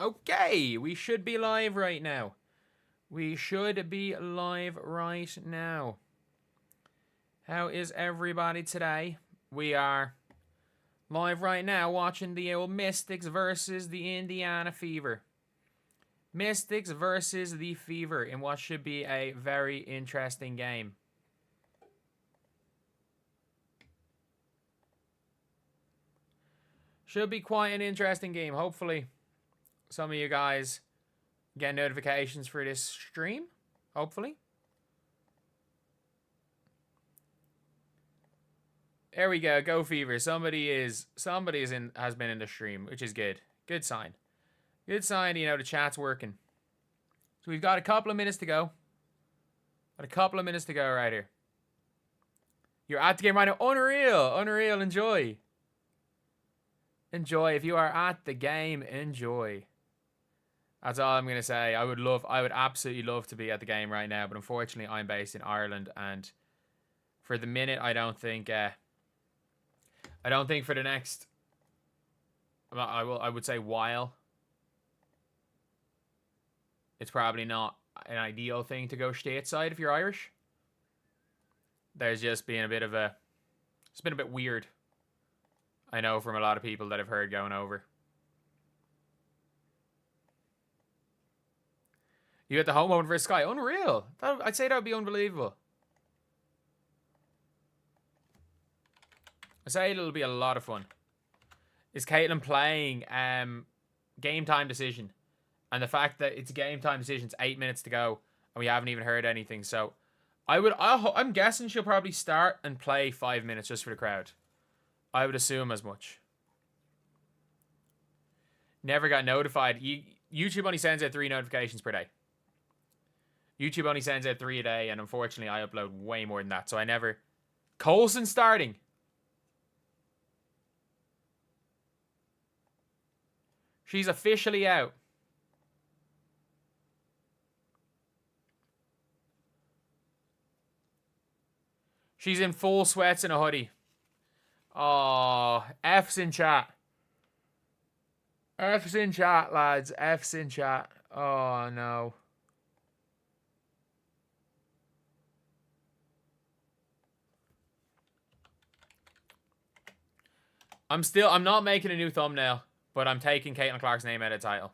Okay, we should be live right now. We should be live right now. How is everybody today? We are live right now watching the old Mystics versus the Indiana Fever. Mystics versus the Fever in what should be a very interesting game. Should be quite an interesting game. Hopefully, some of you guys get notifications for this stream. Hopefully. There we go. Go Fever. Somebody has been in the stream, which is good. Good sign. Good sign, you know, the chat's working. So we've got a couple of minutes to go. Got a couple of minutes to go right here. You're at the game right now. Unreal. Unreal. Enjoy. Enjoy. If you are at the game, enjoy. That's all I'm going to say. I would absolutely love to be at the game right now, but unfortunately I'm based in Ireland, and for the minute I don't think for the next I would say while it's probably not an ideal thing to go stateside if you're Irish. There's just been it's been a bit weird. I know from a lot of people that I've heard going over. You get the home open versus Sky. Unreal. I'd say that would be unbelievable. I'd say it'll be a lot of fun. Is Caitlin playing game time decision? And the fact that it's a game time decision, it's 8 minutes to go, and we haven't even heard anything. So I'm guessing she'll probably start and play 5 minutes just for the crowd. I would assume as much. Never got notified. YouTube only sends out 3 notifications per day. YouTube only sends out 3 a day, and unfortunately I upload way more than that. So I never... Coulson starting. She's officially out. She's in full sweats and a hoodie. Oh, F's in chat. F's in chat, lads. F's in chat. Oh, no. I'm not making a new thumbnail, but I'm taking Caitlin Clark's name out of the title.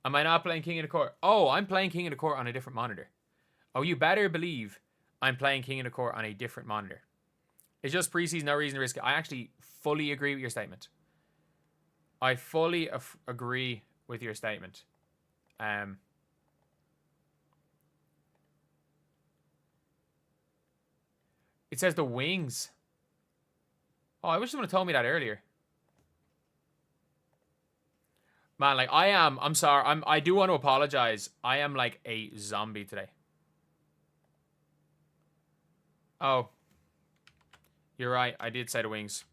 Am I not playing King of the Court? Oh, I'm playing King of the Court on a different monitor. Oh, you better believe I'm playing King of the Court on a different monitor. It's just preseason, no reason to risk it. I actually fully agree with your statement. I fully agree with your statement. It says the wings. Oh, I wish someone had told me that earlier. Man, like, I'm sorry. I do want to apologize. I am like a zombie today. Oh. You're right. I did say the wings.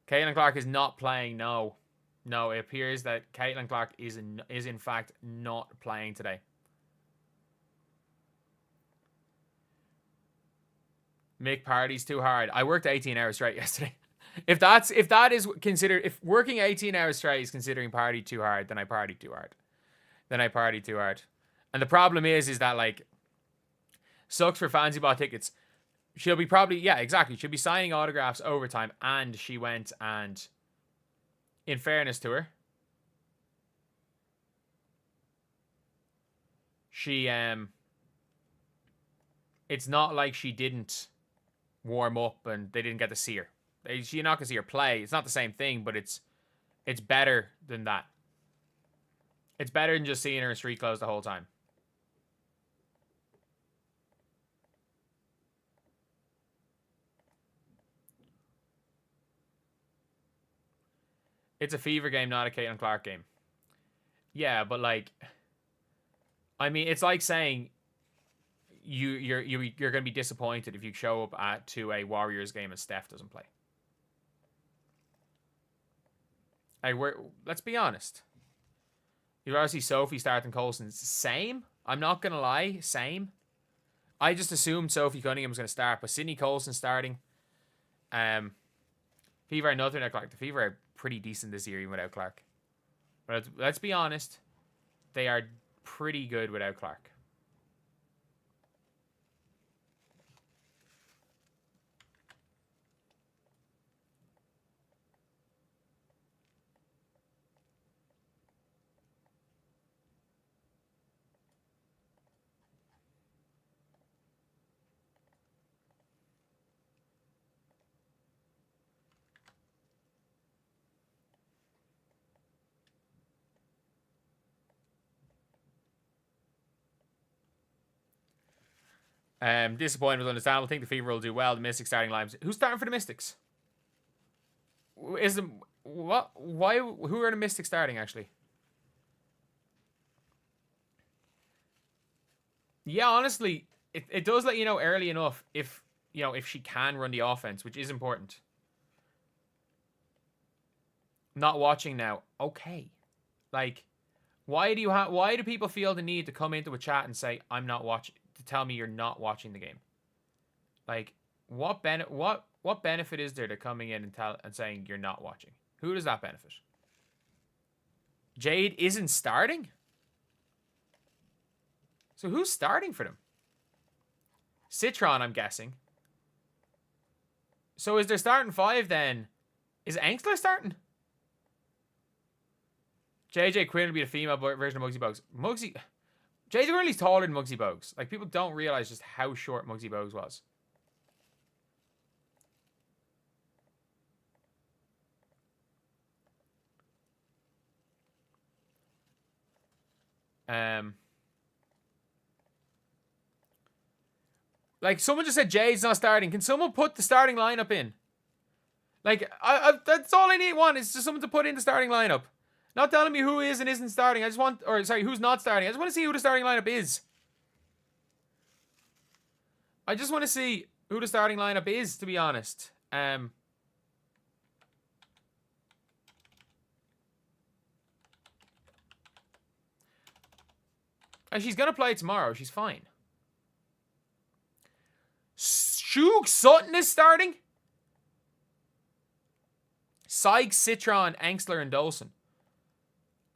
Caitlin Clark is not playing. No. No, it appears that Caitlin Clark is in fact not playing today. Mick Party's too hard. I worked 18 hours straight yesterday. If working 18 hours straight is considering party too hard, then I party too hard. And the problem is that, like, sucks for fans who bought tickets. She'll be she'll be signing autographs overtime, and she went and, in fairness to her, she it's not like she didn't warm up and they didn't get to see her. You're not gonna see her play. It's not the same thing, but it's better than that. It's better than just seeing her in street clothes the whole time. It's a Fever game, not a Caitlin Clark game. Yeah, but, like, I mean, it's like saying you're going to be disappointed if you show up to a Warriors game and Steph doesn't play. Let's be honest. You'd rather see Sophie starting Coulson. Same. I'm not going to lie. Same. I just assumed Sophie Cunningham was going to start, but Sydney Coulson starting. Fever are nothing without Clark. The Fever are pretty decent this year even without Clark. But let's be honest. They are pretty good without Clark. Disappointed was understandable. I think the Fever will do well. The Mystics starting lines. Who's starting for the Mystics? Is the what? Why? Who are the Mystics starting actually? Yeah, honestly, it does let you know early enough if if she can run the offense, which is important. Not watching now. Okay, like why do people feel the need to come into a chat and say I'm not watching, to tell me you're not watching the game? Like what benefit is there to coming in and saying you're not watching? Who does that benefit? Jade isn't starting? So who's starting for them? Citron, I'm guessing. So is there starting 5 then? Is Angstler starting? JJ Quinn will be the female version of Muggsy Bogues. JJ Quinn taller than Muggsy Bogues. Like, people don't realize just how short Muggsy Bogues was. Like, someone just said Jade's not starting. Can someone put the starting lineup in? Like, that's all I want is just someone to put in the starting lineup. Not telling me who is and isn't starting. I just want, or sorry, who's not starting. I just want to see who the starting lineup is. I just want to see who the starting lineup is, to be honest. And she's going to play tomorrow. She's fine. Shug Sutton is starting? Sykes, Citron, Angstler, and Dolson.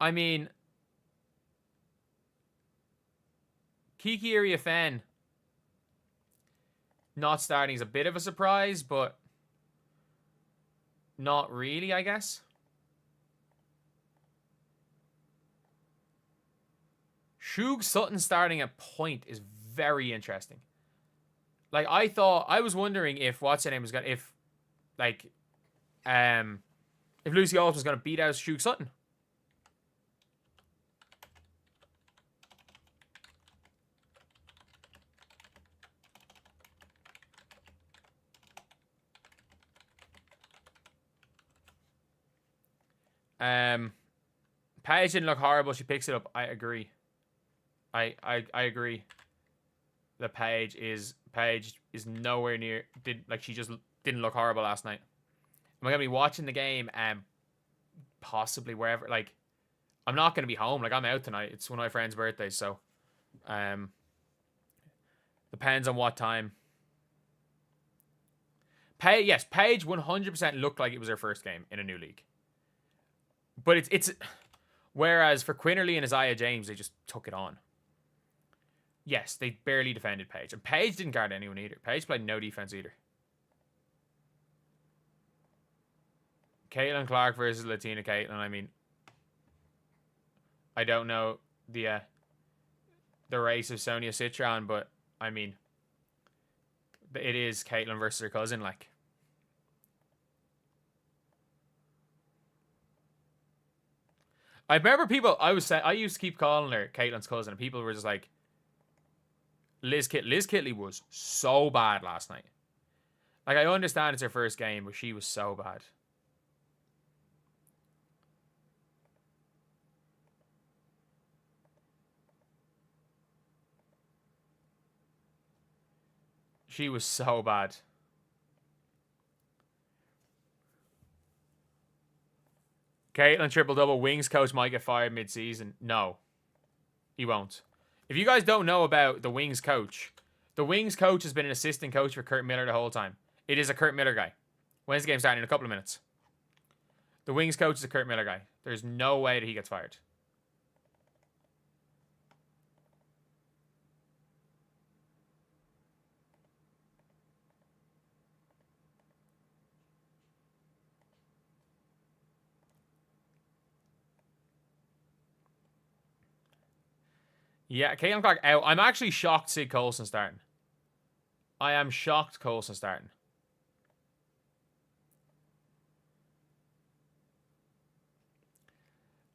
I mean, Kiki Iriafen not starting is a bit of a surprise, but not really, I guess. Shug Sutton starting at point is very interesting. Like, I was wondering if what's her name was gonna, if Lucy Ault was gonna beat out Shug Sutton. Paige didn't look horrible. She picks it up. I agree. I agree. That Paige is nowhere near. She just didn't look horrible last night. Am I gonna be watching the game and possibly wherever? Like, I'm not gonna be home. Like, I'm out tonight. It's one of my friend's birthdays, so depends on what time. Paige 100% looked like it was her first game in a new league. But it's whereas for Quinnerly and Isaiah James, they just took it on. Yes, they barely defended Paige. And Paige didn't guard anyone either. Paige played no defense either. Caitlin Clark versus Latina Caitlin. I mean, I don't know the race of Sonia Citron, but I mean, it is Caitlin versus her cousin, like. I remember people, I used to keep calling her Caitlin's cousin, and people were just like, Liz Kitley was so bad last night. Like, I understand it's her first game, but she was so bad. She was so bad. Caitlin triple-double. Wings coach might get fired mid-season. No. He won't. If you guys don't know about the Wings coach has been an assistant coach for Kurt Miller the whole time. It is a Kurt Miller guy. When's the game starting? In a couple of minutes. The Wings coach is a Kurt Miller guy. There's no way that he gets fired. Yeah, Caitlin Clark out. I'm actually shocked to see Coulson starting. I am shocked Coulson starting.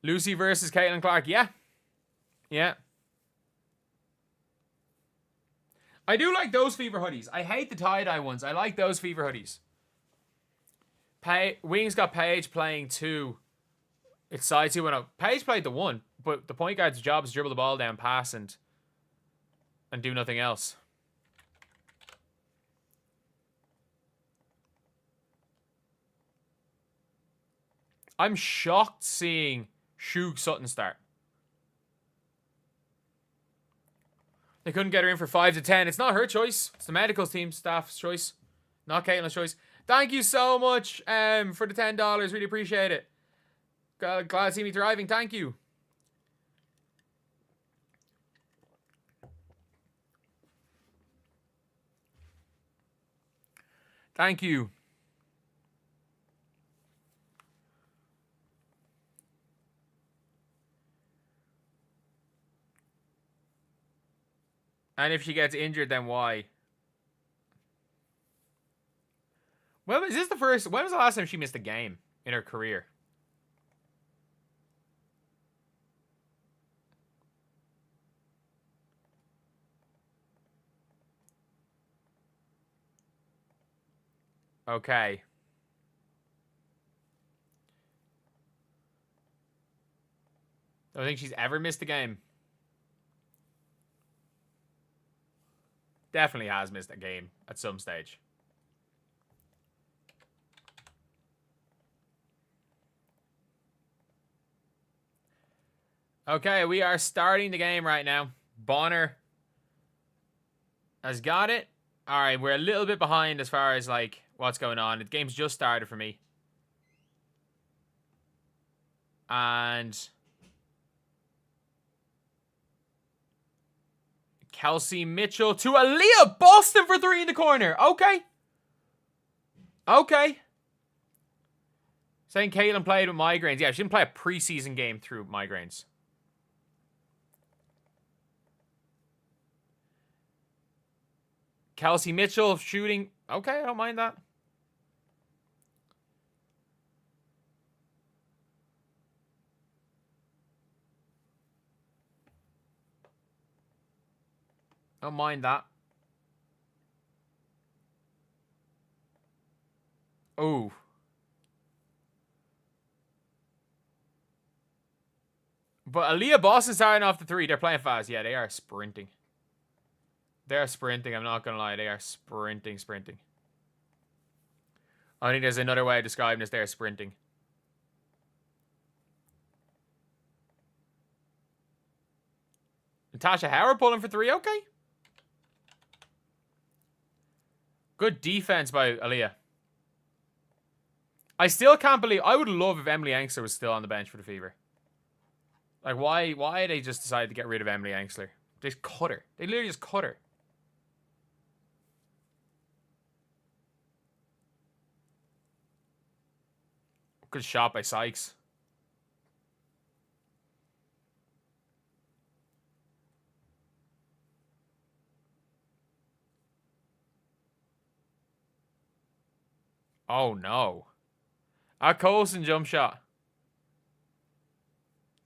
Lucy versus Caitlin Clark. Yeah. Yeah. I do like those Fever hoodies. I hate the tie-dye ones. I like those Fever hoodies. Wings got Paige playing 2. It's side 2 and out. Paige played the 1, but the point guard's job is dribble the ball down, pass, and do nothing else. I'm shocked seeing Shug Sutton start. They couldn't get her in for 5 to 10. It's not her choice. It's the medical team staff's choice. Not Caitlin's choice. Thank you so much for the $10. Really appreciate it. Glad to see me thriving. Thank you. Thank you. And if she gets injured, then why? Well, is this the first? When was the last time she missed a game in her career? Okay. I don't think she's ever missed a game. Definitely has missed a game at some stage. Okay, we are starting the game right now. Bonner has got it. All right, we're a little bit behind as far as, like, what's going on. The game's just started for me. And Kelsey Mitchell to Aaliyah Boston for 3 in the corner. Okay. Okay. Saying Caitlin played with migraines. Yeah, she didn't play a preseason game through migraines. Kelsey Mitchell shooting. Okay, I don't mind that. Don't mind that. Oh. But Aaliyah Boston starting off the 3. They're playing fast. Yeah, they are sprinting. They're sprinting. I'm not going to lie. They are sprinting. I think there's another way of describing this. They're sprinting. Natasha Howard pulling for 3. Okay. Good defense by Aaliyah. I still can't believe... I would love if Emily Engstler was still on the bench for the Fever. Like, why they just decided to get rid of Emily Engstler? They just cut her. They literally just cut her. Good shot by Sykes. Oh, no. A Coulson jump shot.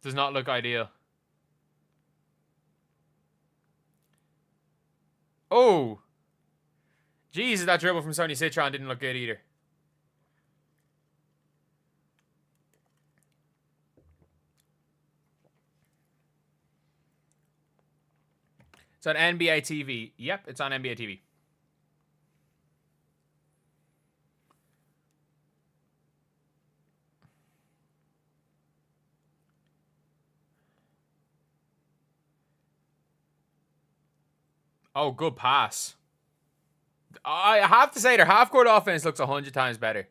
Does not look ideal. Oh. Jesus, that dribble from Sonny Citron didn't look good either. It's on NBA TV. Yep, it's on NBA TV. Oh, good pass. I have to say their half-court offense looks 100 times better.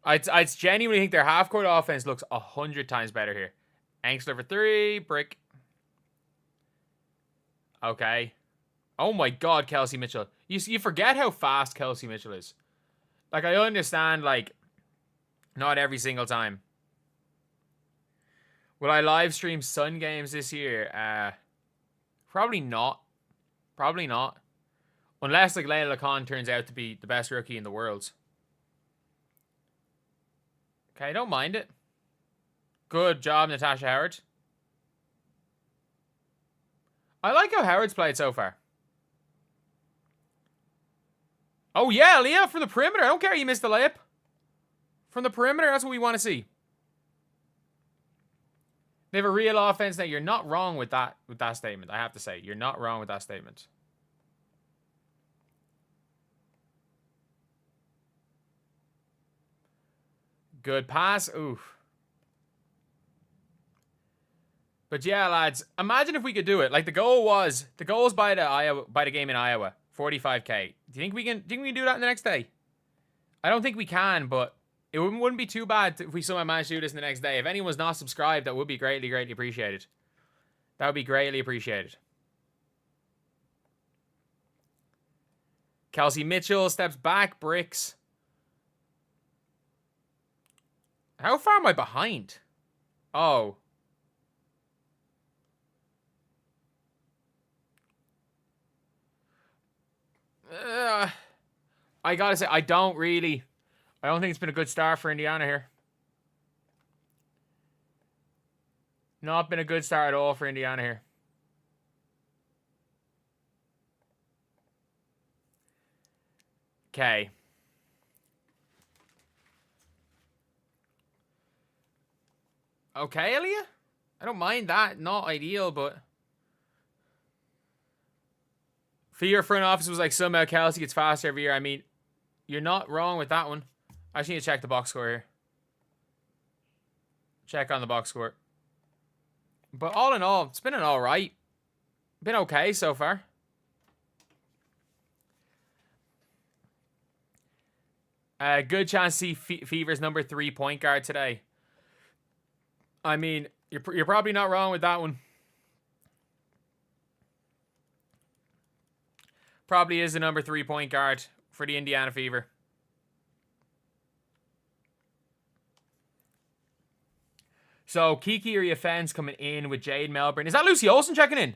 I genuinely think their half-court offense looks 100 times better here. Angstler for 3. Brick. Okay. Oh my god, Kelsey Mitchell. You forget how fast Kelsey Mitchell is. Like, I understand, like, not every single time. Will I live stream Sun games this year? Probably not. Probably not. Unless, like, Layla Khan turns out to be the best rookie in the world. Okay, don't mind it. Good job, Natasha Howard. I like how Howard's played so far. Oh, yeah, Leah, from the perimeter. I don't care you missed the layup. From the perimeter, that's what we want to see. They have a real offense. Now, you're not wrong with that statement, I have to say. You're not wrong with that statement. Good pass. Oof. But yeah, lads, imagine if we could do it. Like, the goal was by the game in Iowa, 45K. Do you think we can do that in the next day? I don't think we can, but it wouldn't be too bad if we somehow managed to do this in the next day. If anyone's not subscribed, that would be greatly, greatly appreciated. That would be greatly appreciated. Kelsey Mitchell steps back, bricks. How far am I behind? Oh. I gotta say, I don't think it's been a good start for Indiana here. Not been a good start at all for Indiana here. Okay. Okay, Elia? I don't mind that. Not ideal, but... Fear front office was like, somehow Kelsey gets faster every year. I mean, you're not wrong with that one. I just need to check the box score here. Check on the box score. But all in all, it's been an alright. Been okay so far. Good chance to see Fever's number 3 point guard today. I mean, you're probably not wrong with that one. Probably is the number 3 point guard for the Indiana Fever. So, Kiki Riafen's coming in with Jade Melbourne. Is that Lucy Olsen checking in?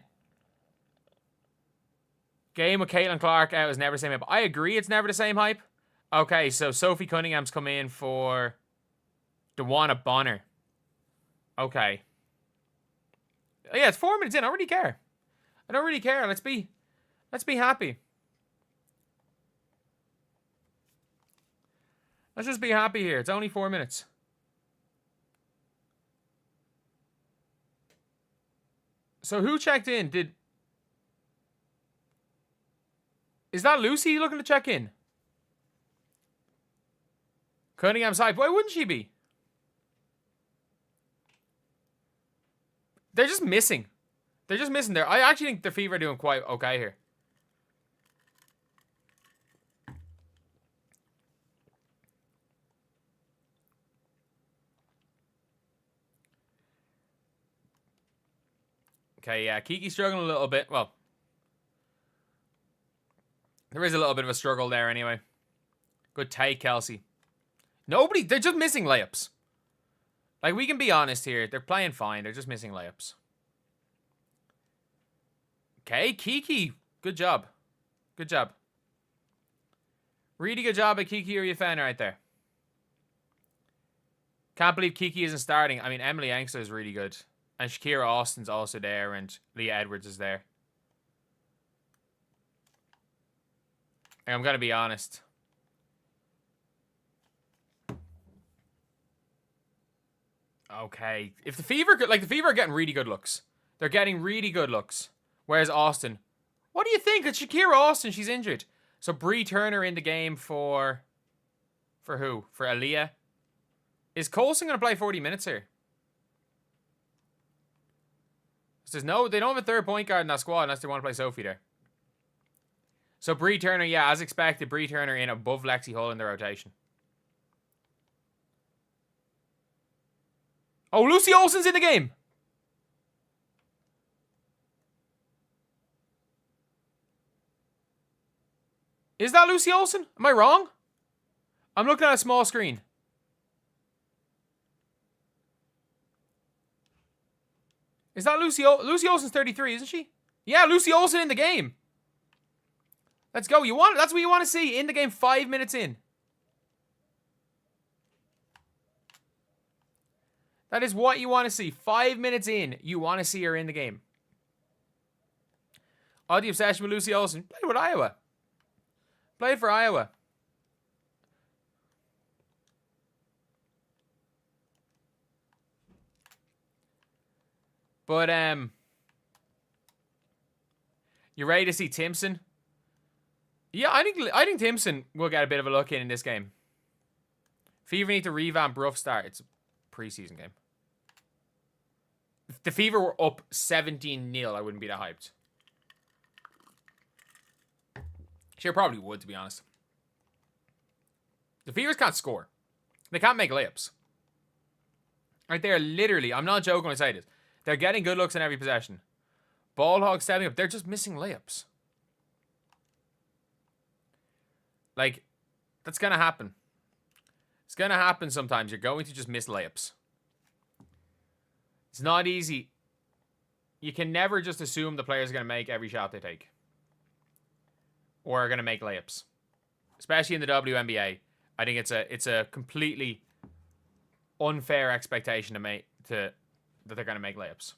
Game with Caitlin Clark out is never the same hype. I agree it's never the same hype. Okay, so Sophie Cunningham's come in for Dewana Bonner. Okay. Yeah, it's 4 minutes in. I don't really care. I don't really care. Let's be happy. Let's just be happy here. It's only 4 minutes. So who checked in? Is that Lucy looking to check in? Cunningham's hype. Why wouldn't she be? They're just missing. They're just missing there. I actually think the Fever are doing quite okay here. Okay, yeah, Kiki's struggling a little bit. Well, there is a little bit of a struggle there anyway. Good take, Kelsey. They're just missing layups. Like, we can be honest here. They're playing fine. They're just missing layups. Okay, Kiki. Good job. Good job. Really good job at Kiki Riafen right there. Can't believe Kiki isn't starting. I mean, Emily Angstler is really good. And Shakira Austin's also there. And Leah Edwards is there. And I'm going to be honest. Okay. If the Fever... Like, the Fever are getting really good looks. They're getting really good looks. Whereas Austin... What do you think? It's Shakira Austin. She's injured. So, Bree Turner in the game for... For who? For Aaliyah? Is Colson going to play 40 minutes here? There's no... They don't have a third point guard in that squad unless they want to play Sophie there. So, Bree Turner, yeah, as expected, Bree Turner in above Lexi Hull in the rotation. Oh, Lucy Olsen's in the game. Is that Lucy Olsen? Am I wrong? I'm looking at a small screen. Is that Lucy Olsen's 33, isn't she? Yeah, Lucy Olsen in the game. Let's go. That's what you want to see in the game 5 minutes in. That is what you want to see. 5 minutes in, you want to see her in the game. Oh, the obsession with Lucy Olsen. Played with Iowa. Played for Iowa. But, you ready to see Timpson? Yeah, I think Timpson will get a bit of a look in this game. Fever need to revamp rough start. It's a preseason game. If the Fever were up 17-0, I wouldn't be that hyped. Sure, probably would, to be honest. The Fevers can't score. They can't make layups. Right there, literally, I'm not joking when I say this. They're getting good looks in every possession. Ball hogs stepping up. They're just missing layups. Like, that's going to happen. It's going to happen sometimes. You're going to just miss layups. It's not easy. You can never just assume the players are going to make every shot they take. Or are going to make layups. Especially in the WNBA. I think it's a completely unfair expectation to make that they're going to make layups.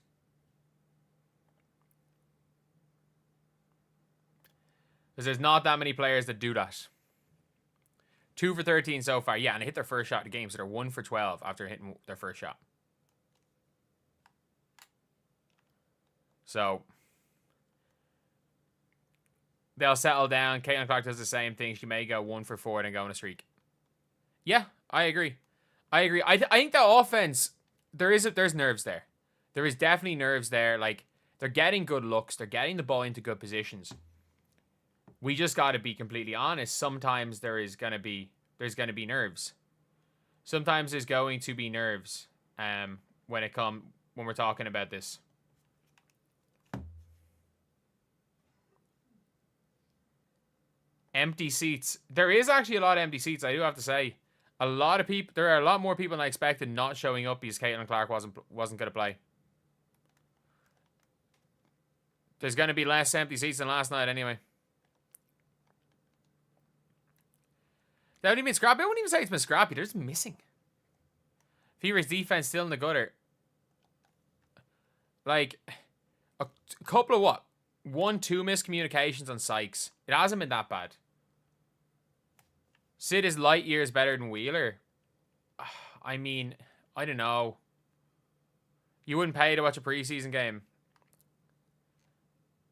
Because there's not that many players that do that. 2 for 13 so far. Yeah, and they hit their first shot in the game, so they're 1 for 12 after hitting their first shot. So they'll settle down. Caitlin Clark does the same thing. She may go 1 for 4 and then go on a streak. Yeah, I agree. I think the offense, there's nerves there. There is definitely nerves there. Like, they're getting good looks. They're getting the ball into good positions. We just got to be completely honest. Sometimes there's going to be nerves. Sometimes there's going to be nerves when we're talking about this. Empty seats. There is actually a lot of empty seats, I do have to say. A lot of people, there are a lot more people than I expected not showing up because Caitlin Clark wasn't going to play. There's going to be less empty seats than last night anyway. That wouldn't even scrappy. I wouldn't even say it's been scrappy. They're just missing. Fever's defense still in the gutter. Like, a couple of 1-2 miscommunications on Sykes. It hasn't been that bad. Sid is light years better than Wheeler. I mean, I don't know. You wouldn't pay to watch a preseason game.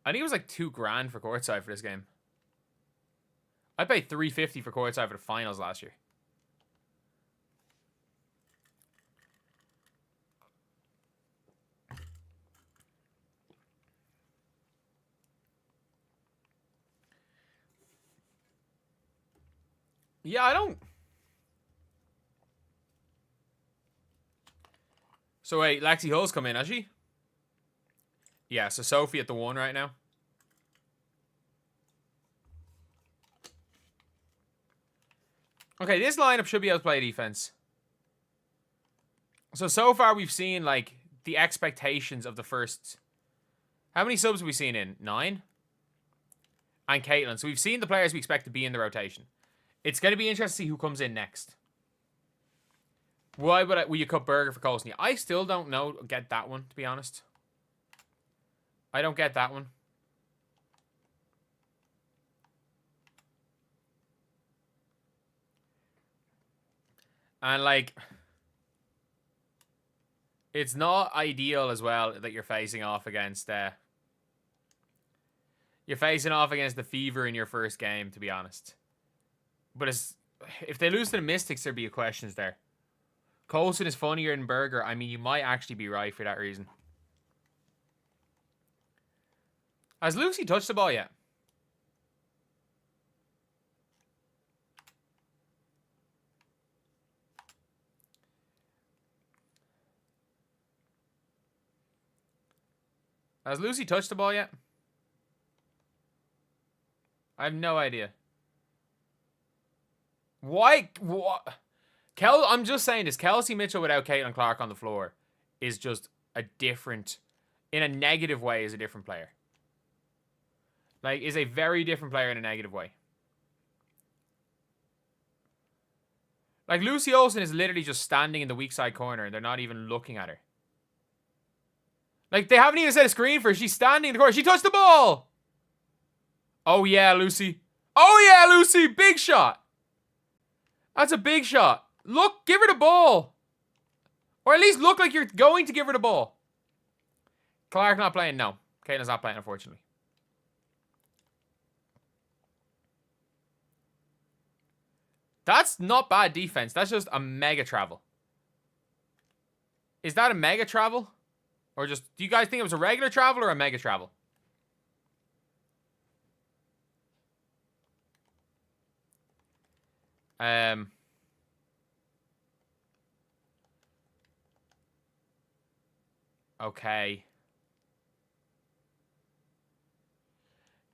I think it was like $2,000 for courtside for this game. I paid $350 for courtside for the finals last year. Yeah, I don't. So wait, Lexi Hull's come in, has she? Yeah, so Sophie at the 1 right now. Okay, this lineup should be able to play defense. So far we've seen, like, the expectations of the first... How many subs have we seen in? 9? And Caitlin. So we've seen the players we expect to be in the rotation. It's going to be interesting to see who comes in next. Why will you cut Berger for Colson? I still don't get that one, to be honest. I don't get that one. And, like, it's not ideal as well that you're facing off against the Fever in your first game, to be honest. But if they lose to the Mystics, there'd be questions there. Colson is funnier than Berger. I mean, you might actually be right for that reason. Has Lucy touched the ball yet? Has Lucy touched the ball yet? I have no idea. Why? What? I'm just saying this. Kelsey Mitchell without Caitlin Clark on the floor is just a different, in a negative way, is a different player. Like, is a very different player in a negative way. Like, Lucy Olsen is literally just standing in the weak side corner and they're not even looking at her. Like, they haven't even set a screen for her. She's standing in the corner. She touched the ball! Oh, yeah, Lucy. Oh, yeah, Lucy! Big shot! That's a big shot. Look, give her the ball. Or at least look like you're going to give her the ball. Clark not playing? No. Caitlin's not playing, unfortunately. That's not bad defense. That's just a mega travel. Is that a mega travel? Or just, do you guys think it was a regular travel or a mega travel? Okay.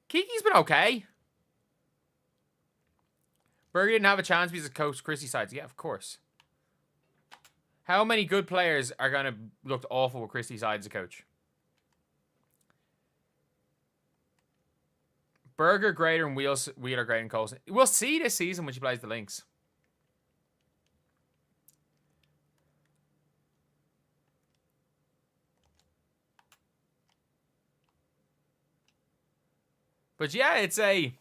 Kiki's been okay. Berger didn't have a chance because of Coach Chrissy sides. Yeah, of course. How many good players are going to look awful with Chrissy sides as a coach? Berger greater and Wheeler greater than Colson. We'll see this season when she plays the Lynx. But yeah, it's a...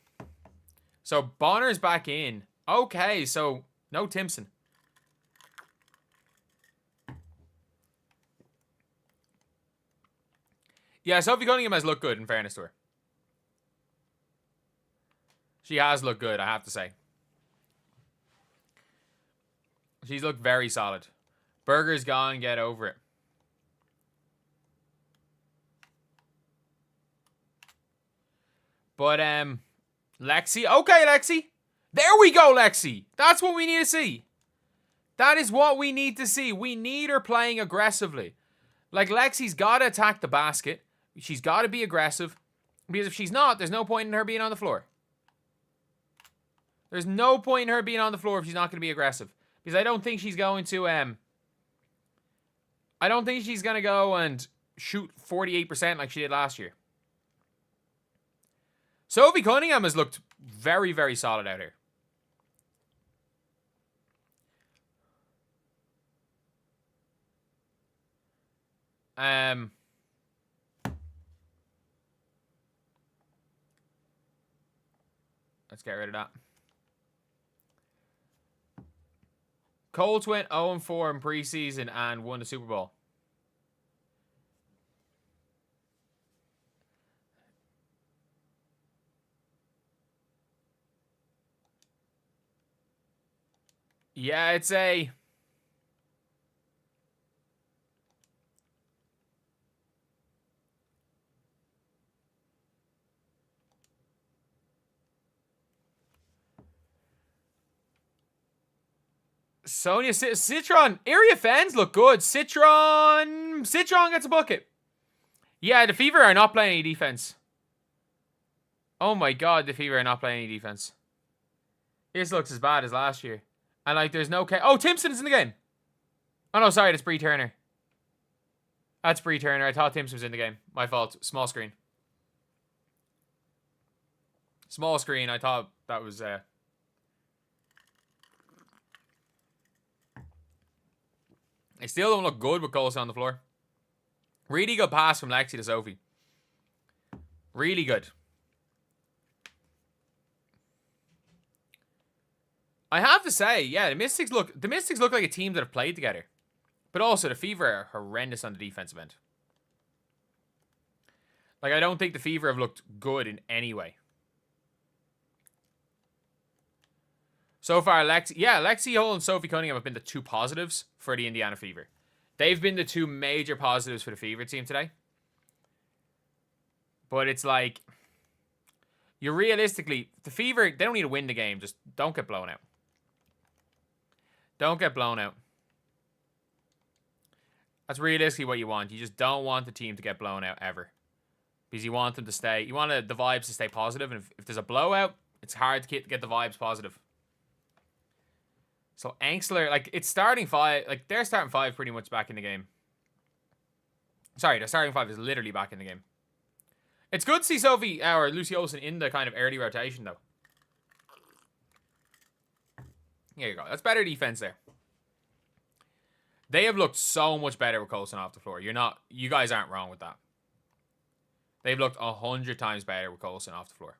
So Bonner's back in. Okay, so no Timpson. Yeah, Sophie Cunningham has looked good, in fairness to her. She has looked good, I have to say. She's looked very solid. Berger's gone, get over it. But, Lexi. Okay, Lexi. There we go, Lexi. That's what we need to see. That is what we need to see. We need her playing aggressively. Like, Lexi's got to attack the basket. She's got to be aggressive. Because if she's not, there's no point in her being on the floor. There's no point in her being on the floor if she's not going to be aggressive. Because I don't think she's going to, I don't think she's going to go and shoot 48% like she did last year. Sophie Cunningham has looked very, very solid out here. Let's get rid of that. Colts went 0-4 in preseason and won the Super Bowl. Yeah, it's a... Sonia Citron. Area fans look good. Citron gets a bucket. Yeah, the Fever are not playing any defense. Oh my god, the Fever are not playing any defense. This looks as bad as last year. And like, there's no... Oh, Timpson's in the game. Oh no, sorry, that's Bree Turner. That's Bree Turner. I thought Timpson was in the game. My fault. Small screen. Small screen. I thought that was... They still don't look good with Colson on the floor. Really good pass from Lexi to Sophie. Really good. I have to say, yeah, the Mystics look like a team that have played together. But also, the Fever are horrendous on the defensive end. Like, I don't think the Fever have looked good in any way. So far, Lexi Hull and Sophie Cunningham have been the two positives for the Indiana Fever. They've been the two major positives for the Fever team today. But it's like, you realistically, the Fever, they don't need to win the game. Just don't get blown out. Don't get blown out. That's realistically what you want. You just don't want the team to get blown out ever. Because you want them to stay. You want the vibes to stay positive. And if there's a blowout, it's hard to get the vibes positive. So Angstler, like, it's starting 5. Like, they're starting 5 pretty much back in the game. Sorry, the starting 5 is literally back in the game. It's good to see Sophie or Lucy Olsen in the kind of early rotation, though. There you go. That's better defense there. They have looked so much better with Coulson off the floor. You guys aren't wrong with that. They've looked 100 times better with Coulson off the floor.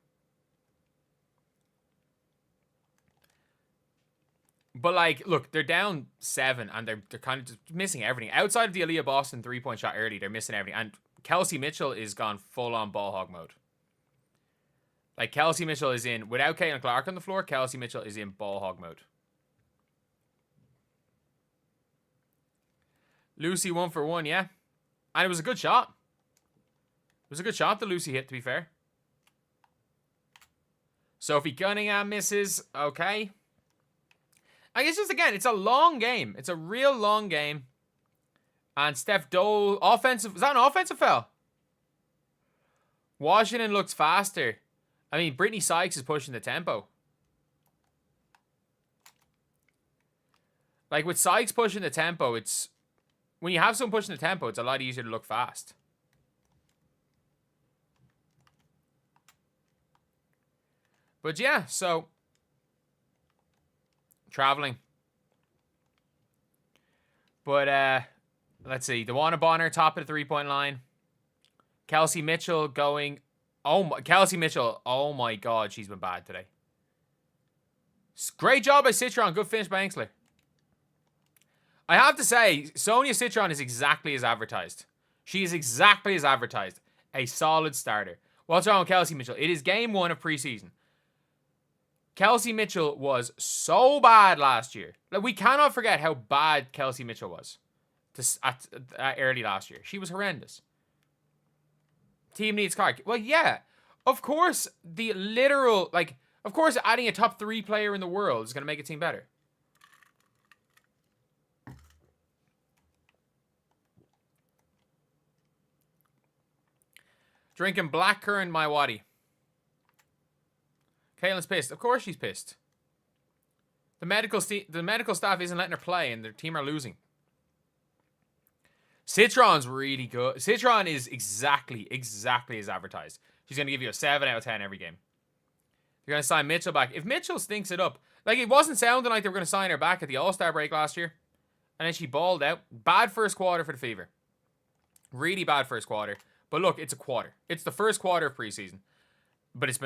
But, like, look, they're down 7, and they're kind of just missing everything. Outside of the Aaliyah Boston 3-point shot early, they're missing everything. And Kelsey Mitchell is gone full-on ball hog mode. Like, Kelsey Mitchell is in, without Caitlin Clark on the floor, Kelsey Mitchell is in ball hog mode. Lucy 1 for 1, yeah. And it was a good shot. It was a good shot that Lucy hit, to be fair. Sophie Cunningham misses. Okay. I guess just, again, it's a long game. It's a real long game. And Steph Dole, offensive. Is that an offensive foul? Washington looks faster. I mean, Brittany Sykes is pushing the tempo. Like, with Sykes pushing the tempo, it's... When you have someone pushing the tempo, it's a lot easier to look fast. But yeah, so... Traveling. But, let's see. Dewana Bonner, top of the 3-point line. Kelsey Mitchell going... Kelsey Mitchell, oh my god, she's been bad today. Great job by Citron. Good finish by Angstler. I have to say, Sonia Citron is exactly as advertised. She is exactly as advertised. A solid starter. What's wrong with Kelsey Mitchell? It is game 1 of preseason. Kelsey Mitchell was so bad last year. Like, we cannot forget how bad Kelsey Mitchell was early last year. She was horrendous. Team needs Clark. Well, yeah. Of course, of course, adding a top 3 player in the world is going to make a team better. Drinking blackcurrant my waddy. Caitlin's pissed. Of course she's pissed. The medical staff isn't letting her play, and their team are losing. Citron's really good. Citron is exactly as advertised. She's going to give you a 7 out of 10 every game. They're going to sign Mitchell back. If Mitchell stinks it up, like, it wasn't sounding like they were going to sign her back at the All-Star break last year, and then she balled out. Bad first quarter for the Fever. Really bad first quarter. But look, it's a quarter. It's the first quarter of preseason. But it's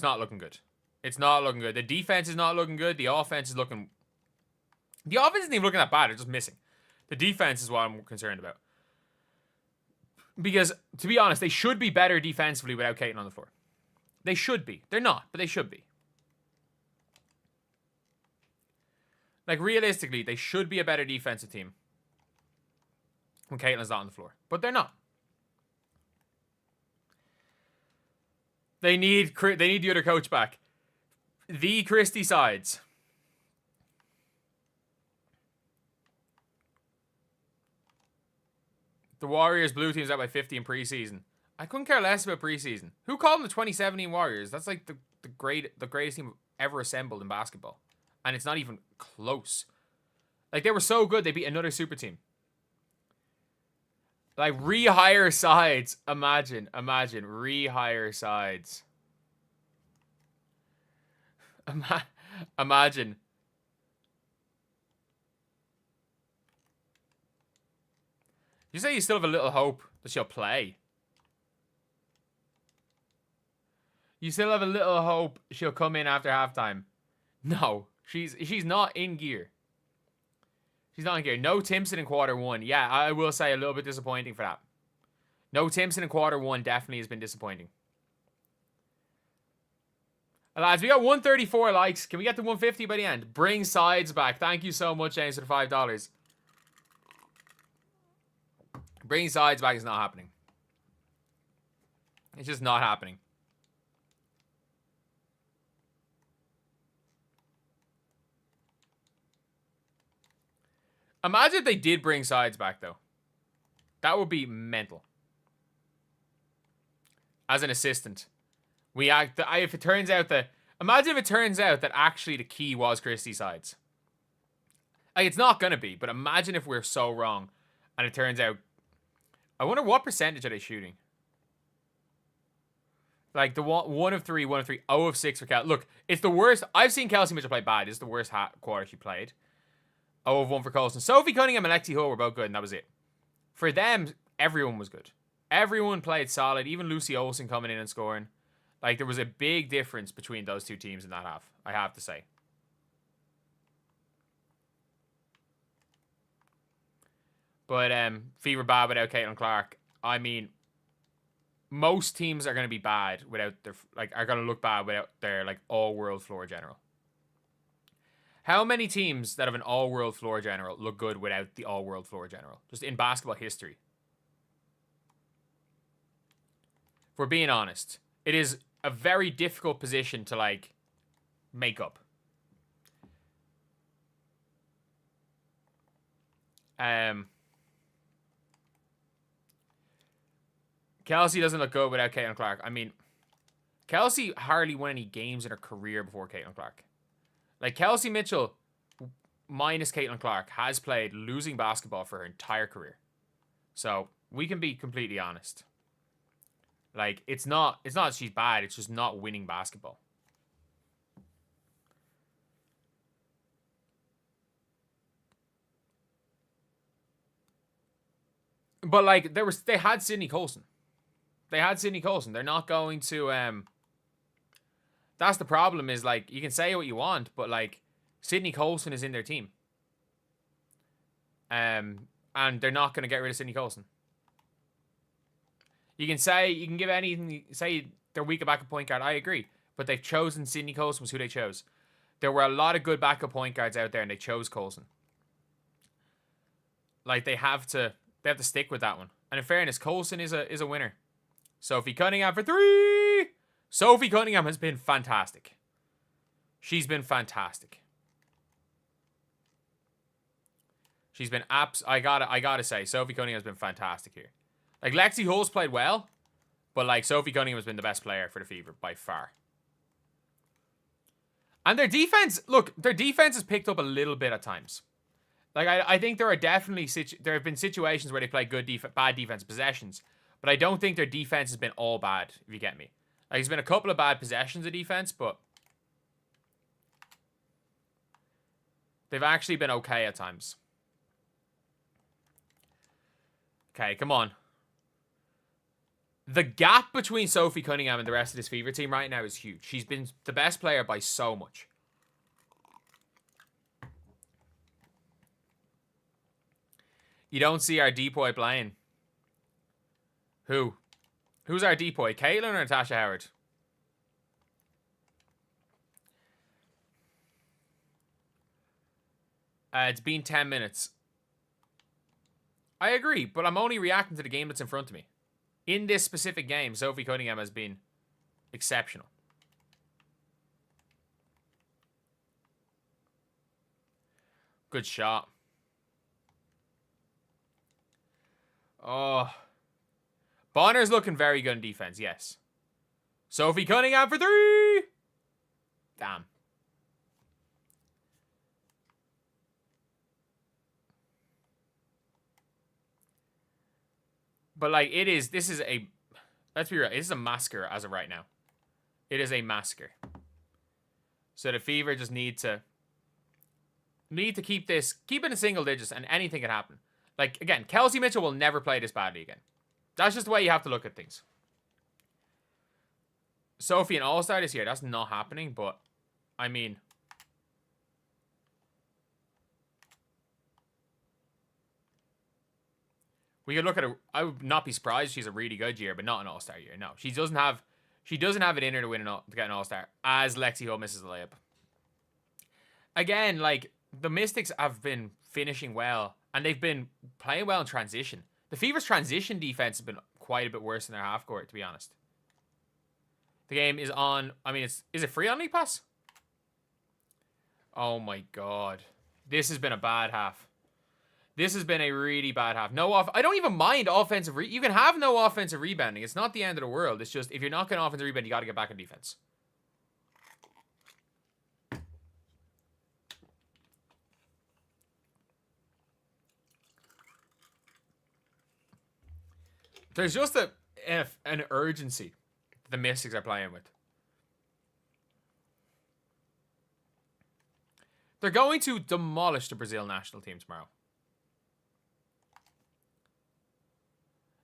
not looking good. It's not looking good. The defense is not looking good. The offense is looking... The offense isn't even looking that bad. It's just missing. The defense is what I'm concerned about. Because, to be honest, they should be better defensively without Caitlin on the floor. They should be. They're not, but they should be. Like, realistically, they should be a better defensive team when Caitlin's not on the floor. But they're not. They need the other coach back. The Christie sides. The Warriors blue team's out by 50 in preseason. I couldn't care less about preseason. Who called them the 2017 Warriors? That's like the greatest team ever assembled in basketball. And it's not even close. Like, they were so good, they beat another super team. Like, rehire sides. Imagine. Rehire sides. Imagine. You say you still have a little hope that she'll play. You still have a little hope she'll come in after halftime. No, she's not in gear. She's not in gear. No Timpson in quarter 1. Yeah, I will say a little bit disappointing for that. No Timpson in quarter 1 definitely has been disappointing. Lads, we got 134 likes. Can we get to 150 by the end? Bring sides back. Thank you so much, James, for the $5. Bringing sides back is not happening. It's just not happening. Imagine if they did bring sides back, though. That would be mental. as an assistant. If it turns out that... Imagine if it turns out that actually the key was Christie's sides. Like, it's not going to be, but imagine if we're so wrong and it turns out... I wonder what percentage are they shooting? Like, the 1 of 3, 1 of 3, 0 of 6 for Kelsey. Look, it's the worst. I've seen Kelsey Mitchell play bad. This is the worst quarter she played. 0 of 1 for Colson. Sophie Cunningham and Lexi Hull were both good, and that was it. For them, everyone was good. Everyone played solid. Even Lucy Olsen coming in and scoring. Like, there was a big difference between those two teams in that half, I have to say. But Fever bad without Caitlin Clark. I mean, most teams are going to be bad without their... Like, are going to look bad without their, like, all-world floor general. How many teams that have an all-world floor general look good without the all-world floor general? Just in basketball history. If we're being honest, it is a very difficult position to, like, make up. Kelsey doesn't look good without Caitlin Clark. I mean, Kelsey hardly won any games in her career before Caitlin Clark. Like, Kelsey Mitchell, minus Caitlin Clark, has played losing basketball for her entire career. So, we can be completely honest. Like, it's not she's bad, it's just not winning basketball. But, like, they had Sydney Colson. They had Sydney Colson. They're not going to... That's the problem is, like, you can say what you want, but, like, Sydney Colson is in their team. And they're not going to get rid of Sydney Colson. You can give anything, say they're weak at backup point guard. I agree. But they've chosen Sydney Colson was who they chose. There were a lot of good backup point guards out there, and they chose Colson. Like, they have to stick with that one. And in fairness, Colson is a winner. Sophie Cunningham for 3! Sophie Cunningham has been fantastic. She's been fantastic. She's been I gotta say, Sophie Cunningham has been fantastic here. Like, Lexi Hull's played well, but, like, Sophie Cunningham has been the best player for the Fever by far. And their defense, look, their defense has picked up a little bit at times. Like, I think there are definitely there have been situations where they play bad defense possessions, but I don't think their defense has been all bad, if you get me. Like, there's been a couple of bad possessions of defense, but they've actually been okay at times. Okay, come on. The gap between Sophie Cunningham and the rest of this Fever team right now is huge. She's been the best player by so much. You don't see our depoy playing. Who? Who's our depoy? Caitlin or Natasha Howard? It's been 10 minutes. I agree, but I'm only reacting to the game that's in front of me. In this specific game, Sophie Cunningham has been exceptional. Good shot. Oh. Bonner's looking very good in defense, yes. Sophie Cunningham for 3! Damn. But, like, this is a, let's be real, this is a massacre as of right now. It is a massacre. So the Fever just need to keep it in single digits, and anything can happen. Like, again, Kelsey Mitchell will never play this badly again. That's just the way you have to look at things. Sophie, an all-star this year, that's not happening, but, I mean... We could look at I would not be surprised if she's a really good year, but not an all-star year. No, she doesn't have it in her to get an all-star, as Lexi Hull misses the layup. Again, like, the Mystics have been finishing well, and they've been playing well in transition. The Fever's transition defense has been quite a bit worse than their half court, to be honest. The game is on, I mean, is it free on League Pass? Oh my god. This has been a bad half. This has been a really bad half. I don't even mind offensive. You can have no offensive rebounding. It's not the end of the world. It's just if you're not getting offensive rebound, you got to get back on defense. There's just an urgency the Mystics are playing with. They're going to demolish the Brazil national team tomorrow.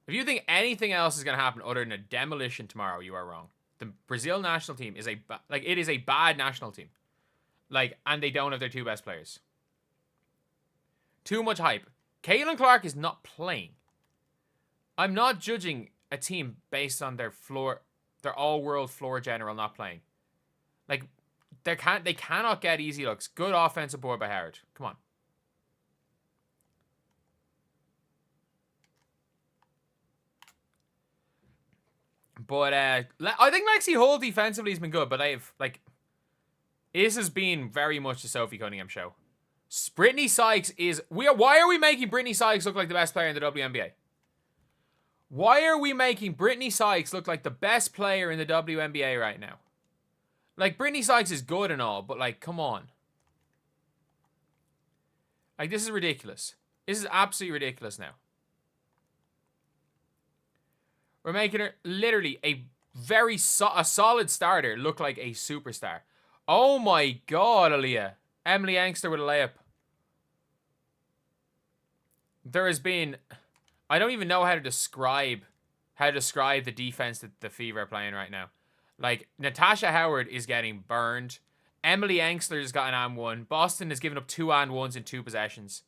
If you think anything else is going to happen other than a demolition tomorrow, you are wrong. The Brazil national team is it is a bad national team. And they don't have their two best players. Too much hype. Caitlin Clark is not playing. I'm not judging a team based on their all-world floor general not playing. They cannot get easy looks. Good offensive board by Howard. Come on. But I think Lexi Hull defensively has been good, but this has been very much the Sophie Cunningham show. Brittany Sykes why are we making Brittany Sykes look like the best player in the WNBA? Why are we making Brittany Sykes look like the best player in the WNBA right now? Brittany Sykes is good and all, but come on. This is ridiculous. This is absolutely ridiculous now. We're making her literally a solid starter look like a superstar. Oh my god, Aaliyah. Emily Angster with a layup. There has been... I don't even know how to describe the defense that the Fever are playing right now. Natasha Howard is getting burned. Emily Angstler has got an and one. Boston has given up 2 and 1s in 2 possessions.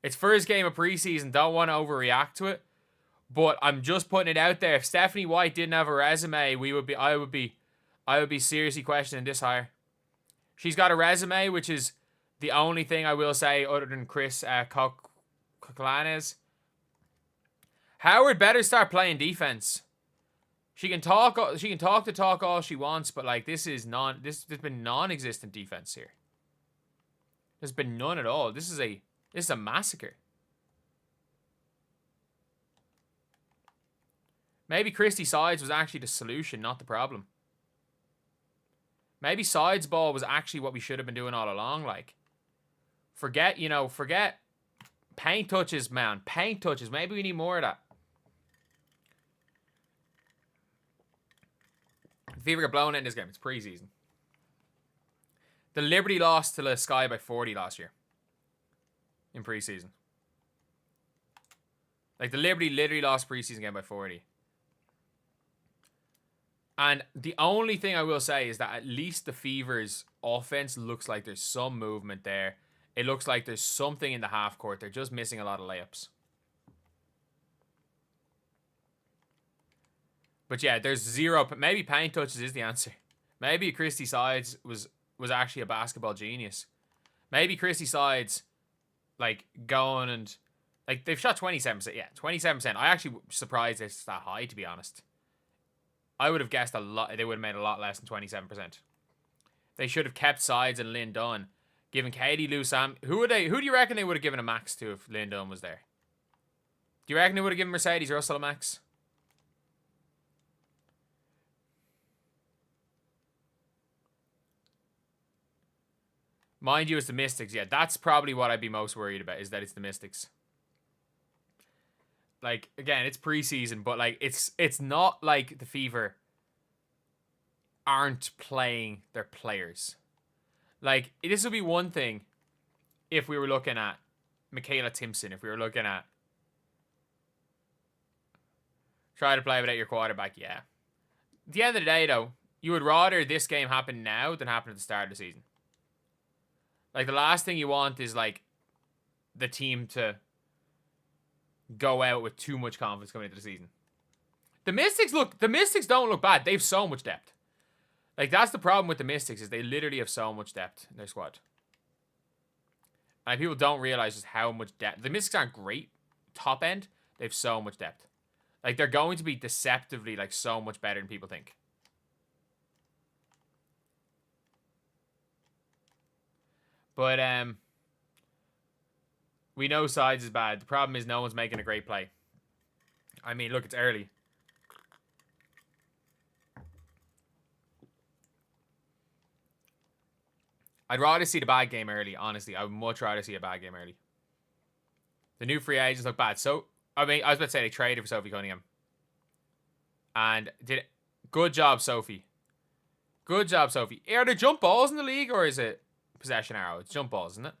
It's first game of preseason. Don't want to overreact to it. But I'm just putting it out there. If Stephanie White didn't have a resume, I would be seriously questioning this hire. She's got a resume, which is the only thing I will say other than Chris Koklanes. Howard better start playing defense. She can talk the talk all she wants, but there's been non-existent defense here. There's been none at all. This is a massacre. Maybe Christy Sides was actually the solution, not the problem. Maybe Sides ball was actually what we should have been doing all along. Forget paint touches, man. Paint touches. Maybe we need more of that. Fever got blown in this game. It's preseason. The Liberty lost to the Sky by 40 last year. In preseason. The Liberty literally lost preseason game by 40. And the only thing I will say is that at least the Fever's offense looks like there's some movement there. It looks like there's something in the half court. They're just missing a lot of layups. But yeah, there's zero. Maybe paint touches is the answer. Maybe Christy Sides was actually a basketball genius. Maybe Christy Sides, going and they've shot 27%. Yeah, 27%. I actually surprised it's that high, to be honest. I would have guessed a lot. They would have made a lot less than 27%. They should have kept Sides and Lynn Dunn, given Katie Lou Sam. Who do you reckon they would have given a max to if Lynn Dunn was there? Do you reckon they would have given Mercedes Russell a max? Mind you, it's the Mystics. Yeah, that's probably what I'd be most worried about, is that it's the Mystics. Again, it's preseason, but it's not like the Fever aren't playing their players. This would be one thing if we were looking at Michaela Timpson, if we were looking at try to play without your quarterback, yeah. At the end of the day, though, you would rather this game happen now than happen at the start of the season. The last thing you want is, the team to go out with too much confidence coming into the season. The Mystics don't look bad. They have so much depth. That's the problem with the Mystics, is they literally have so much depth in their squad. People don't realize just how much depth. The Mystics aren't great top end. They have so much depth. They're going to be deceptively, so much better than people think. But we know sides is bad. The problem is no one's making a great play. I mean, look, it's early. I'd rather see the bad game early, honestly. I would much rather see a bad game early. The new free agents look bad. So, I mean, I was about to say they traded for Sophie Cunningham. And did good job, Sophie. Good job, Sophie. Are there jump balls in the league or is it possession arrow? It's jump balls, isn't it?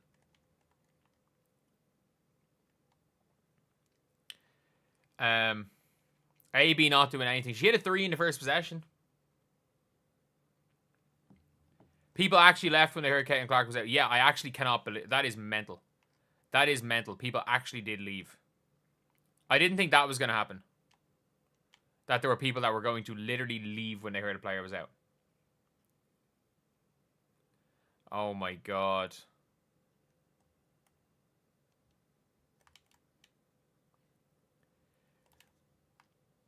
AB not doing anything. She hit a 3 in the first possession. People actually left when they heard Caitlin Clark was out. Yeah, I actually cannot believe... That is mental. That is mental. People actually did leave. I didn't think that was going to happen. That there were people that were going to literally leave when they heard a player was out. Oh my god.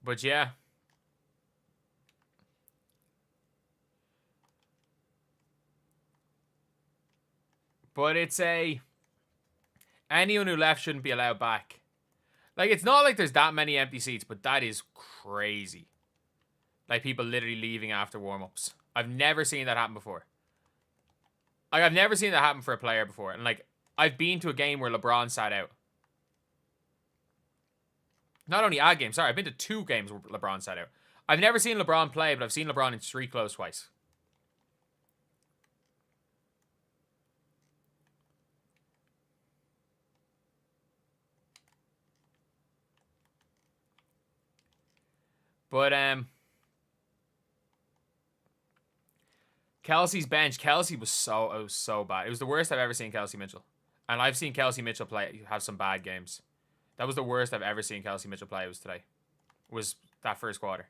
But yeah. But it's a... Anyone who left shouldn't be allowed back. Like, it's not like there's that many empty seats, but that is crazy. Like, people literally leaving after warm-ups. I've never seen that happen before. Like, I've never seen that happen for a player before. And, like, I've been to a game where LeBron sat out. Not only a game, sorry. I've been to 2 games where LeBron sat out. I've never seen LeBron play, but I've seen LeBron in street clothes twice. But, Kelsey's bench. Kelsey was so bad. It was the worst I've ever seen Kelsey Mitchell. And I've seen Kelsey Mitchell have some bad games. That was the worst I've ever seen Kelsey Mitchell play was today. Was that first quarter.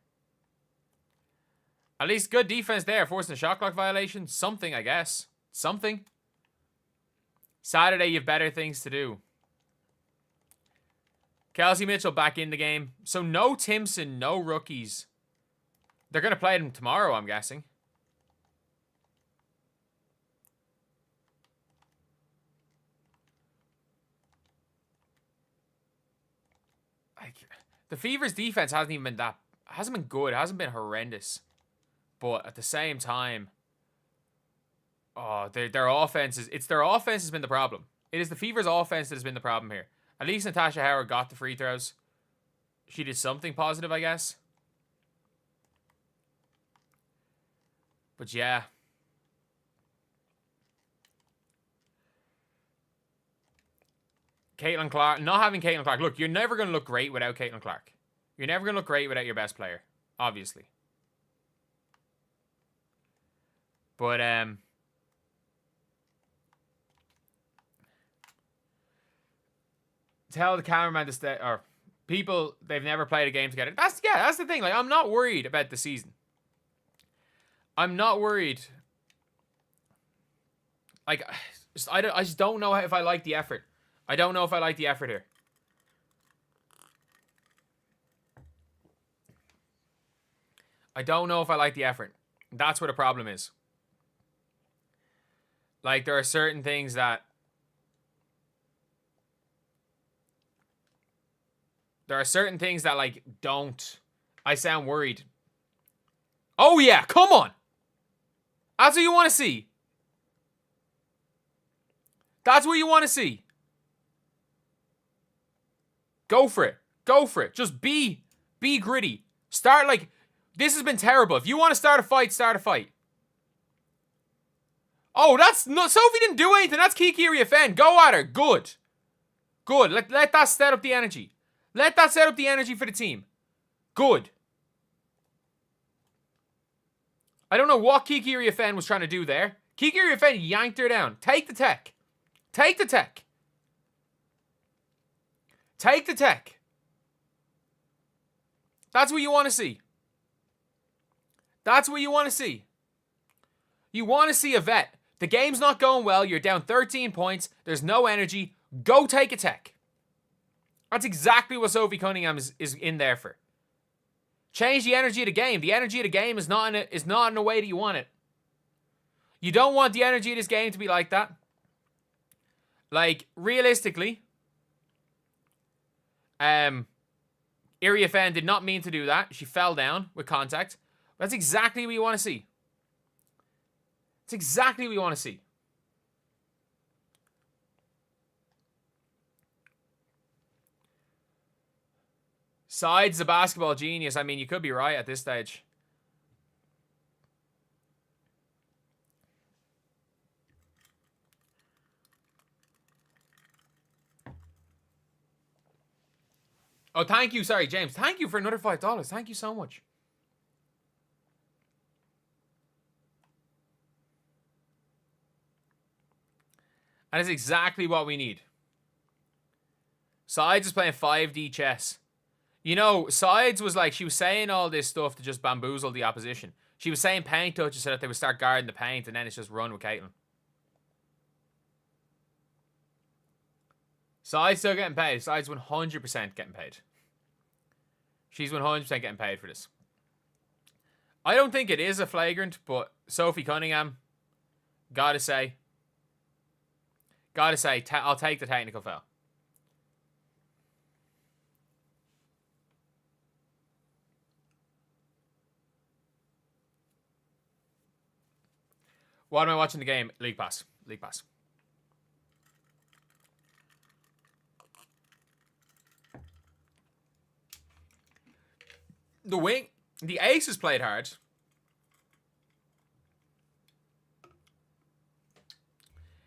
At least good defense there. Forcing a shot clock violation. Something, I guess. Something. Saturday, you have better things to do. Kelsey Mitchell back in the game. So no Timpson, no rookies. They're going to play them tomorrow, I'm guessing. The Fever's defense hasn't even been that... Hasn't been good. It hasn't been horrendous. But at the same time... Oh, their offense is... It's their offense has been the problem. It is the Fever's offense that has been the problem here. At least Natasha Howard got the free throws. She did something positive, I guess. But yeah. Caitlin Clark. Not having Caitlin Clark. Look, you're never going to look great without Caitlin Clark. You're never going to look great without your best player. Obviously. But, tell the cameraman to stay, or people, they've never played a game together. That's the thing. Like, I'm not worried about the season. I'm not worried. Like, I just don't know if I like the effort. I don't know if I like the effort here. I don't know if I like the effort. That's where the problem is. Like, there are certain things that... There are certain things that, like, don't... I sound worried. Oh, yeah. Come on. That's what you want to see. That's what you want to see. Go for it. Go for it. Just be gritty. Start, like... This has been terrible. If you want to start a fight, start a fight. Oh, that's... No, Sophie didn't do anything. That's Kiki Riafen. Go at her. Good. Good. Let that set up the energy. Let that set up the energy for the team. Good. I don't know what Kiki Riafen was trying to do there. Kiki Riafen yanked her down. Take the tech. Take the tech. Take the tech. That's what you want to see. That's what you want to see. You want to see a vet. The game's not going well. You're down 13 points. There's no energy. Go take a tech. That's exactly what Sophie Cunningham is in there for. Change the energy of the game. The energy of the game is not in the way that you want it. You don't want the energy of this game to be like that. Like, realistically, Iriafen did not mean to do that. She fell down with contact. That's exactly what you want to see. It's exactly what you want to see. Sides the basketball genius. I mean, you could be right at this stage. Oh, thank you. Sorry, James. Thank you for another $5. Thank you so much. That is exactly what we need. Sides is playing 5D chess. You know, Sides was like, she was saying all this stuff to just bamboozle the opposition. She was saying paint touches so that they would start guarding the paint, and then it's just run with Caitlin. Sides still getting paid. Sides 100% getting paid. She's 100% getting paid for this. I don't think it is a flagrant, but Sophie Cunningham, gotta say, I'll take the technical foul. What am I watching the game? League Pass. League Pass. The Aces played hard.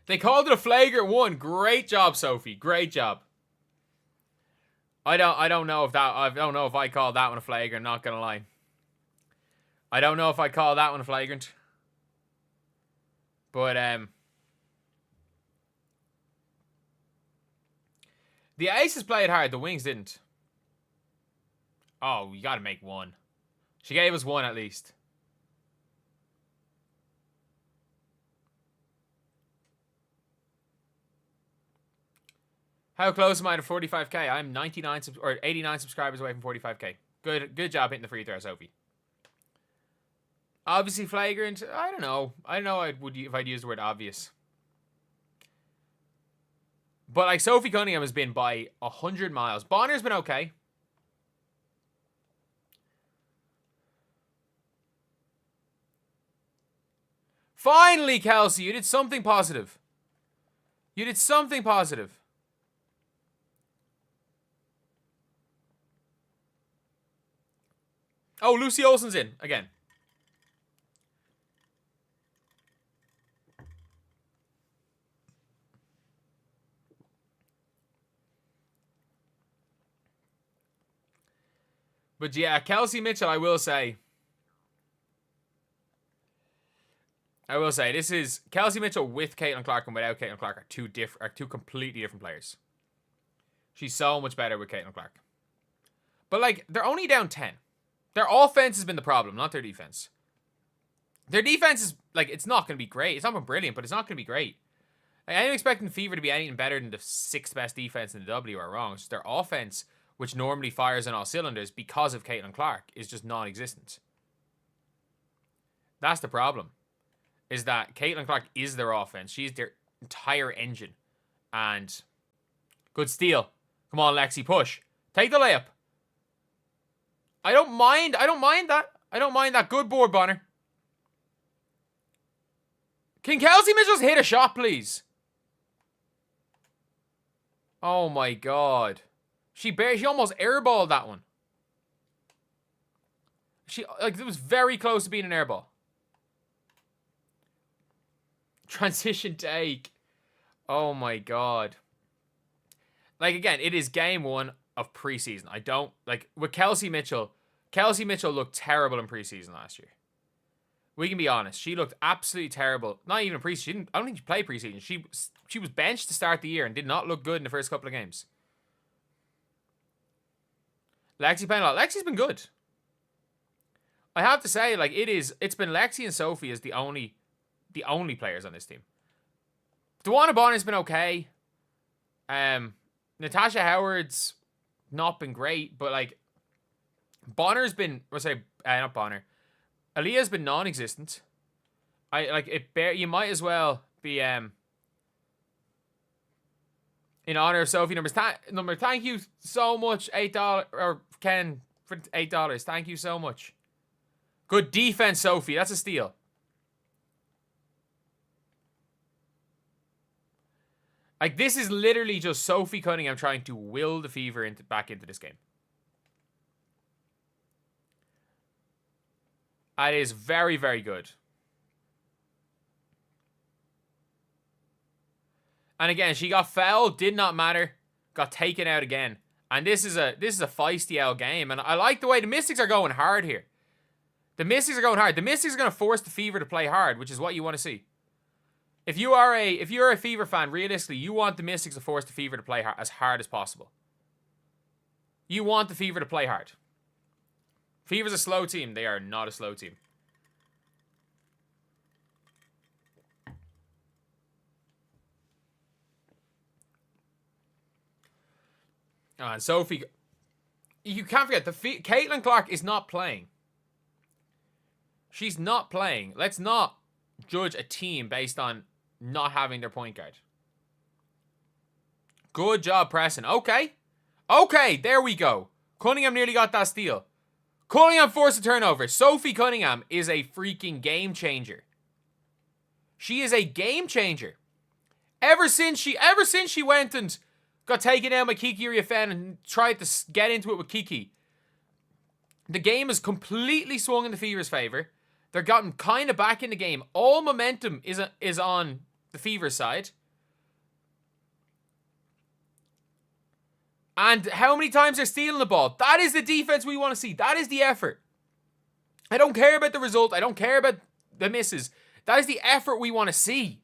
They called it a flagrant one. Great job, Sophie. Great job. I don't know if I called that one a flagrant, not gonna lie. I don't know if I call that one a flagrant. But the Aces played hard, the Wings didn't. Oh, you gotta make one. She gave us one at least. How close am I to 45k? I'm 89 subscribers away from 45k. Good job hitting the free throw, Sophie. Obviously flagrant. I don't know. If I'd use the word obvious. But like Sophie Cunningham has been by 100 miles. Bonner's been okay. Finally, Kelsey, you did something positive. You did something positive. Oh, Lucy Olsen's in again. But yeah, Kelsey Mitchell, I will say, this is Kelsey Mitchell with Caitlin Clark and without Caitlin Clark are two completely different players. She's so much better with Caitlin Clark. But like, they're only down 10. Their offense has been the problem, not their defense. Their defense is like, it's not going to be great. It's not been brilliant, but it's not going to be great. Like, I'm expecting Fever to be anything better than the 6th best defense in the W are wrong. It's just their offense, which normally fires on all cylinders because of Caitlin Clark, is just non-existent. That's the problem. Is that Caitlin Clark is their offense. She's their entire engine. And good steal. Come on, Lexi, push. Take the layup. I don't mind that. I don't mind that. Good board, Bonner. Can Kelsey Mitchell hit a shot, please? Oh my god. She almost airballed that one. It was very close to being an airball. Transition take. Oh my god. Like, again, it is game 1 of preseason. I don't, like, with Kelsey Mitchell looked terrible in preseason last year. We can be honest. She looked absolutely terrible. Not even in preseason. I don't think she played preseason. She was benched to start the year and did not look good in the first couple of games. Lexi playing a lot. Lexi's been good. I have to say, like, it's been Lexi and Sophie as the only players on this team. Dewana Bonner's been okay. Natasha Howard's not been great, but like Bonner's been, not Bonner. Aaliyah's been non-existent. You might as well be in honor of Sophie number. Thank you so much, $8 or Ken for $8. Thank you so much. Good defense, Sophie. That's a steal. Like, this is literally just Sophie Cunningham trying to will the Fever back into this game. That is very, very good. And again, she got fouled, did not matter. Got taken out again. And this is a feisty L game. And I like the way the Mystics are going hard here. The Mystics are going hard. The Mystics are going to force the Fever to play hard, which is what you want to see. If you're a Fever fan, realistically, you want the Mystics to force the Fever to play as hard as possible. You want the Fever to play hard. Fever's a slow team. They are not a slow team. And Sophie, you can't forget, Caitlin Clark is not playing. She's not playing. Let's not judge a team based on not having their point guard. Good job, Preston. Okay. Okay, there we go. Cunningham nearly got that steal. Cunningham forced a turnover. Sophie Cunningham is a freaking game changer. She is a game changer. Ever since she went and got taken out by Kiki Riafen and tried to get into it with Kiki, the game has completely swung in the Fever's favor. They're gotten kind of back in the game. All momentum is on the Fever side. And how many times they're stealing the ball. That is the defense we want to see. That is the effort. I don't care about the result. I don't care about the misses. That is the effort we want to see.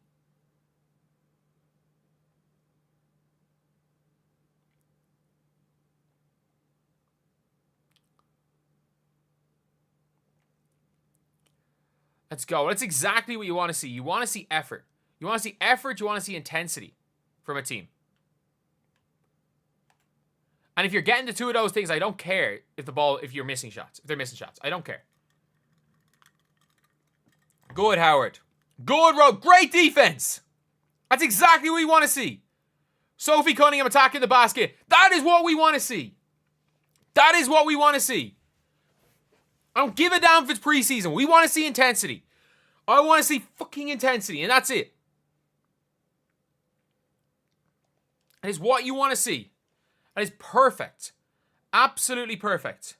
Let's go. That's exactly what you want to see. You want to see effort. You want to see effort. You want to see intensity from a team. And if you're getting the two of those things, I don't care if you're missing shots. If they're missing shots. I don't care. Good, Howard. Good, Rogue. Great defense. That's exactly what we want to see. Sophie Cunningham attacking the basket. That is what we want to see. That is what we want to see. I don't give a damn if it's preseason. We want to see intensity. I want to see fucking intensity, and that's it. That is what you want to see. That is perfect. Absolutely perfect.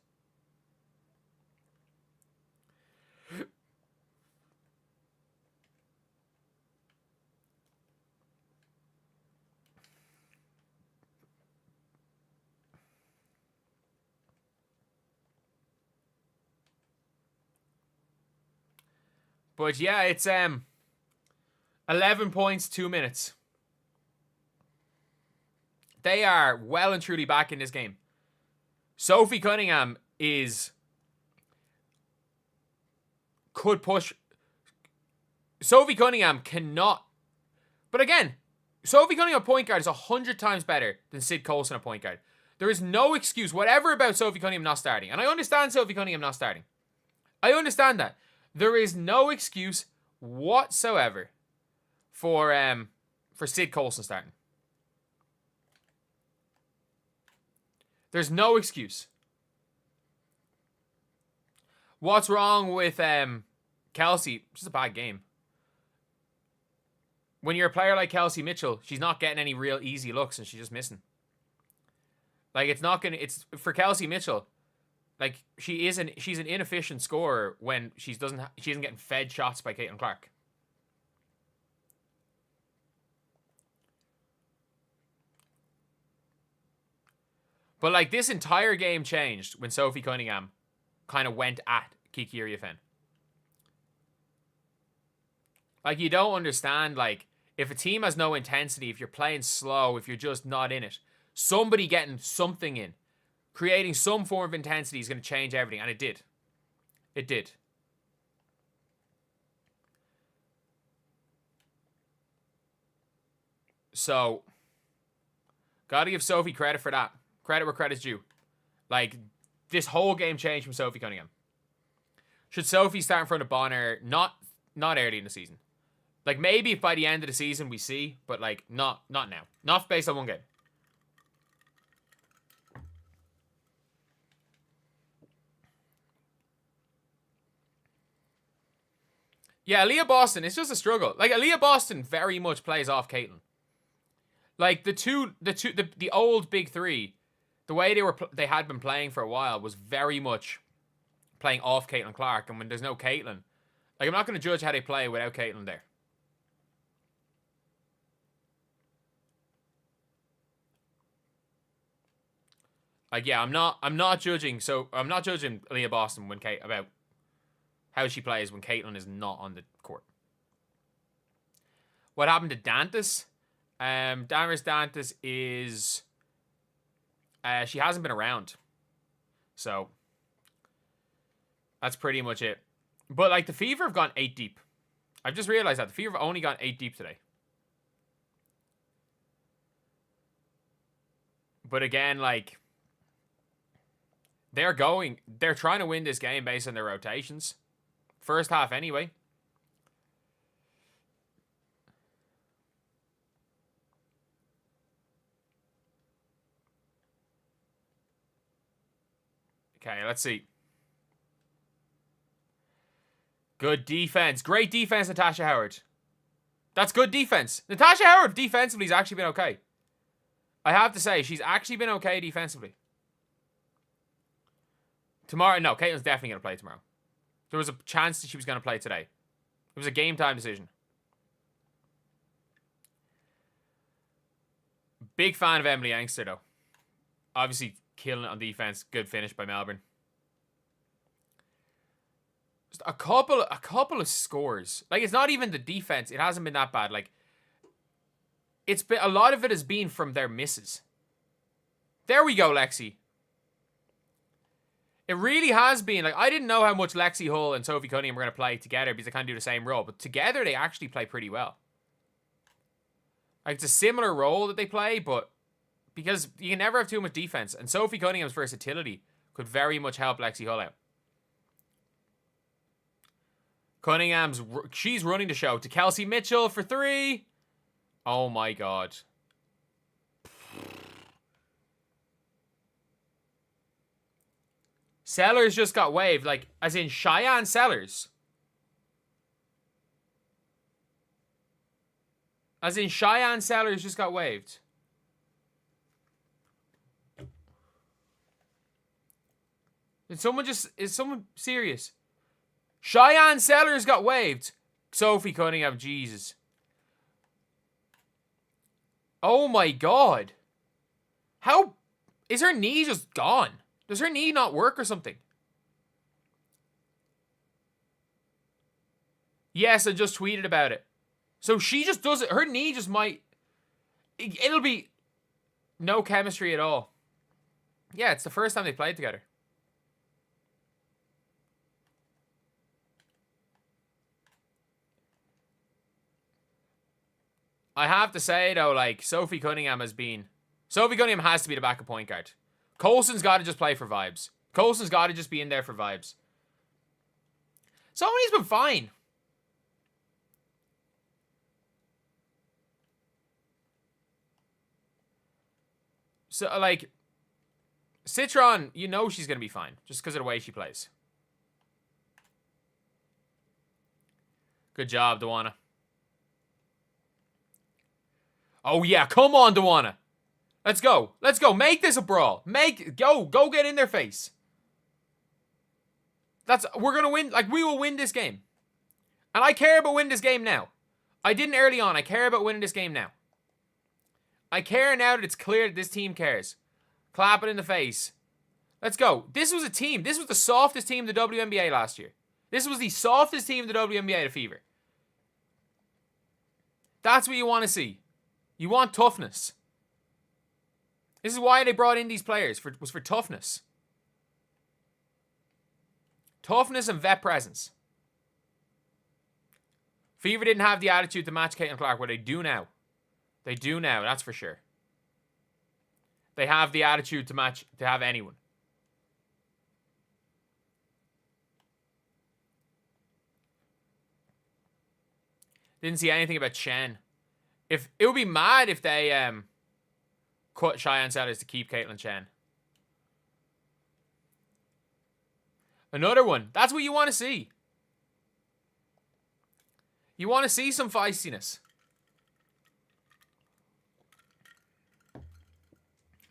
But yeah, it's 11 points, 2 minutes. They are well and truly back in this game. Sophie Cunningham could push. Sophie Cunningham cannot. But again, Sophie Cunningham point guard is 100 times better than Sid Colson at point guard. There is no excuse whatever about Sophie Cunningham not starting. And I understand Sophie Cunningham not starting. I understand that. There is no excuse whatsoever for Sid Colson starting. There's no excuse. What's wrong with Kelsey? It's just a bad game. When you're a player like Kelsey Mitchell, she's not getting any real easy looks and she's just missing. Like, it's for Kelsey Mitchell. Like, she's an inefficient scorer when she isn't getting fed shots by Caitlin Clark. But, like, this entire game changed when Sophie Cunningham kind of went at Kiki Riafen. Like, you don't understand, like, if a team has no intensity, if you're playing slow, if you're just not in it, somebody getting something in, creating some form of intensity is going to change everything. And it did. It did. So, gotta give Sophie credit for that. Credit where credit's due. Like, this whole game changed from Sophie Cunningham. Should Sophie start in front of Bonner? Not early in the season. Like, maybe if by the end of the season we see, but, like, not now. Not based on one game. Yeah, Aaliyah Boston, it's just a struggle. Like, Aaliyah Boston very much plays off Caitlin. Like, the old big three, the way they had been playing for a while was very much playing off Caitlin Clark. And when there's no Caitlin, like, I'm not going to judge how they play without Caitlin there. Like, yeah, I'm not judging. So I'm not judging Aaliyah Boston about how she plays when Caitlin is not on the court. What happened to Dantas? Damaris Dantas is... she hasn't been around. So, that's pretty much it. But, like, the Fever have gone 8 deep. I've just realized that. The Fever have only gone 8 deep today. But again, like... They're trying to win this game based on their rotations. First half anyway. Okay, let's see. Good defense. Great defense, Natasha Howard. That's good defense. Natasha Howard defensively has actually been okay. I have to say, she's actually been okay defensively. Tomorrow, no, Caitlin's definitely going to play tomorrow. There was a chance that she was going to play today. It was a game time decision. Big fan of Emily Angster, though. Obviously, killing it on defense. Good finish by Melbourne. Just a couple of scores. Like, it's not even the defense. It hasn't been that bad. Like, it's been a lot of it has been from their misses. There we go, Lexi. It really has been. Like, I didn't know how much Lexi Hull and Sophie Cunningham were going to play together because they kind of do the same role. But together, they actually play pretty well. Like, it's a similar role that they play, but because you can never have too much defense. And Sophie Cunningham's versatility could very much help Lexi Hull out. She's running the show to Kelsey Mitchell for 3. Oh my God. Sellers just got waived, like, as in Cheyenne Sellers. As in Cheyenne Sellers just got waived. Is someone serious? Cheyenne Sellers got waived. Sophie Cunningham, Jesus. Oh my God. How is her knee just gone? Does her knee not work or something? Yes, I just tweeted about it. So she just does it. Her knee just might... It'll be no chemistry at all. Yeah, it's the first time they played together. I have to say, though, like, Sophie Cunningham has to be the backup point guard. Colson's got to just play for vibes. Colson's got to just be in there for vibes. Somebody's been fine. So, like, Citron, you know she's going to be fine. Just because of the way she plays. Good job, Dewana. Oh, yeah. Come on, Dewana. Let's go. Let's go. Make this a brawl. Go get in their face. We're going to win. Like, we will win this game. And I care about winning this game now. I didn't early on. I care about winning this game now. I care now that it's clear that this team cares. Clap it in the face. Let's go. This was a team. This was the softest team in the WNBA last year. This was the softest team in the WNBA, the Fever. That's what you want to see. You want toughness. This is why they brought in these players, was for toughness. Toughness and vet presence. Fever didn't have the attitude to match Caitlin Clark, where they do now. They do now, that's for sure. They have the attitude to have anyone. Didn't see anything about Chen. It would be mad if they cut Cheyenne Sellers to keep Caitlin Chen. Another one. That's what you want to see. You want to see some feistiness.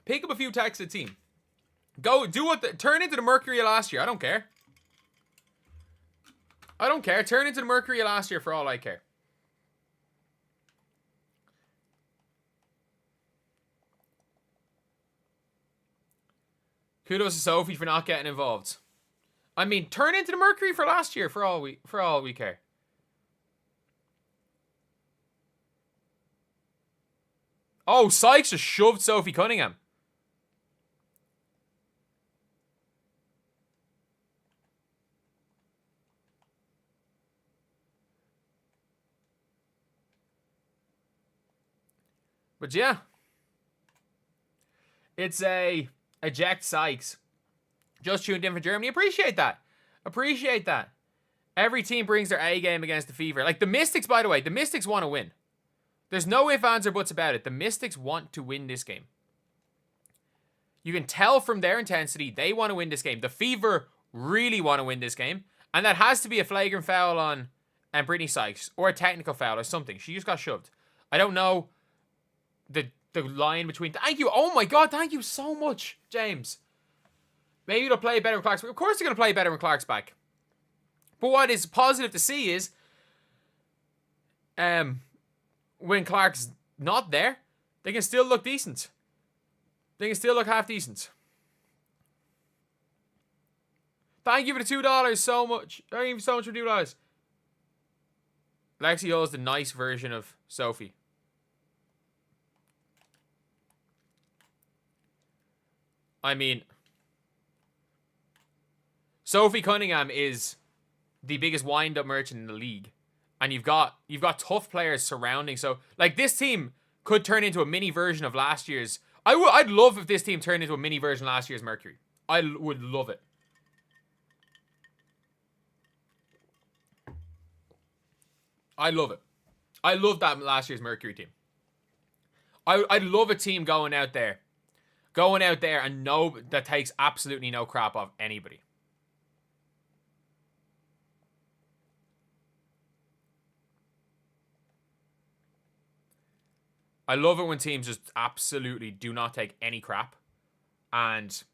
Pick up a few texts of the team. Go do what turn into the Mercury of last year. I don't care. I don't care. Turn into the Mercury of last year for all I care. Kudos to Sophie for not getting involved. I mean, turn into the Mercury for last year for all we care. Oh, Sykes just shoved Sophie Cunningham. But yeah. It's a eject Sykes. Just tuned in for Germany. Appreciate that. Appreciate that. Every team brings their A game against the Fever. Like the Mystics, by the way, the Mystics want to win. There's no ifs, ands, or buts about it. The Mystics want to win this game. You can tell from their intensity, they want to win this game. The Fever really want to win this game. And that has to be a flagrant foul on Brittany Sykes. Or a technical foul or something. She just got shoved. I don't know the line between... Thank you. Oh my God, thank you so much, James. Maybe they'll play better when Clark's back. Of course they're going to play better when Clark's back. But what is positive to see is... when Clark's not there, they can still look decent. They can still look half decent. Thank you for the $2 so much. Thank you so much for $2. Lexi Hull's the nice version of Sophie. I mean, Sophie Cunningham is the biggest wind-up merchant in the league. And you've got tough players surrounding. So, like, this team could turn into a mini version of last year's... I'd love if this team turned into a mini version of last year's Mercury. I would love it. I love it. I love that last year's Mercury team. I'd love a team going out there and that takes absolutely no crap off anybody. I love it when teams just absolutely do not take any crap, and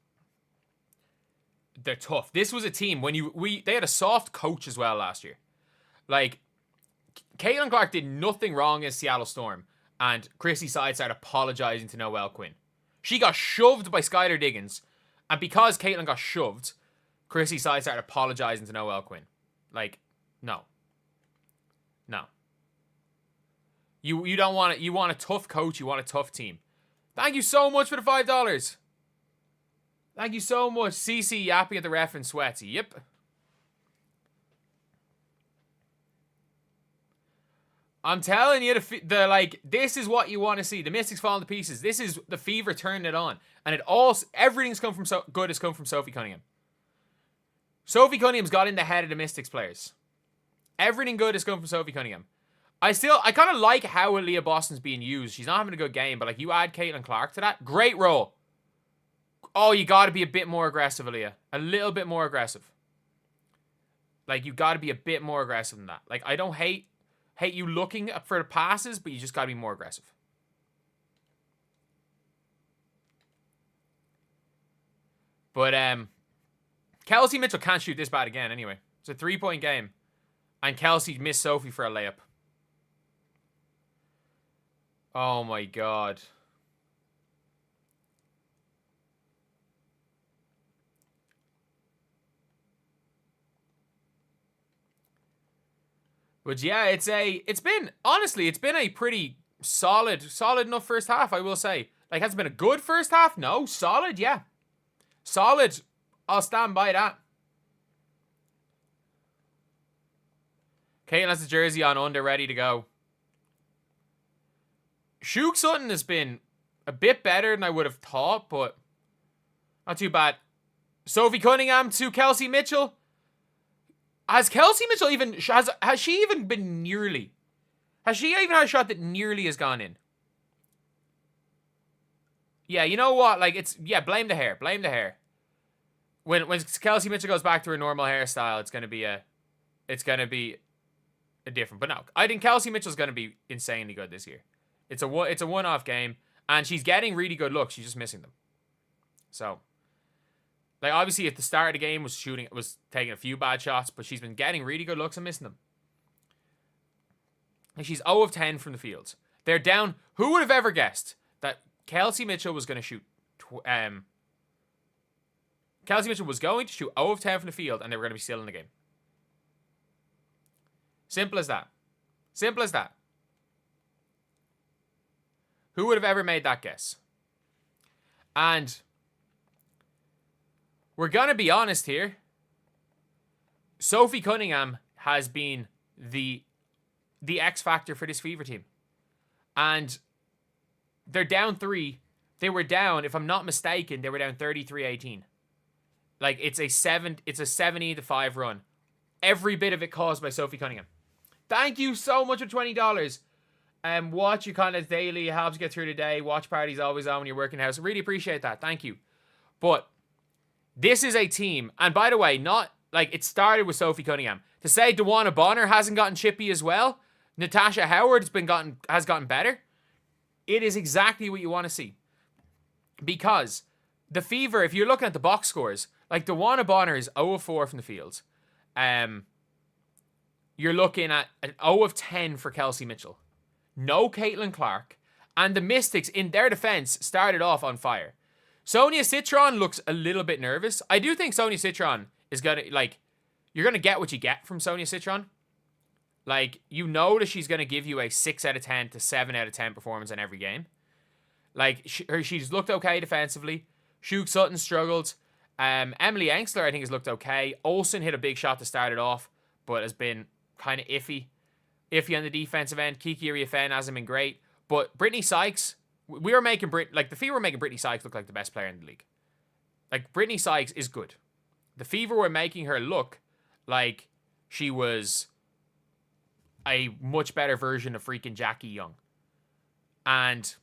they're tough. This was a team they had a soft coach as well last year. Like, Caitlin Clark did nothing wrong in Seattle Storm, and Chrissy Side started apologizing to Noelle Quinn. She got shoved by Skylar Diggins, and because Caitlin got shoved, Chrissy Side started apologizing to Noelle Quinn. Like, no. No. You don't want it. You want a tough coach. You want a tough team. Thank you so much for the $5. Thank you so much. CC yapping at the ref and sweaty. Yep. I'm telling you, this is what you want to see. The Mystics falling to pieces. This is the Fever turning it on, and everything's come from good has come from Sophie Cunningham. Sophie Cunningham's got in the head of the Mystics players. Everything good has come from Sophie Cunningham. I kind of like how Aaliyah Boston's being used. She's not having a good game, but like you add Caitlin Clark to that, great role. Oh, you got to be a bit more aggressive, Aaliyah. A little bit more aggressive. Like, you got to be a bit more aggressive than that. Like, I don't hate you looking for the passes, but you just got to be more aggressive. But Kelsey Mitchell can't shoot this bad again anyway. It's a 3-point game. And Kelsey missed Sophie for a layup. Oh my God. But yeah, it's been a pretty solid enough first half, I will say. Like, has it been a good first half? No. Solid, yeah. Solid. I'll stand by that. Caitlin has the jersey on under, ready to go. Shug Sutton has been a bit better than I would have thought, but not too bad. Sophie Cunningham to Kelsey Mitchell. Has Kelsey Mitchell even... Has she even been nearly... Has she even had a shot that nearly has gone in? Yeah, you know what? Like, it's... Yeah, blame the hair. Blame the hair. When Kelsey Mitchell goes back to her normal hairstyle, it's going to be a... It's going to be... different. But no, I think Kelsey Mitchell's going to be insanely good this year. It's a one-off game, and she's getting really good looks. She's just missing them. So, like, obviously at the start of the game was taking a few bad shots, but she's been getting really good looks and missing them. And she's 0 of 10 from the field. They're down. Who would have ever guessed that Kelsey Mitchell was going to shoot? Kelsey Mitchell was going to shoot 0 of 10 from the field, and they were going to be still in the game. Simple as that. Simple as that. Who would have ever made that guess? And we're going to be honest here. Sophie Cunningham has been the X factor for this Fever team. And they're down 3. They were down, if I'm not mistaken, they were down 33-18. Like, it's a 70-5 run. Every bit of it caused by Sophie Cunningham. Thank you so much for $20. Watch your content daily. It helps you get through the day. Watch parties always on when you're working house. Really appreciate that. Thank you. But this is a team. And by the way, not like it started with Sophie Cunningham. To say DeWanna Bonner hasn't gotten chippy as well. Natasha Howard has gotten better. It is exactly what you want to see. Because the Fever, if you're looking at the box scores, like DeWanna Bonner is 0 of 4 from the field. You're looking at an 0 of 10 for Kelsey Mitchell. No Caitlin Clark. And the Mystics, in their defense, started off on fire. Sonia Citron looks a little bit nervous. I do think Sonia Citron is going to, like, you're going to get what you get from Sonia Citron. Like, you know that she's going to give you a 6 out of 10 to 7 out of 10 performance in every game. Like, she's looked okay defensively. Shug Sutton struggled. Emily Engstler, I think, has looked okay. Olsen hit a big shot to start it off, but has been kind of iffy. Iffy on the defensive end. Kiki Iriafen hasn't been great. But Brittany Sykes, we were making the Fever were making Brittany Sykes look like the best player in the league. Like, Brittany Sykes is good. The Fever were making her look like she was a much better version of freaking Jackie Young. And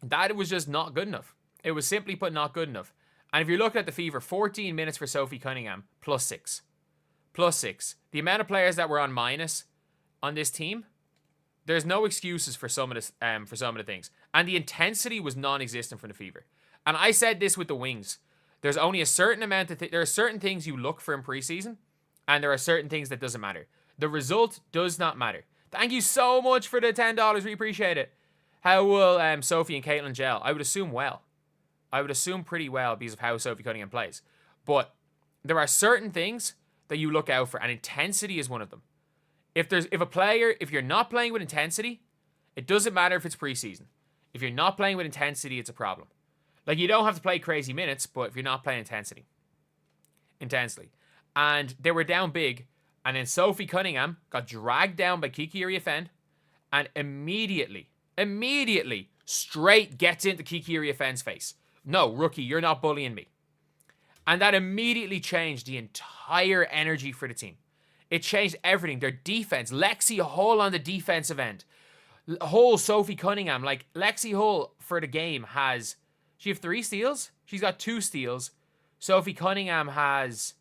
that was just not good enough. It was simply put not good enough. And if you're looking at the Fever, 14 minutes for Sophie Cunningham, plus 6. Plus 6. The amount of players that were on minus on this team, there's no excuses for some of the things. And the intensity was non-existent from the Fever. And I said this with the Wings. There's only a certain amount of there are certain things you look for in preseason, and there are certain things that doesn't matter. The result does not matter. Thank you so much for the $10. We appreciate it. How will Sophie and Caitlin gel? I would assume well. I would assume pretty well because of how Sophie Cunningham plays. But there are certain things that you look out for, and intensity is one of them. If you're not playing with intensity, it doesn't matter if it's preseason. If you're not playing with intensity, it's a problem. Like, you don't have to play crazy minutes, but if you're not playing intensely. And they were down big, and then Sophie Cunningham got dragged down by Kiki Iriafen, and immediately, straight gets into Kiki Iriafen's face. No, rookie, you're not bullying me. And that immediately changed the entire energy for the team. It changed everything. Their defense, Lexi Hull on the defensive end. Hull, Sophie Cunningham. Like, Lexi Hull for the game she have 3 steals? She's got 2 steals. Sophie Cunningham has,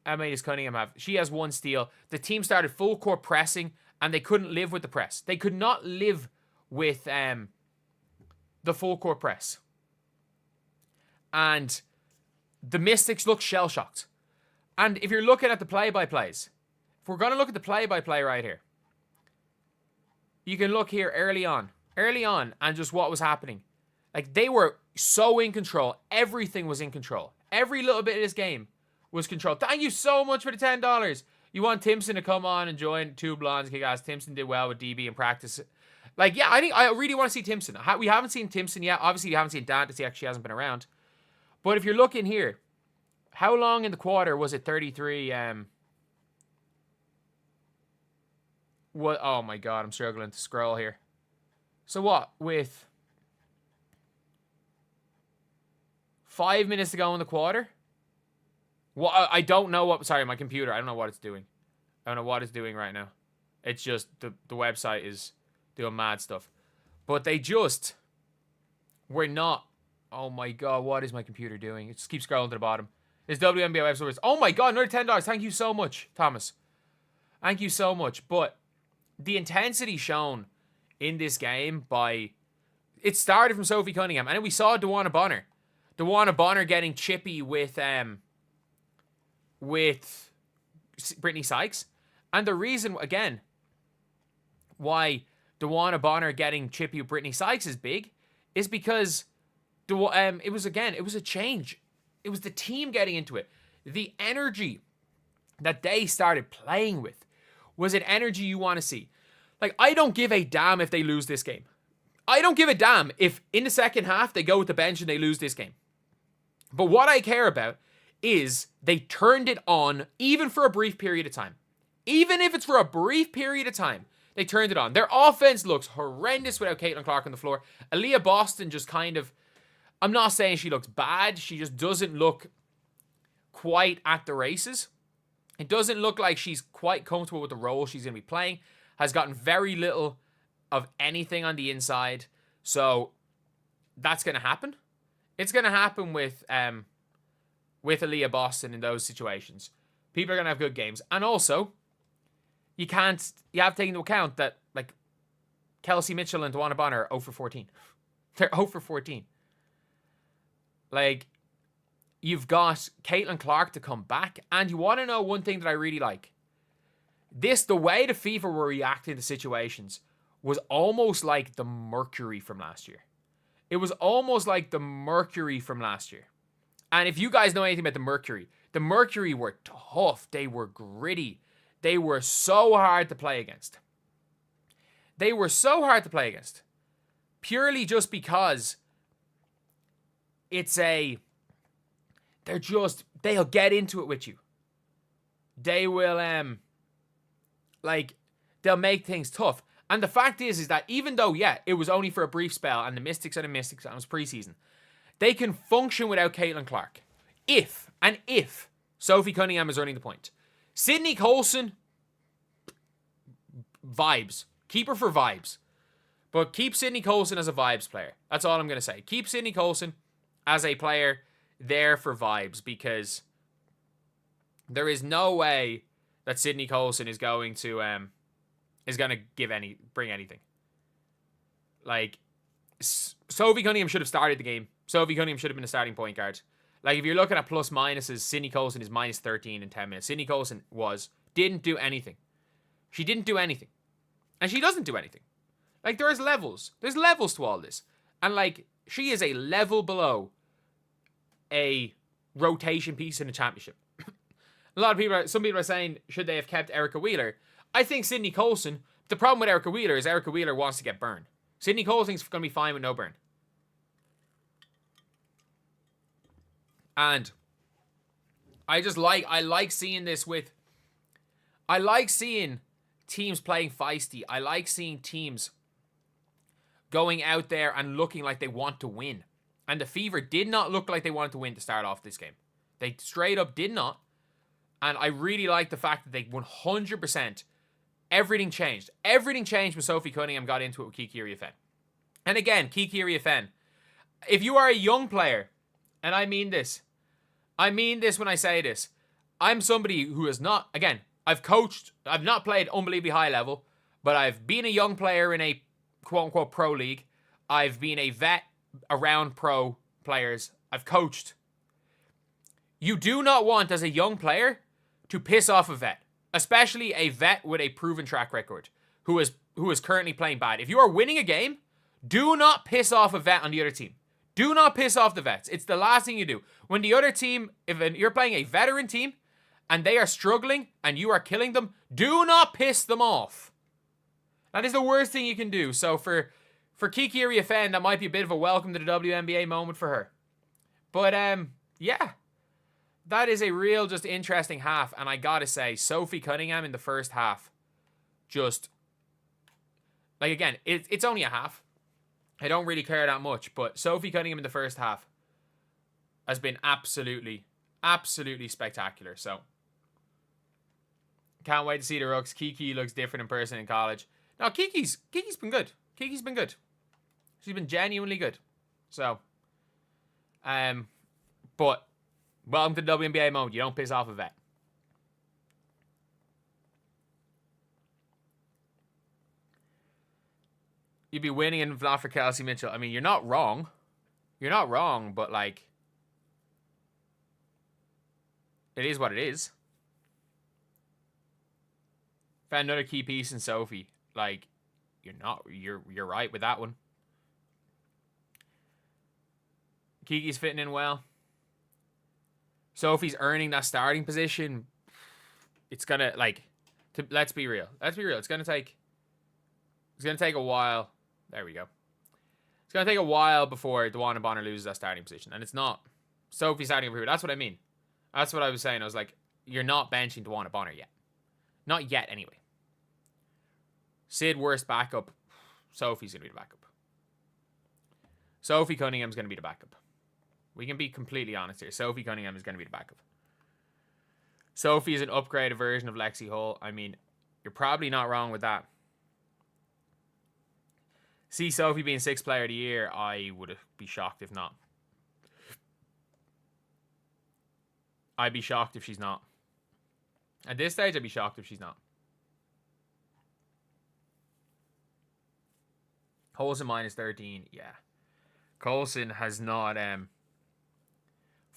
how many does Cunningham have? She has 1 steal. The team started full court pressing, and they couldn't live with the press. They could not live with the full court press. And the Mystics look shell-shocked. And if you're looking at the play-by-plays, if we're going to look at the play-by-play right here, you can look here early on, and just what was happening. Like, they were so in control. Everything was in control. Every little bit of this game was controlled. Thank you so much for the $10. You want Timpson to come on and join Two Blondes kick ass. Timpson did well with DB in practice. Like, yeah, I think I really want to see Timpson. We haven't seen Timpson yet. Obviously, you haven't seen Dan to see actually hasn't been around. But if you're looking here, how long in the quarter was it? 33. What? Oh my God, I'm struggling to scroll here. So what? With 5 minutes to go in the quarter? Well, I don't know what. Sorry, my computer. I don't know what it's doing. I don't know what it's doing right now. It's just the website is doing mad stuff. But they just were not. Oh my God, what is my computer doing? It just keeps scrolling to the bottom. This WNBA website is. Oh my God, another $10. Thank you so much, Thomas. Thank you so much. But the intensity shown in this game it started from Sophie Cunningham, and then we saw DeWanna Bonner. DeWanna Bonner getting chippy with Brittany Sykes. And the reason, again, why DeWanna Bonner getting chippy with Brittany Sykes is big is because it was a change. It was the team getting into it. The energy that they started playing with was an energy you want to see. Like, I don't give a damn if they lose this game. I don't give a damn if in the second half they go with the bench and they lose this game. But what I care about is they turned it on even for a brief period of time. Even if it's for a brief period of time, they turned it on. Their offense looks horrendous without Caitlin Clark on the floor. Aaliyah Boston just kind of, I'm not saying she looks bad. She just doesn't look quite at the races. It doesn't look like she's quite comfortable with the role she's going to be playing. Has gotten very little of anything on the inside. So that's going to happen. It's going to happen with Aaliyah Boston in those situations. People are going to have good games. And also, you have to take into account that, like, Kelsey Mitchell and DeWanna Bonner are 0 for 14. They're 0 for 14. Like, you've got Caitlin Clark to come back. And you want to know one thing that I really like? The way the FIFA were reacting to situations was almost like the Mercury from last year. It was almost like the Mercury from last year. And if you guys know anything about the Mercury were tough. They were gritty. They were so hard to play against. Purely just because they'll get into it with you. They will, they'll make things tough. And the fact is that even though, it was only for a brief spell, and the Mystics and it was preseason, they can function without Caitlin Clark. If Sophie Cunningham is running the point. Sydney Colson, vibes. Keep her for vibes. But keep Sydney Colson as a vibes player. That's all I'm going to say. Keep Sydney Colson as a player there for vibes, because there is no way that Sydney Colson is going to bring anything. Like, Sophie Cunningham should have started the game. Sophie Cunningham should have been a starting point guard. Like, if you're looking at plus minuses, Sydney Colson is minus 13 in 10 minutes. Sydney Colson didn't do anything. She didn't do anything. And she doesn't do anything. Like, there's levels. There's levels to all this. And, like, she is a level below a rotation piece in a championship. Some people are saying, should they have kept Erica Wheeler? I think Sydney Colson, the problem with Erica Wheeler is Erica Wheeler wants to get burned. Sydney Colson's going to be fine with no burn. And I like seeing teams playing feisty. I like seeing teams going out there and looking like they want to win. And the Fever did not look like they wanted to win to start off this game. They straight up did not. And I really like the fact that they 100%, everything changed. Everything changed when Sophie Cunningham got into it with Kiki Iriafen. And again, Kiki Iriafen, if you are a young player, and I mean this when I say this, I'm somebody who has not, again, I've coached, I've not played unbelievably high level, but I've been a young player in a quote-unquote pro league. I've been a vet around pro players. I've coached. You do not want, as a young player, to piss off a vet, especially a vet with a proven track record who is currently playing bad. If you are winning a game, do not piss off a vet on the other team. Do not piss off the vets. It's the last thing you do. When the other team, if you're playing a veteran team and they are struggling and you are killing them, do not piss them off. That is the worst thing you can do. So for Kiki Iriafen, that might be a bit of a welcome to the WNBA moment for her. But yeah, that is a real just interesting half. And I gotta say, Sophie Cunningham in the first half, just, like, again, it's only a half. I don't really care that much, but Sophie Cunningham in the first half has been absolutely, absolutely spectacular. So, can't wait to see the Rooks. Kiki looks different in person in college. No, Kiki's been good. Kiki's been good. She's been genuinely good. So, but welcome to the WNBA mode. You don't piss off a vet. You'd be winning if not for Kelsey Mitchell. I mean, you're not wrong. You're not wrong, but, like, it is what it is. Found another key piece in Sophie. Like, you're right with that one. Kiki's fitting in well. Sophie's earning that starting position. It's gonna, like, let's be real. Let's be real. It's gonna take a while. There we go. It's gonna take a while before DeWanna Bonner loses that starting position, and it's not. Sophie starting over here. That's what I mean. That's what I was saying. I was like, you're not benching DeWanna Bonner yet. Not yet, anyway. Sid, worst backup. Sophie's going to be the backup. Sophie Cunningham's going to be the backup. We can be completely honest here. Sophie Cunningham is going to be the backup. Sophie is an upgraded version of Lexi Hull. I mean, you're probably not wrong with that. See Sophie being 6th player of the year, I would be shocked if not. I'd be shocked if she's not. At this stage, I'd be shocked if she's not. Colson minus 13, yeah. Colson has not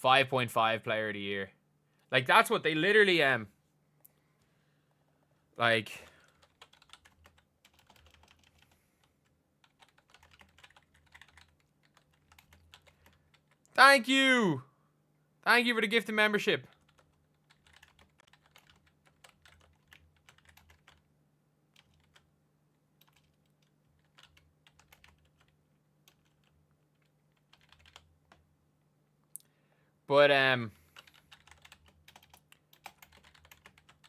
5.5 player of the year. Like, that's what they literally like, thank you. Thank you for the gift of membership. But,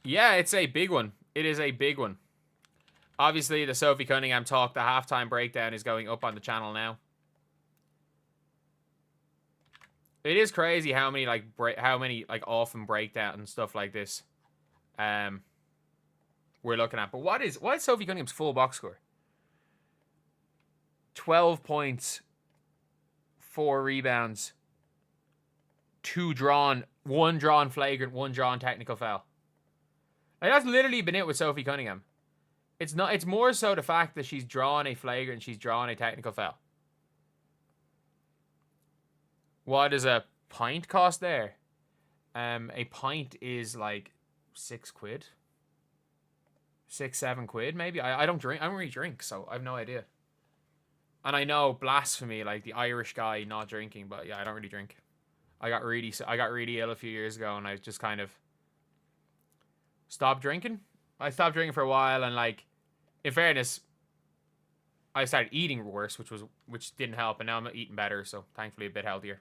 yeah, it's a big one. It is a big one. Obviously, the Sophie Cunningham talk, the halftime breakdown, is going up on the channel now. It is crazy how many often breakdown and stuff like this we're looking at. But what is Sophie Cunningham's full box score? 12 points, 4 rebounds, 2 drawn, 1 drawn flagrant, 1 drawn technical foul. Like, that's literally been it with Sophie Cunningham. It's more so the fact that she's drawn a flagrant, she's drawn a technical foul. What does a pint cost there? A pint is like £6. 6-7 quid maybe. I don't drink. I don't really drink, so I have no idea. And I know, blasphemy, like the Irish guy not drinking, but yeah, I don't really drink. I got really ill a few years ago, and I just kind of stopped drinking. I stopped drinking for a while, and, like, in fairness, I started eating worse, which didn't help, and now I'm eating better, so thankfully a bit healthier.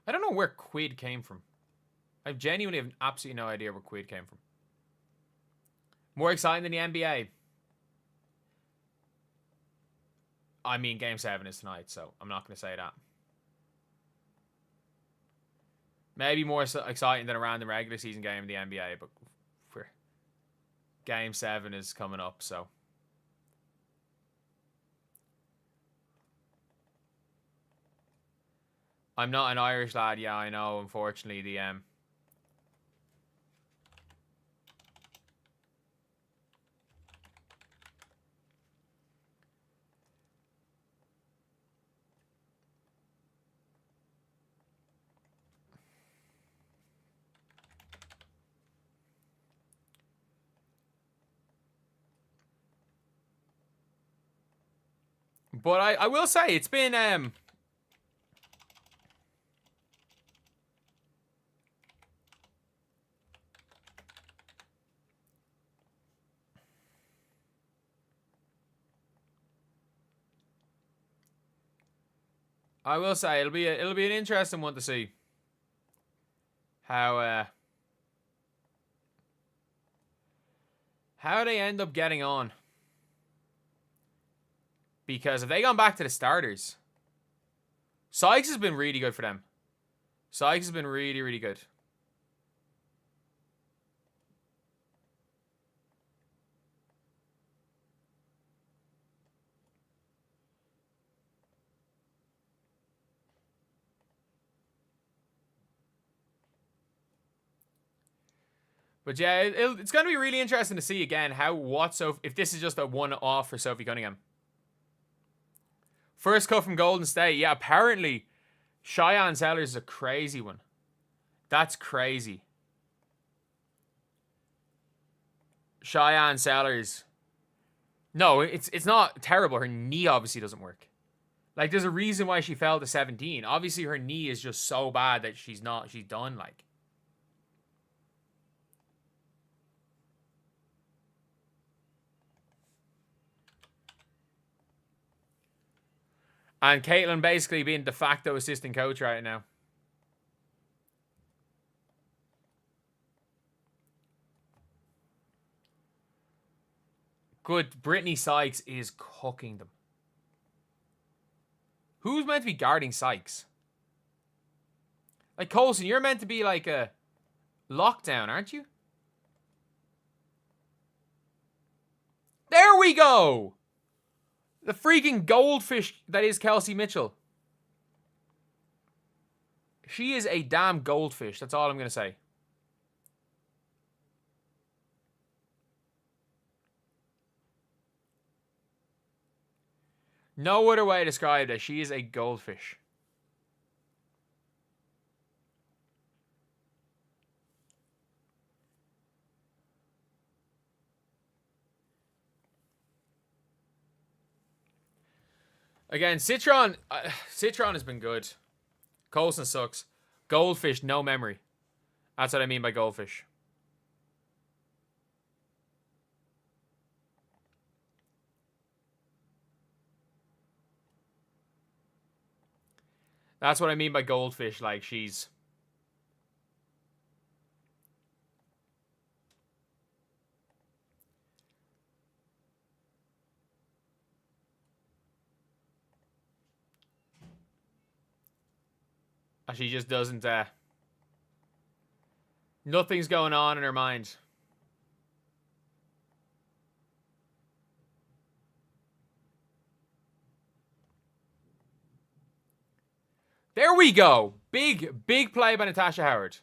I don't know where quid came from. I genuinely have absolutely no idea where quid came from. More exciting than the NBA. I mean, Game 7 is tonight, so I'm not going to say that. Maybe more exciting than a random regular season game in the NBA, but Game 7 is coming up, so. I'm not an Irish lad, yeah, I know, unfortunately, the but I will say, it's been I will say it'll be an interesting one to see how they end up getting on. Because if they gone back to the starters, Sykes has been really good for them. Sykes has been really, really good. But yeah, it's going to be really interesting to see again if this is just a one-off for Sophie Cunningham. First cut from Golden State. Yeah, apparently Cheyenne Sellers is a crazy one. That's crazy. Cheyenne Sellers. No, it's not terrible. Her knee obviously doesn't work. Like, there's a reason why she fell to 17. Obviously, her knee is just so bad that she's done, like. And Caitlin basically being de facto assistant coach right now. Good. Brittany Sykes is cooking them. Who's meant to be guarding Sykes? Like, Colson, you're meant to be like a lockdown, aren't you? There we go! The freaking goldfish that is Kelsey Mitchell. She is a damn goldfish. That's all I'm going to say. No other way to describe it. She is a goldfish. Again, Citron has been good. Coulson sucks. Goldfish, no memory. That's what I mean by goldfish. That's what I mean by goldfish. Like, she's... She just doesn't, nothing's going on in her mind. There we go. Big play by Natasha Howard.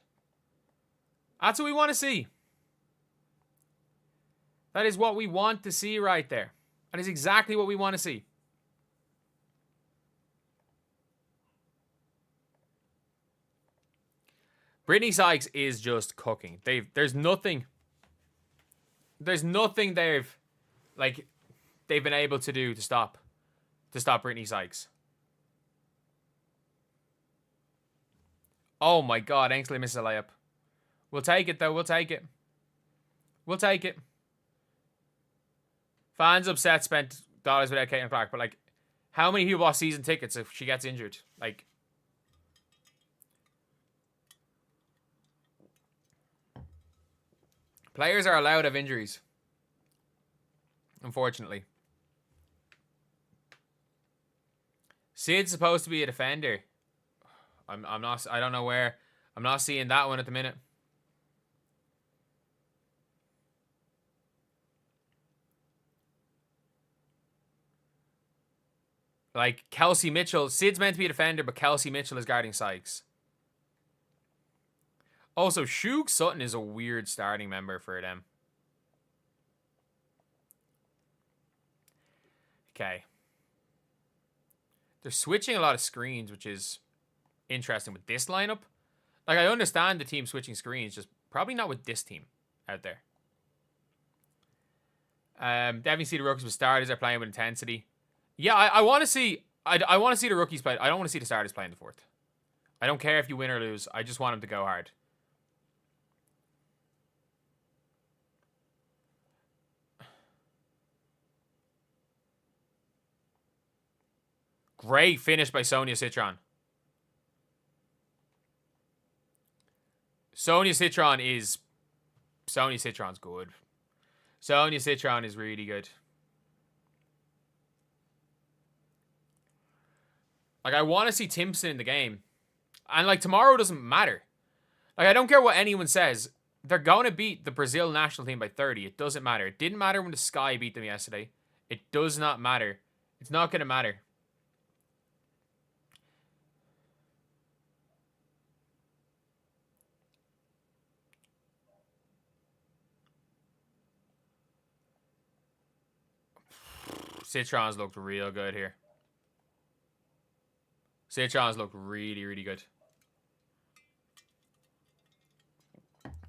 That's what we want to see. That is what we want to see right there. That is exactly what we want to see. Brittany Sykes is just cooking. There's nothing they've been able to do to stop Brittany Sykes. Oh my god, Ainsley misses a layup. We'll take it though, we'll take it. We'll take it. Fans upset spent dollars without Caitlin Clark, but like, how many people bought season tickets if she gets injured? Like, players are allowed to have injuries. Unfortunately. Sid's supposed to be a defender. I'm not, I don't know where. I'm not seeing that one at the minute. Like, Kelsey Mitchell. Sid's meant to be a defender, but Kelsey Mitchell is guarding Sykes. Also, Shug Sutton is a weird starting member for them. Okay. They're switching a lot of screens, which is interesting with this lineup. Like, I understand the team switching screens, just probably not with this team out there. Definitely see the rookies with starters are playing with intensity. Yeah, I want to see... I want to see the rookies play. I don't want to see the starters playing the fourth. I don't care if you win or lose. I just want them to go hard. Great finish by Sonia Citron. Sonia Citron's good. Sonia Citron is really good. Like, I want to see Timpson in the game. And, like, tomorrow doesn't matter. Like, I don't care what anyone says. They're going to beat the Brazil national team by 30. It doesn't matter. It didn't matter when the Sky beat them yesterday. It does not matter. It's not going to matter. Citron's looked real good here. Citron's looked really, really good.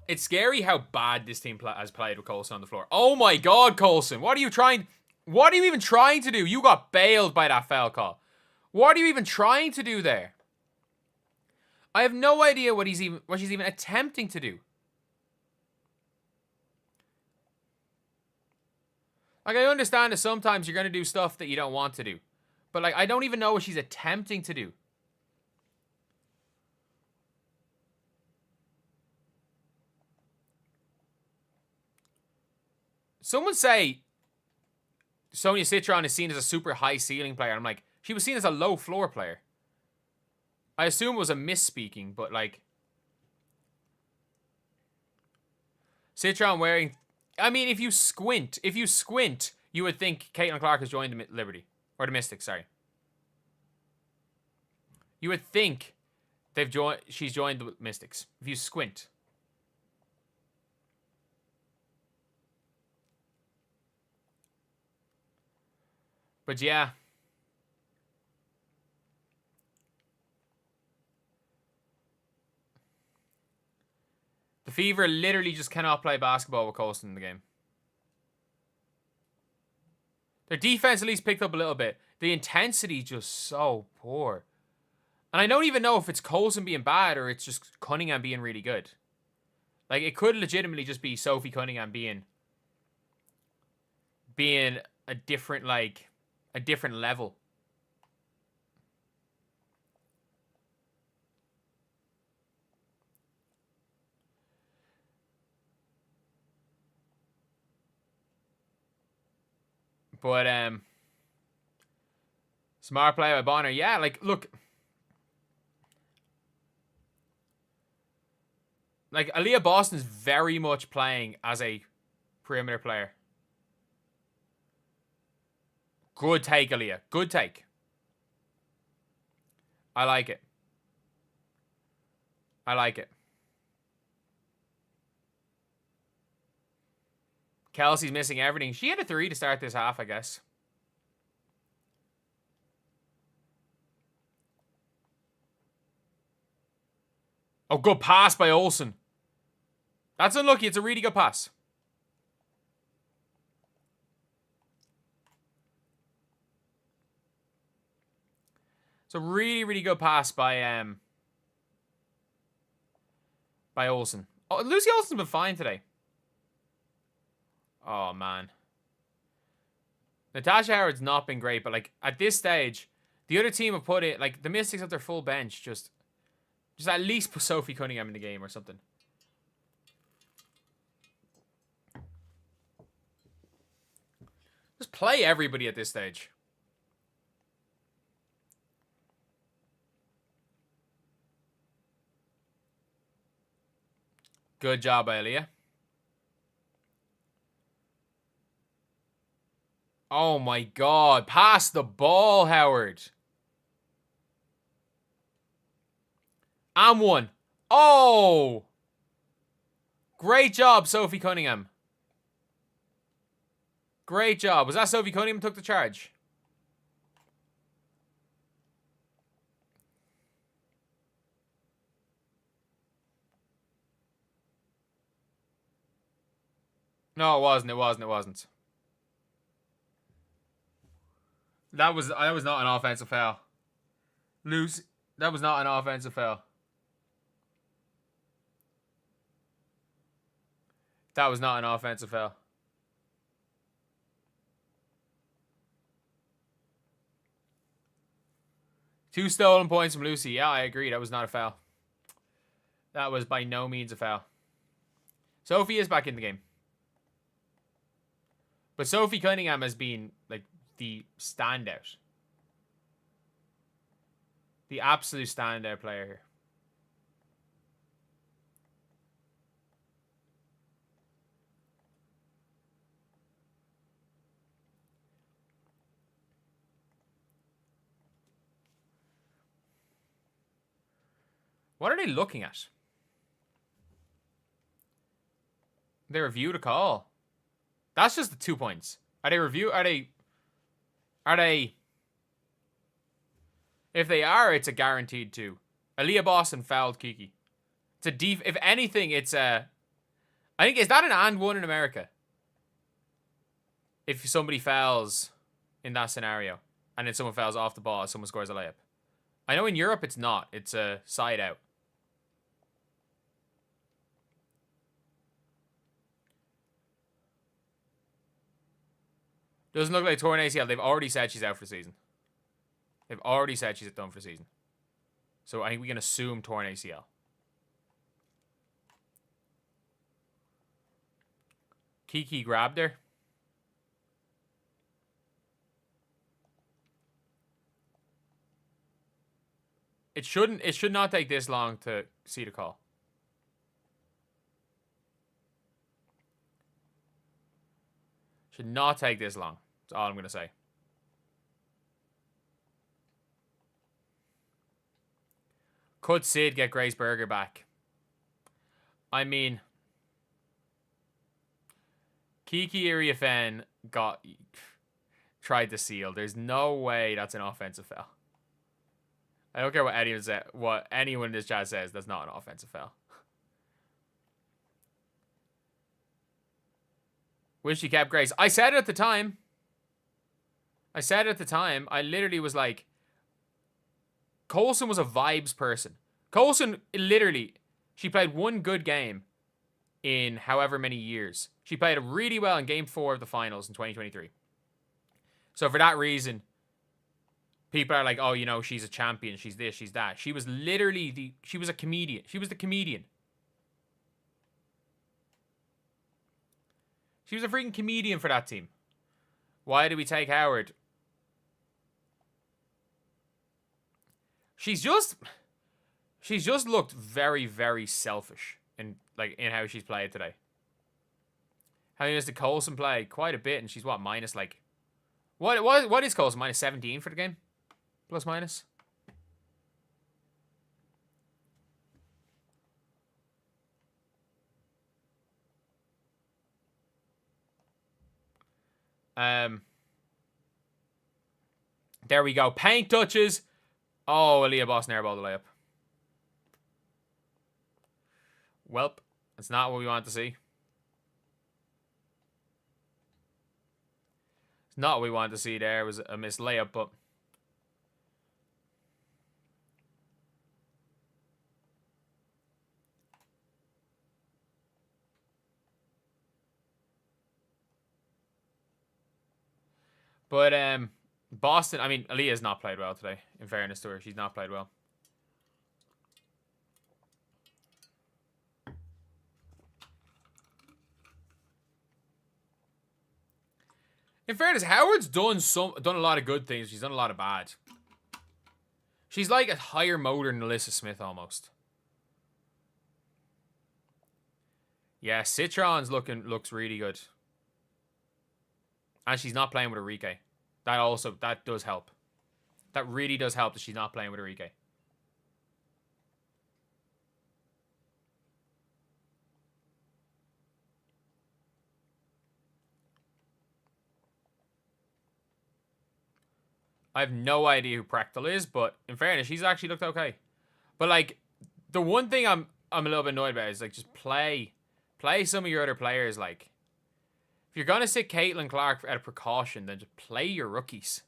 It's scary how bad this team has played with Coulson on the floor. Oh my God, Coulson. What are you even trying to do? You got bailed by that foul call. What are you even trying to do there? I have no idea what she's even attempting to do. Like, I understand that sometimes you're going to do stuff that you don't want to do. But, like, I don't even know what she's attempting to do. Someone say Sonia Citron is seen as a super high ceiling player. I'm like, she was seen as a low floor player. I assume it was a misspeaking, but like... Citron wearing... I mean, if you squint, you would think Caitlin Clark has joined the Liberty. Or the Mystics, sorry. You would think she's joined the Mystics. If you squint. But yeah. The Fever literally just cannot play basketball with Coulson in the game. Their defense at least picked up a little bit. The intensity just so poor. And I don't even know if it's Coulson being bad or it's just Cunningham being really good. Like, it could legitimately just be Sophie Cunningham being a different, like, a different level. But, smart play by Bonner. Yeah, like, look. Like, Aaliyah Boston's very much playing as a perimeter player. Good take, Aaliyah. Good take. I like it. I like it. Kelsey's missing everything. She had a 3 to start this half, I guess. Oh, good pass by Olsen. That's unlucky. It's a really good pass. It's a really, really good pass by Olsen. Oh, Lucy Olsen's been fine today. Oh, man. Natasha Howard's not been great, but, like, at this stage, the other team have put it, like, the Mystics have their full bench. Just at least put Sophie Cunningham in the game or something. Just play everybody at this stage. Good job, Aaliyah. Oh my God. Pass the ball, Howard. I'm one. Oh! Great job, Sophie Cunningham. Great job. Was that Sophie Cunningham who took the charge? No, it wasn't. It wasn't. It wasn't. That was not an offensive foul. Lucy, that was not an offensive foul. That was not an offensive foul. Two stolen points from Lucy. Yeah, I agree. That was not a foul. That was by no means a foul. Sophie is back in the game. But Sophie Cunningham has been, like, the standout. The absolute standout player here. What are they looking at? They review the call. That's just the 2 points. Are they? Are they? If they are, it's a guaranteed 2. Aaliyah Boston fouled Kiki. It's a if anything, it's a... I think, is that an and 1 in America? If somebody fouls in that scenario, and then someone fouls off the ball, someone scores a layup. I know in Europe it's not. It's a side out. Doesn't look like torn ACL. They've already said she's out for the season. They've already said she's done for the season. So I think we can assume torn ACL. Kiki grabbed her. It should not take this long to see the call. Should not take this long. That's all I'm going to say. Could Sid get Grace Berger back? I mean, Kiki Iriafen tried to seal. There's no way that's an offensive foul. I don't care what anyone in this chat says. That's not an offensive foul. Wish she kept Grace. I said it at the time. I literally was like, Coulson was a vibes person. Coulson, literally, she played one good game in however many years. She played really well in Game 4 of the finals in 2023. So for that reason, people are like, oh, you know, she's a champion. She's this, she's that. She was literally she was a comedian. She was the comedian. She was a freaking comedian for that team. Why did we take Howard? She's just looked very, very selfish in how she's played today. How many minutes did Coulson play? Quite a bit, and she's what, minus like... What is Coulson? Minus 17 for the game? Plus minus? There we go. Paint touches. Oh, Aaliyah Boston airballed the layup. Welp, that's not what we want to see. It's not what we wanted to see there. It was a missed layup, but... Boston, I mean, Aaliyah's not played well today, in fairness to her. She's not played well. In fairness, Howard's done a lot of good things. She's done a lot of bad. She's like a higher motor than Alyssa Smith almost. Yeah, Citron's looks really good. And she's not playing with Enrique. That does help. That really does help that she's not playing with Enrique. I have no idea who Practical is, but in fairness, she's actually looked okay. But like, the one thing I'm a little bit annoyed about is like, just play some of your other players. Like, if you're gonna sit Caitlin Clark out of precaution, then just play your rookies.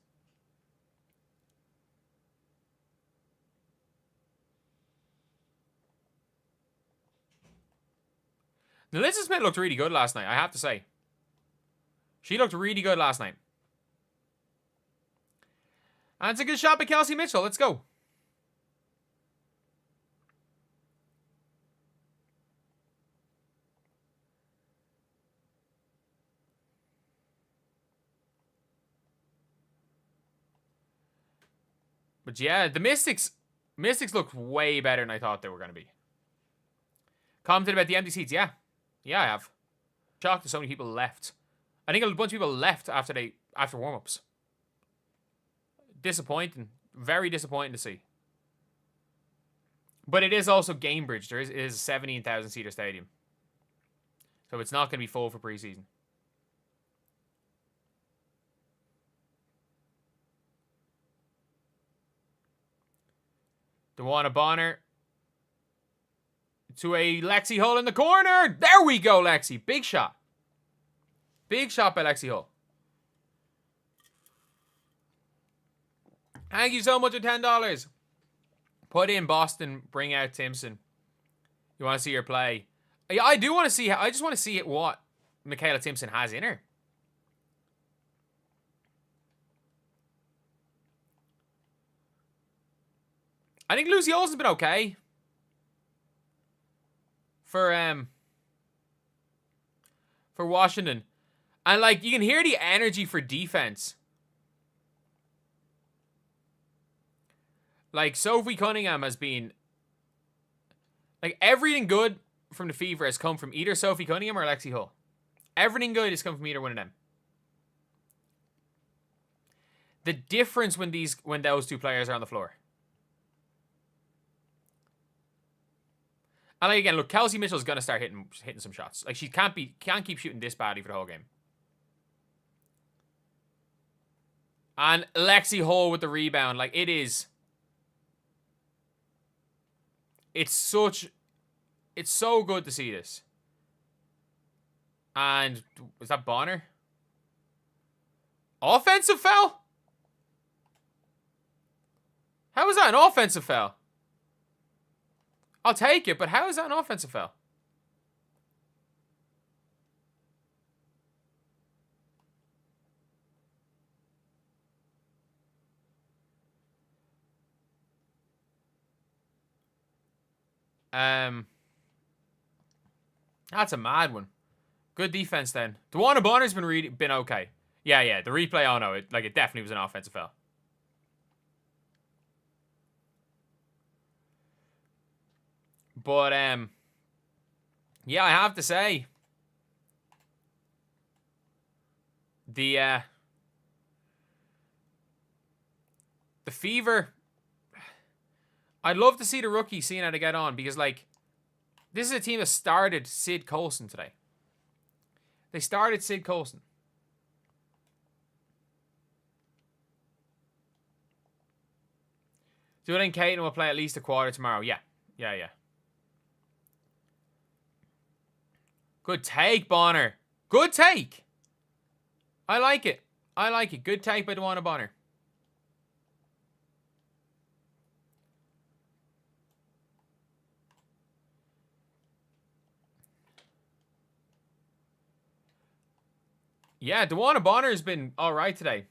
Alyssa Smith looked really good last night, I have to say. She looked really good last night. And it's a good shot by Kelsey Mitchell. Let's go. But yeah, the Mystics look way better than I thought they were going to be. Commented about the empty seats. Yeah. Yeah, I have. Shocked that so many people left. I think a bunch of people left after warm-ups. Disappointing. Very disappointing to see. But it is also Gamebridge. It is a 17,000-seater stadium. So it's not going to be full for preseason. DeWanna Bonner. To a Lexi Hull in the corner. There we go, Lexi. Big shot. Big shot by Lexi Hull. Thank you so much for $10. Put in Boston. Bring out Timpson. You want to see her play? Yeah, I do want to see. I just want to see what Michaela Timpson has in her. I think Lucy Olsen's been okay. For Washington. And, like, you can hear the energy for defense. Like, Sophie Cunningham has been... Like, everything good from the Fever has come from either Sophie Cunningham or Lexi Hull. Everything good has come from either one of them. The difference when those two players are on the floor. And like, again, look, Kelsey Mitchell's gonna start hitting some shots. Like, she can't keep shooting this badly for the whole game. And Lexi Hull with the rebound, like, it is. It's so good to see this. And is that Bonner? Offensive foul? How is that an offensive foul? I'll take it, but how is that an offensive foul? That's a mad one. Good defense then. DeWanna Bonner's been okay. Yeah. The replay, oh no, it definitely was an offensive foul. But, yeah, I have to say, the Fever, I'd love to see the rookie seeing how to get on, because, like, this is a team that started Sid Colson today. They started Sid Colson. Do you think Caton will play at least a quarter tomorrow? Yeah. Good take, Bonner. Good take. I like it. Good take by DeWanna Bonner. Yeah, DeWanna Bonner has been all right today.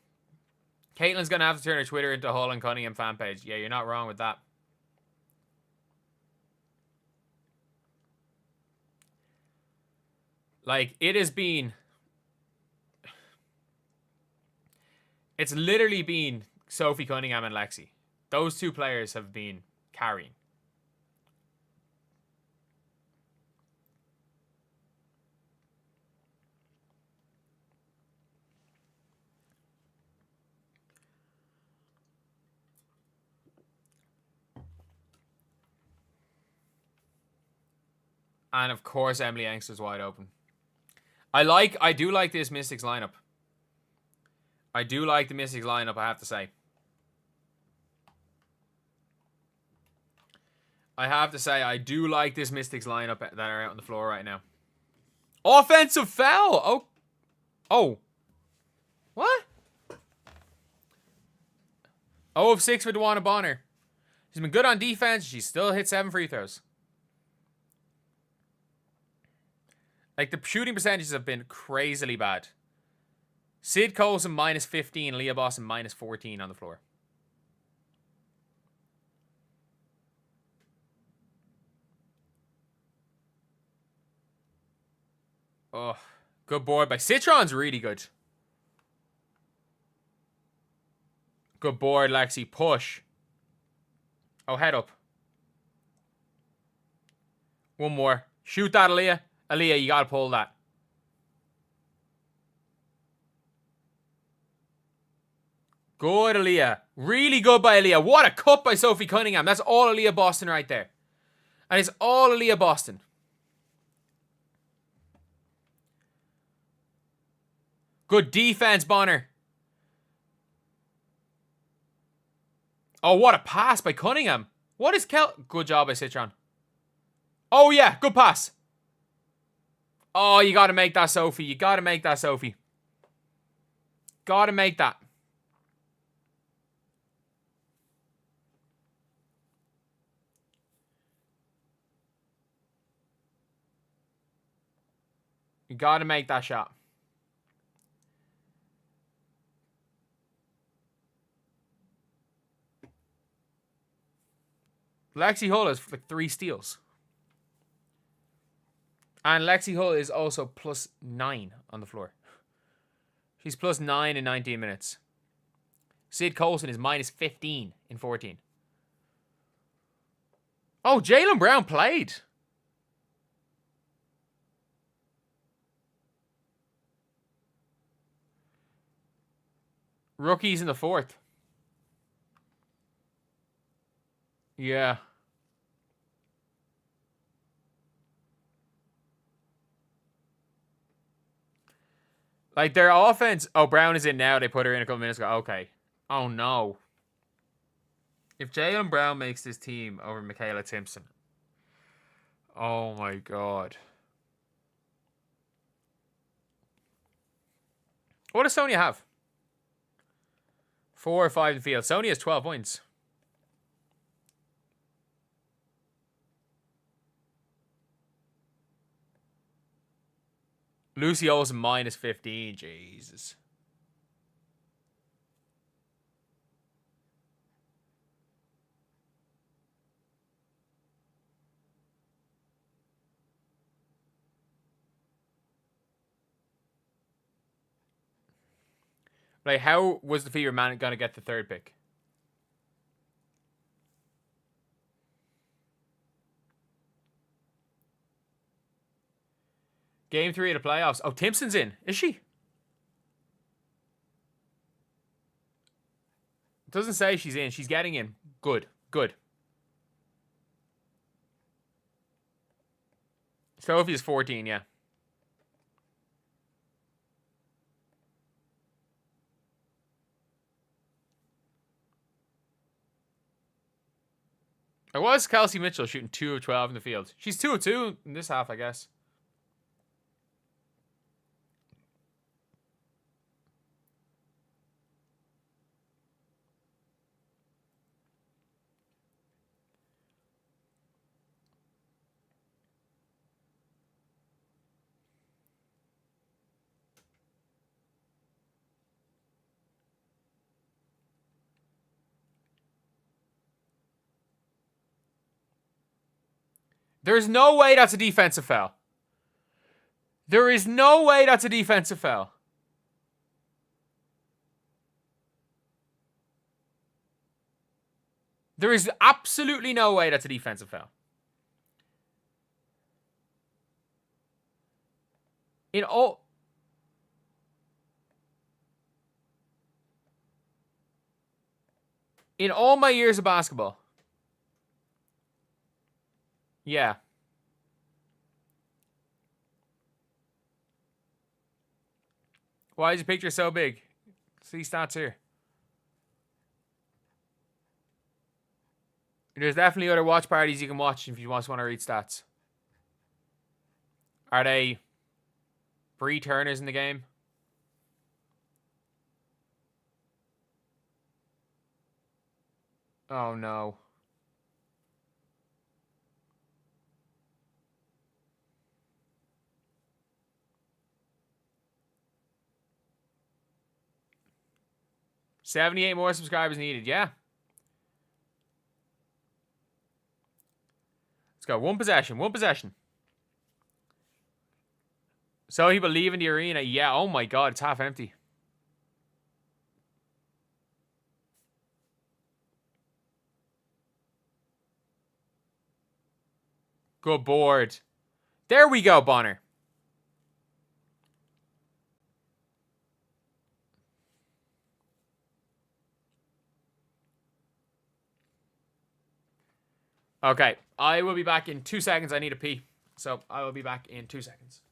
Caitlin's going to have to turn her Twitter into Hull and Cunningham fan page. Yeah, you're not wrong with that. Like, it has been... It's literally been Sophie Cunningham and Lexi. Those two players have been carrying. And, of course, Emily Angster's wide open. I do like this Mystics lineup. I do like the Mystics lineup, I have to say. I do like this Mystics lineup that are out on the floor right now. Offensive foul! Oh. What? 0 of 6 for DeWanna Bonner. She's been good on defense. She still hit 7 free throws. Like, the shooting percentages have been crazily bad. Sid Colson minus 15, Leah Boston minus 14 on the floor. Oh, good board by Citron's really good. Good board, Lexi. Push. Oh, head up. One more. Shoot that, Aaliyah. Aaliyah, you gotta pull that. Good, Aaliyah. Really good by Aaliyah. What a cut by Sophie Cunningham. That's all Aaliyah Boston right there. And it's all Aaliyah Boston. Good defense, Bonner. Oh, what a pass by Cunningham. What is Kel? Good job by Citron. Oh, yeah. Good pass. Oh, you got to make that, Sophie. You got to make that, Sophie. Got to make that. You got to make that shot. Lexi Hull has like 3 steals. And Lexi Hull is also +9 on the floor. She's +9 in 19 minutes. Sid Colson is -15 in 14. Oh, Jaylen Brown played. Rookies in the 4th. Yeah. Like, their offense... Oh, Brown is in now. They put her in a couple minutes ago. Okay. Oh, no. If Jaylen Brown makes this team over Michaela Timpson... Oh, my God. What does Sonia have? 4 or 5 in the field. Sonia has 12 points. Lucy Olsen -15. Jesus. Like, how was the Fever man going to get the 3rd pick? Game 3 of the playoffs. Oh, Timpson's in. Is she? Doesn't say she's in. She's getting in. Good. Good. Sophie is 14, yeah. It was Kelsey Mitchell shooting 2 of 12 in the field. She's 2 of 2 in this half, I guess. There's no way that's a defensive foul. There is no way that's a defensive foul. There is absolutely no way that's a defensive foul. In all my years of basketball. Yeah. Why is your picture so big? See stats here. There's definitely other watch parties you can watch if you just want to read stats. Are they Bree Turners in the game? Oh no. $78 more subscribers needed, yeah. Let's go. One possession. So people leaving the arena. Yeah, oh my God, it's half empty. Good board. There we go, Bonner. Okay, I will be back in 2 seconds. I need a pee. So I will be back in 2 seconds.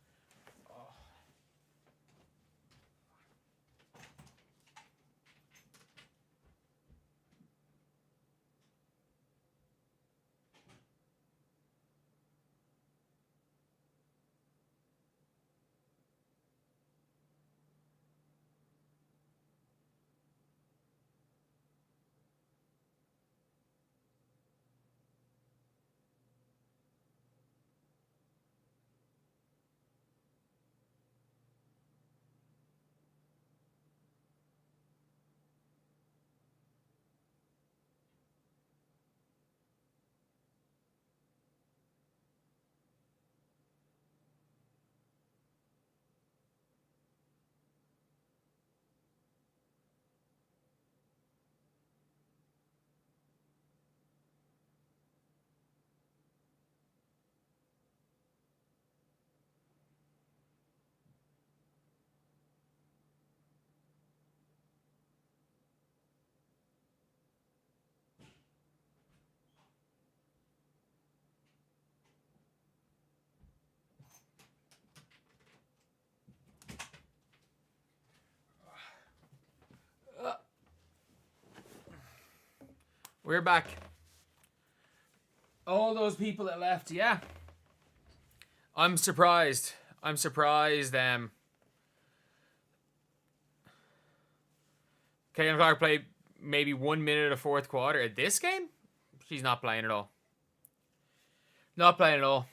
We're back. All those people that left, yeah. I'm surprised. I'm surprised. Caitlin Clark played maybe 1 minute of the fourth quarter at this game. She's not playing at all. Not playing at all.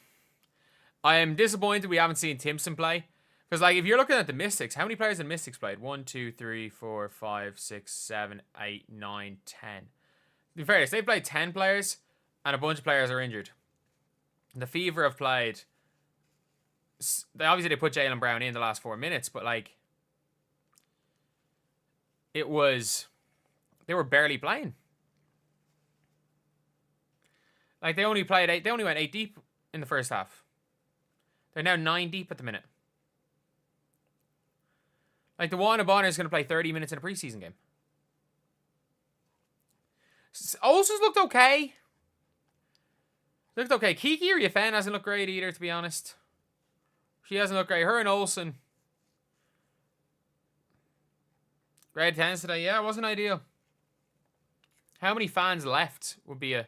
I am disappointed we haven't seen Timpson play. Because, like, if you're looking at the Mystics, how many players in Mystics played? 1, 2, 3, 4, 5, 6, 7, 8, 9, 10. To be fair, they played 10 players, and a bunch of players are injured. The Fever have played... Obviously, they put Jaylen Brown in the last 4 minutes, but, like... It was... They were barely playing. Like, they only played 8... They only went 8 deep in the first half. They're now 9 deep at the minute. Like, the Warner Bonner is going to play 30 minutes in a preseason game. Olsen's looked okay. Looked okay. Kiki or Yafan hasn't looked great either, to be honest. She hasn't looked great. Her and Olsen. Great attendance today. Yeah, it wasn't ideal. How many fans left would be a...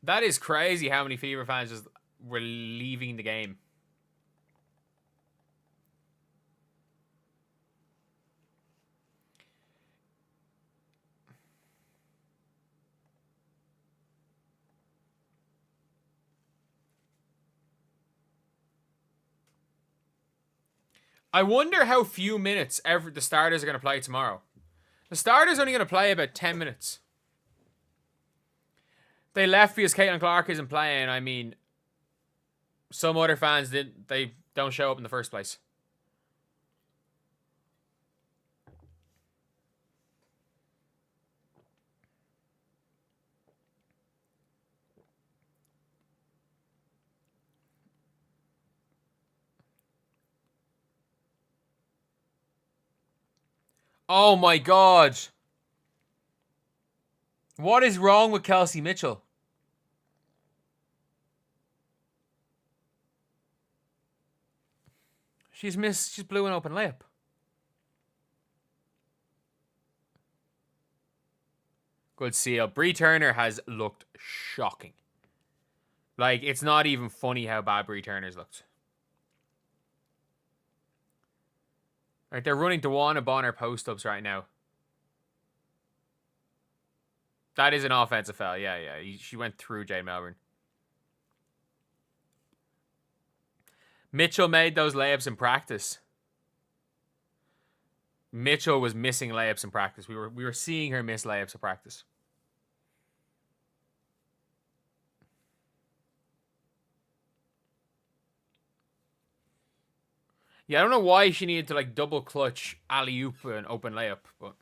That is crazy how many Fever fans just were leaving the game. I wonder how few minutes the starters are going to play tomorrow. The starters are only going to play about 10 minutes. They left because Caitlin Clark isn't playing. I mean, some other fans they don't show up in the first place. Oh my God. What is wrong with Kelsey Mitchell? She's blew an open layup. Good seal. Bree Turner has looked shocking. Like, it's not even funny how bad Bree Turner's looked. Right, they're running Dewana Bonner post-ups right now. That is an offensive foul. Yeah. She went through Jade Melbourne. Mitchell made those layups in practice. Mitchell was missing layups in practice. We were seeing her miss layups in practice. Yeah, I don't know why she needed to like double clutch alley-oop an open layup, but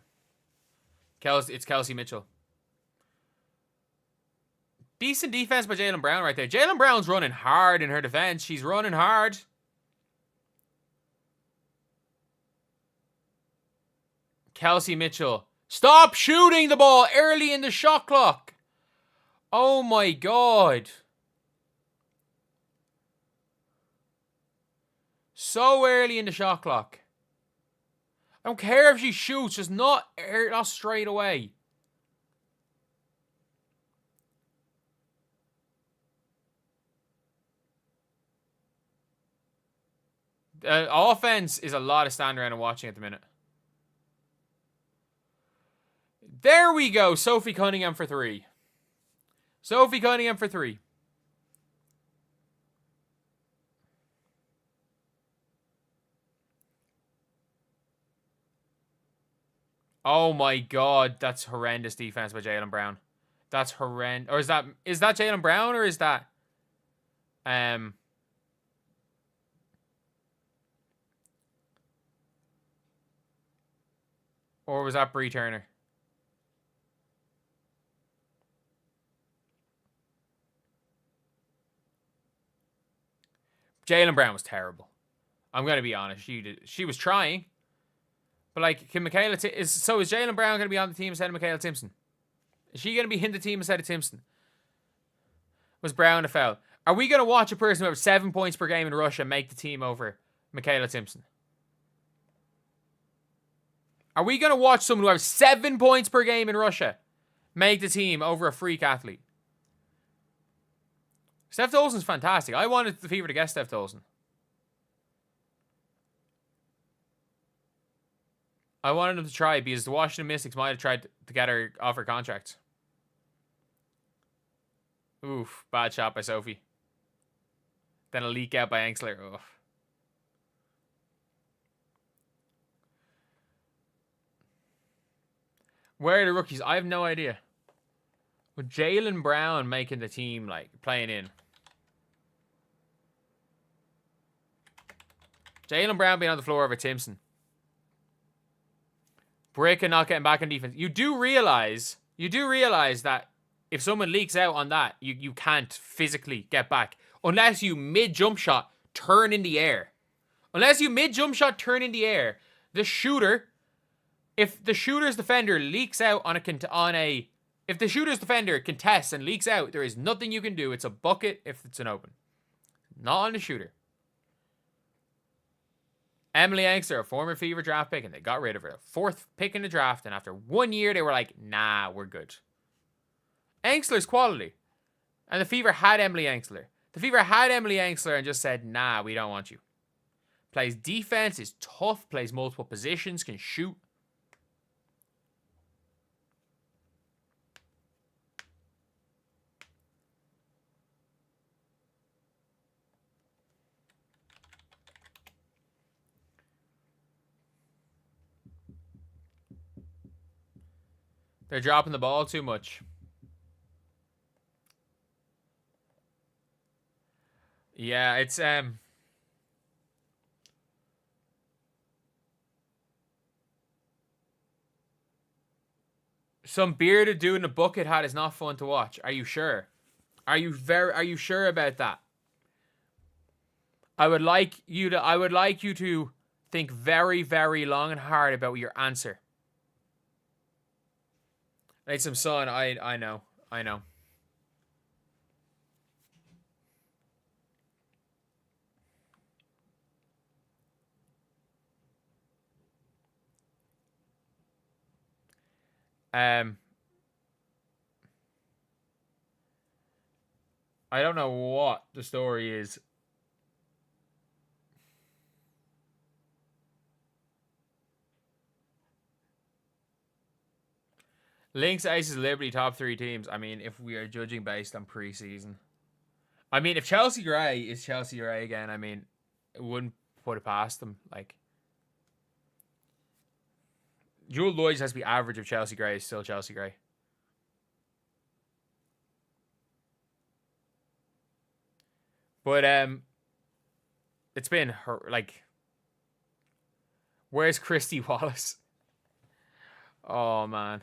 it's Kelsey Mitchell. Decent defense by Jaylen Brown right there. Jaylen Brown's running hard in her defense. She's running hard. Kelsey Mitchell. Stop shooting the ball early in the shot clock. Oh my God. So early in the shot clock. I don't care if she shoots, just not straight away. Offense is a lot of standing around and watching at the minute. There we go. Sophie Cunningham for 3. Sophie Cunningham for 3. Oh my God, that's horrendous defense by Jaylen Brown. That's horrendous. Or is that Jaylen Brown or is that or was that Bree Turner? Jaylen Brown was terrible. I'm going to be honest. She was trying. But, like, is Jaylen Brown going to be on the team instead of Michaela Timpson? Is she going to be in the team instead of Timpson? Was Brown a foul? Are we going to watch a person who has 7 points per game in Russia make the team over Michaela Timpson? Are we going to watch someone who has 7 points per game in Russia make the team over a freak athlete? Steph Dolson's fantastic. I wanted the Fever to get Steph Dolson. I wanted them to try because the Washington Mystics might have tried to get her off her contract. Oof, bad shot by Sophie. Then a leak out by Engsler. Ugh. Where are the rookies? I have no idea. With Jaylen Brown making the team, like, playing in. Jaylen Brown being on the floor over Timpson. Brink not getting back on defense. You do realize that if someone leaks out on that, you can't physically get back. Unless you mid-jump shot turn in the air. Unless you mid-jump shot turn in the air, the shooter, if the shooter's defender leaks out if the shooter's defender contests and leaks out, there is nothing you can do. It's a bucket if it's an open. Not on the shooter. Emily Engsler, a former Fever draft pick, and they got rid of her. 4th pick in the draft, and after 1 year, they were like, nah, we're good. Engsler's quality. And the Fever had Emily Engsler. The Fever had Emily Engsler and just said, nah, we don't want you. Plays defense, is tough, plays multiple positions, can shoot. They're dropping the ball too much. Yeah, it's some bearded dude in a bucket hat is not fun to watch. Are you sure? Are you sure about that? I would like you to think very, very long and hard about your answer. Need some sun. I know. I don't know what the story is. Lynx, Aces, Liberty, top 3 teams. I mean, if we are judging based on preseason. I mean, if Chelsea Gray is Chelsea Gray again, I mean, it wouldn't put it past them. Like, Jewel Lloyd has to be average of Chelsea Gray. Is still Chelsea Gray. But, it's been her, like, where's Christy Wallace? Oh, man.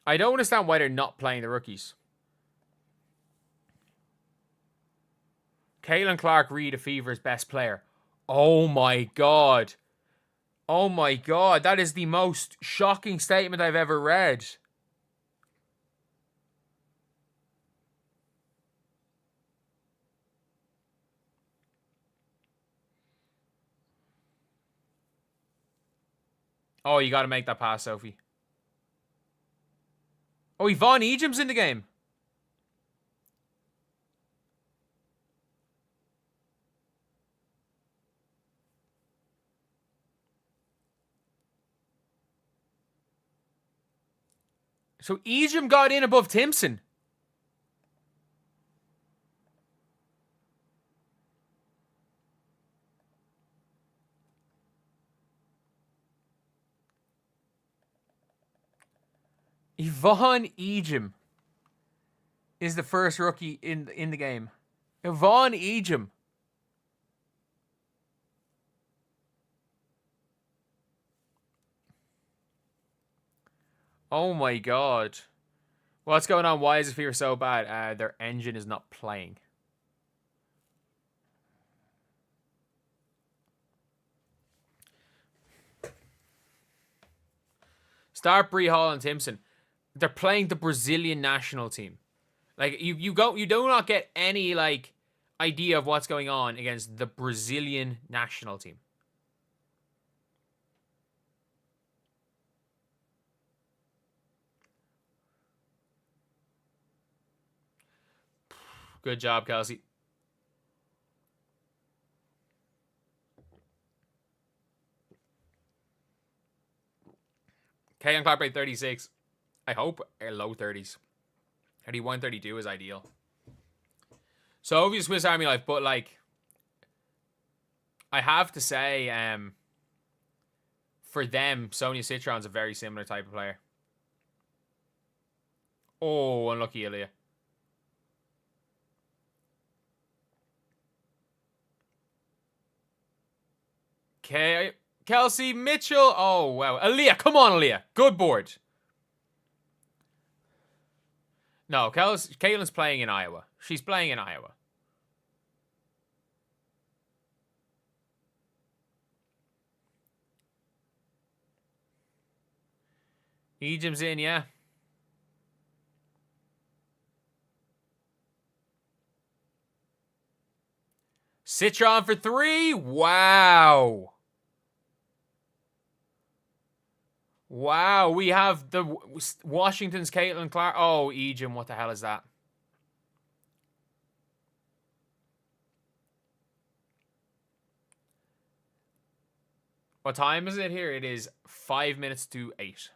I don't understand why they're not playing the rookies. Caitlin Clark-Reid, a Fever's best player. Oh my god. Oh my god. That is the most shocking statement I've ever read. Oh, you got to make that pass, Sophie. Oh, Yvonne Ejim's in the game. So Ejim got in above Timpson. Yvonne Ejim is the first rookie in the game. Yvonne Ejim. Oh my god. What's going on? Why is the fever so bad? Their engine is not playing. Start Bree Hall and Timpson. They're playing the Brazilian national team. Like you do not get any like idea of what's going on against the Brazilian national team. Good job, Kelsey. K on clock rate 36. I hope low 30s. 31, 32 is ideal. So obvious Swiss Army life, but like I have to say, for them, Sonia Citron's a very similar type of player. Oh, unlucky Ilya. Okay, Kelsey Mitchell. Oh, wow. Aaliyah, come on, Aaliyah. Good board. No, Caitlin's playing in Iowa. She's playing in Iowa. Ejim's in, yeah. Citron for 3. Wow. Wow, we have the Washington's Caitlin Clark. Oh, Ejim, what the hell is that? What time is it here? It is 5 minutes to 8.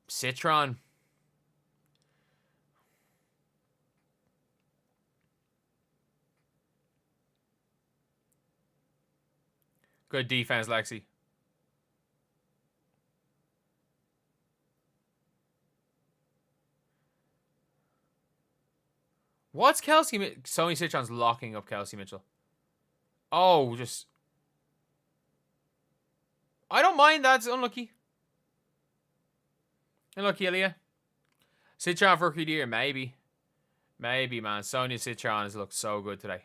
Citron. Good defense, Lexi. What's Kelsey? Sony Citron's locking up Kelsey Mitchell. Oh, just... I don't mind. That's unlucky. Unlucky, Ilya. Citron for rookie of the year, maybe. Maybe, man. Sonia Citron has looked so good today.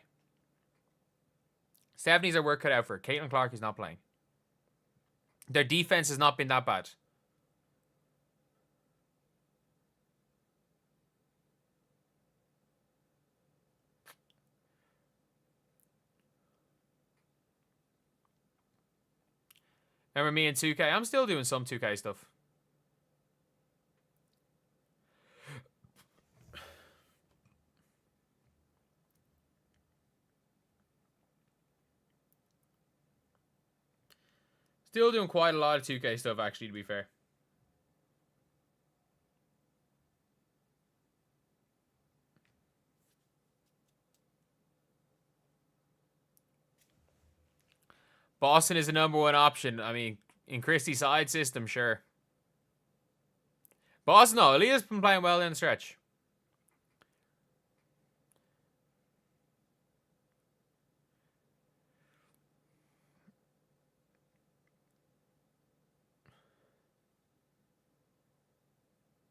Stephanie's her work cut out for her. Caitlin Clark is not playing. Their defense has not been that bad. Remember me in 2K? I'm still doing some 2K stuff. Still doing quite a lot of 2K stuff, actually, to be fair. Boston is the #1 option. I mean, in Christie's side system, sure. Boston, no. Aaliyah's been playing well in the stretch.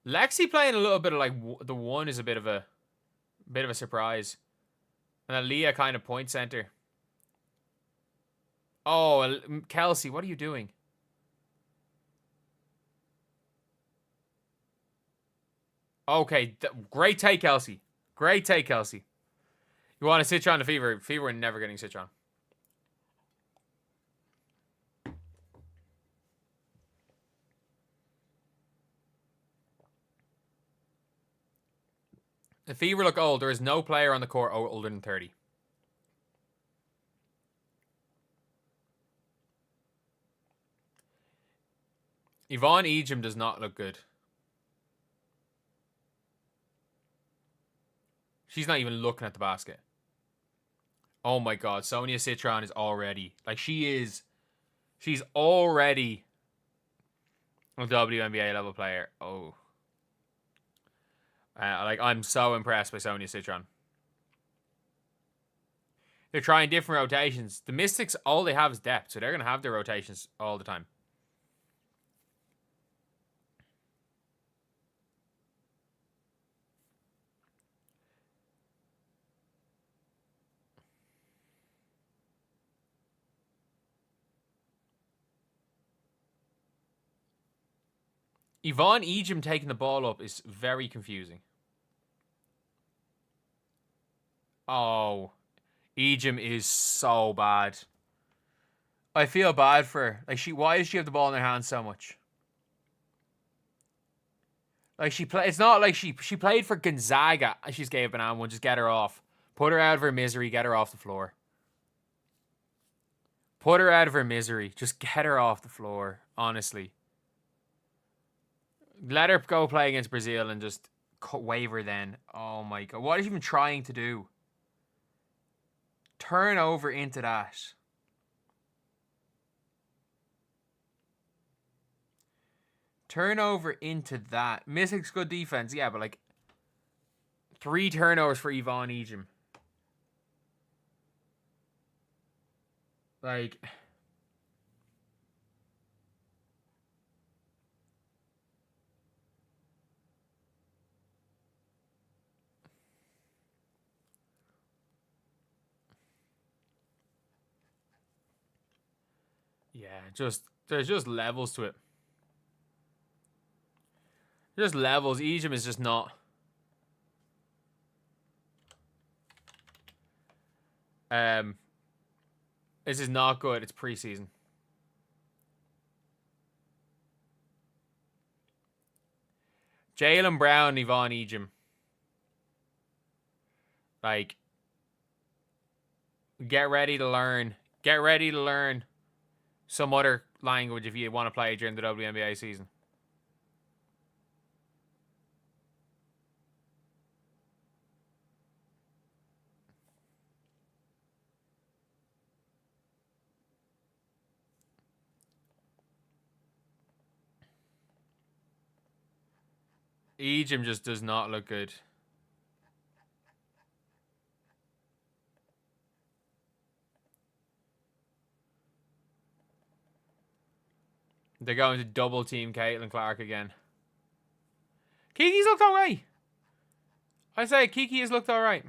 Lexi playing a little bit of like the 1 is a bit of a surprise. And Aaliyah kind of point center. Oh, Kelsey, what are you doing? Okay, great take, Kelsey. Great take, Kelsey. You want to Citron to Fever. Fever never getting Citron. The Fever look old. There is no player on the court older than 30. Yvonne Ejim does not look good. She's not even looking at the basket. Oh my god, Sonia Citron is already... Like, she's already a WNBA level player. Oh. I'm so impressed by Sonia Citron. They're trying different rotations. The Mystics, all they have is depth, so they're going to have their rotations all the time. Yvonne Ejim taking the ball up is very confusing. Oh, Ejim is so bad. I feel bad for her. Like, why does she have the ball in her hands so much? Like, it's not like she played for Gonzaga and she's gave banana one. Just get her off. Put her out of her misery. Get her off the floor. Put her out of her misery. Just get her off the floor. Honestly. Let her go play against Brazil and just wave her then. Oh my God. What is she even trying to do? Turn over into that. Turn over into that. Mystic's good defense. Yeah, but like 3 turnovers for Yvonne Ejim. Like... Yeah, there's just levels to it. Just levels. Ejim is just not. This is not good. It's preseason. Jaylen Brown, Yvonne Ejim. Like, get ready to learn. Get ready to learn some other language if you want to play during the WNBA season. Ejim just does not look good. They're going to double team Caitlin Clark again. Kiki's looked alright. I say Kiki has looked alright.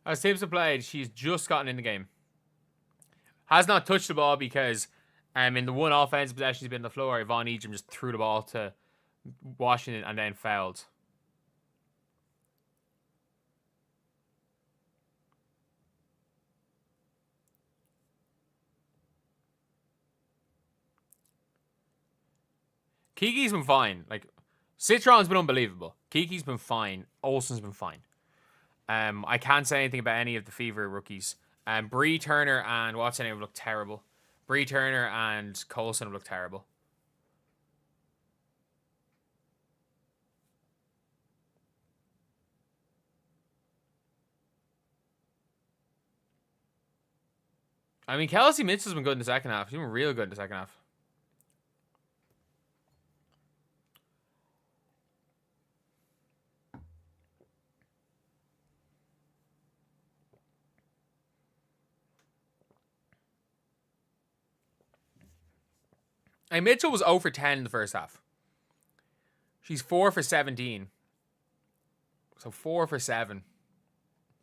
As Tibbs have played, she's just gotten in the game. Has not touched the ball because in the one offensive possession she's been on the floor, Yvonne Ejim just threw the ball to Washington and then fouled. Kiki's been fine. Like, Citron's been unbelievable. Kiki's been fine. Olsen's been fine. I can't say anything about any of the Fever rookies. Bree Turner and what's her name look terrible. Bree Turner and Colson look terrible. I mean, Kelsey Mitchell's been good in the second half. She's been real good in the second half. And Mitchell was 0 for 10 in the first half. She's 4 for 17. So 4 for 7.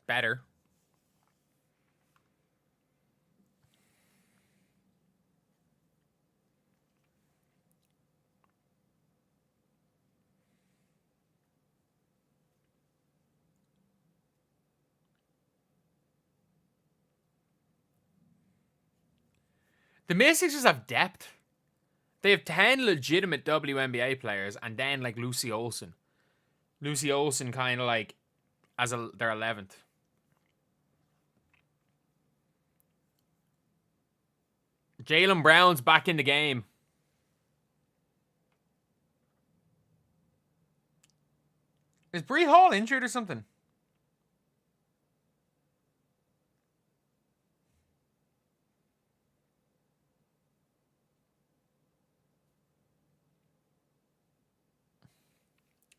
Better. The Mystics just have depth. They have 10 legitimate WNBA players, and then like Lucy Olsen. Lucy Olsen kind of like as their 11th. Jaylen Brown's back in the game. Is Bree Hall injured or something?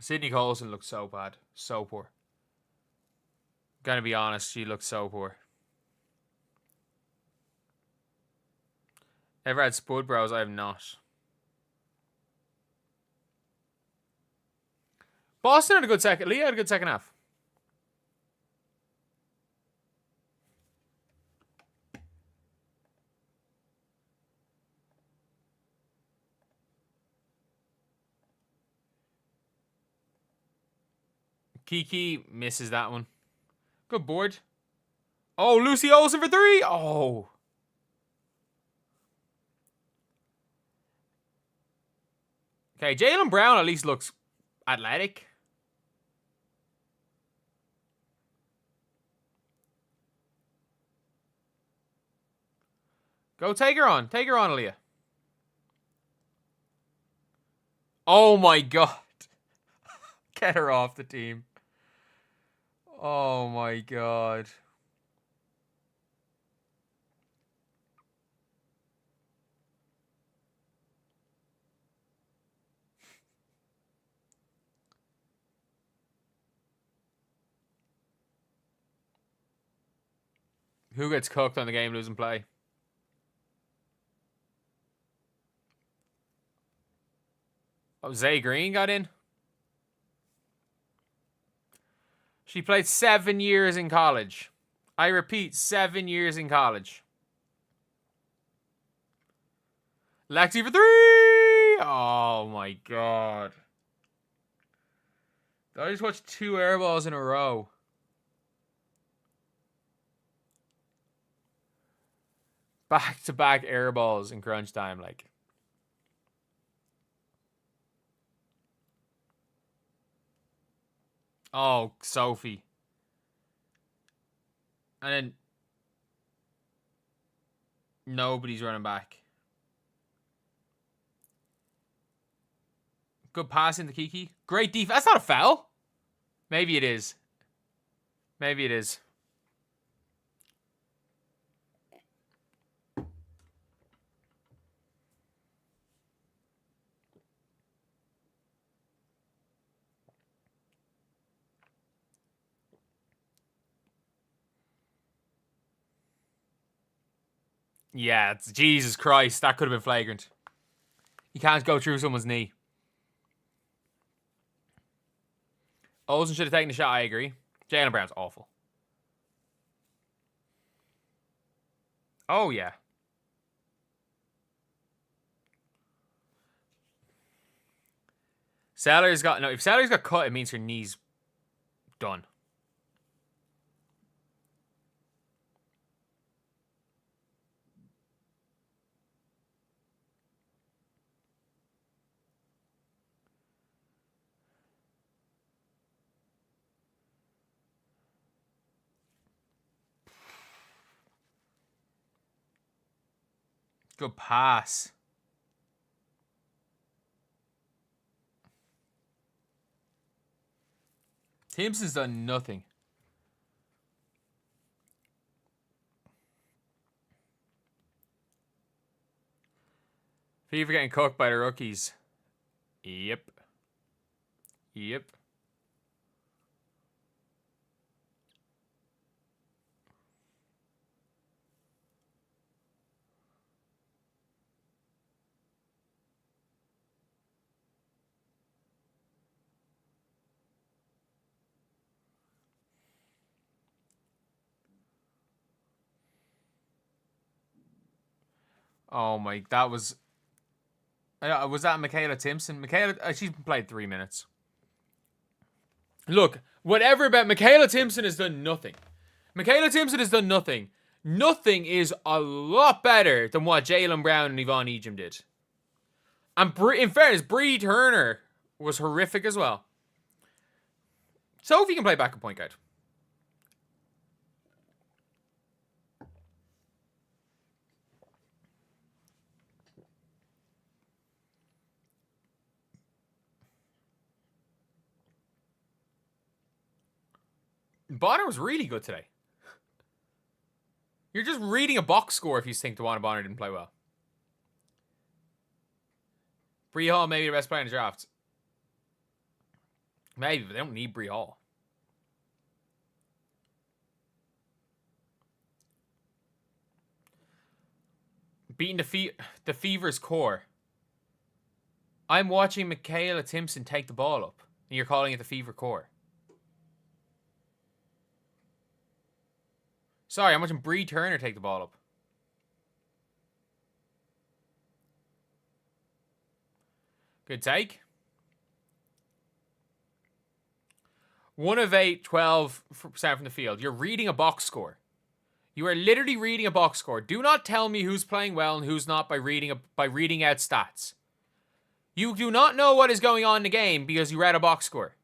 Sydney Colson looks so bad. So poor. Gonna be honest, she looks so poor. Ever had spud brows? I have not. Boston had a good second. Leah had a good second half. Kiki misses that one. Good board. Oh, Lucy Olsen for 3. Oh. Okay, Jaylen Brown at least looks athletic. Go take her on. Take her on, Aaliyah. Oh my god. Get her off the team. Oh my god. Who gets cooked on the game losing play? Oh, Zay Green got in. She played 7 years in college. I repeat, 7 years in college. Lexi for 3! Oh my god. I just watched 2 air balls in a row. Back-to-back air balls in crunch time, like. Oh, Sophie. And then nobody's running back. Good pass into Kiki. Great defense. That's not a foul. Maybe it is. Maybe it is. Yeah, it's Jesus Christ. That could have been flagrant. You can't go through someone's knee. Olsen should have taken the shot, I agree. Jaylen Brown's awful. Oh, yeah. Sellers got... No, if Sellers got cut, it means her knee's done. Good pass. Timpson's done nothing. Fever getting cooked by the rookies. Yep. Yep. Oh my, that was... Was that Michaela Timpson? Michaela, she's played 3 minutes. Look, whatever about Michaela Timpson has done nothing. Michaela Timpson has done nothing. Nothing is a lot better than what Jaylen Brown and Yvonne Ejim did. And in fairness, Bree Turner was horrific as well. Sophie can play backup point guard. Bonner was really good today. You're just reading a box score if you think DeWanna Bonner didn't play well. Bree Hall maybe the best player in the draft. Maybe, but they don't need Bree Hall. Beating the Fever's core. I'm watching Michaela Timpson take the ball up, and you're calling it the Fever core. Sorry, I'm watching Bree Turner take the ball up. Good take. 1 of 8, 12% from the field. You're reading a box score. You are literally reading a box score. Do not tell me who's playing well and who's not by reading out stats. You do not know what is going on in the game because you read a box score.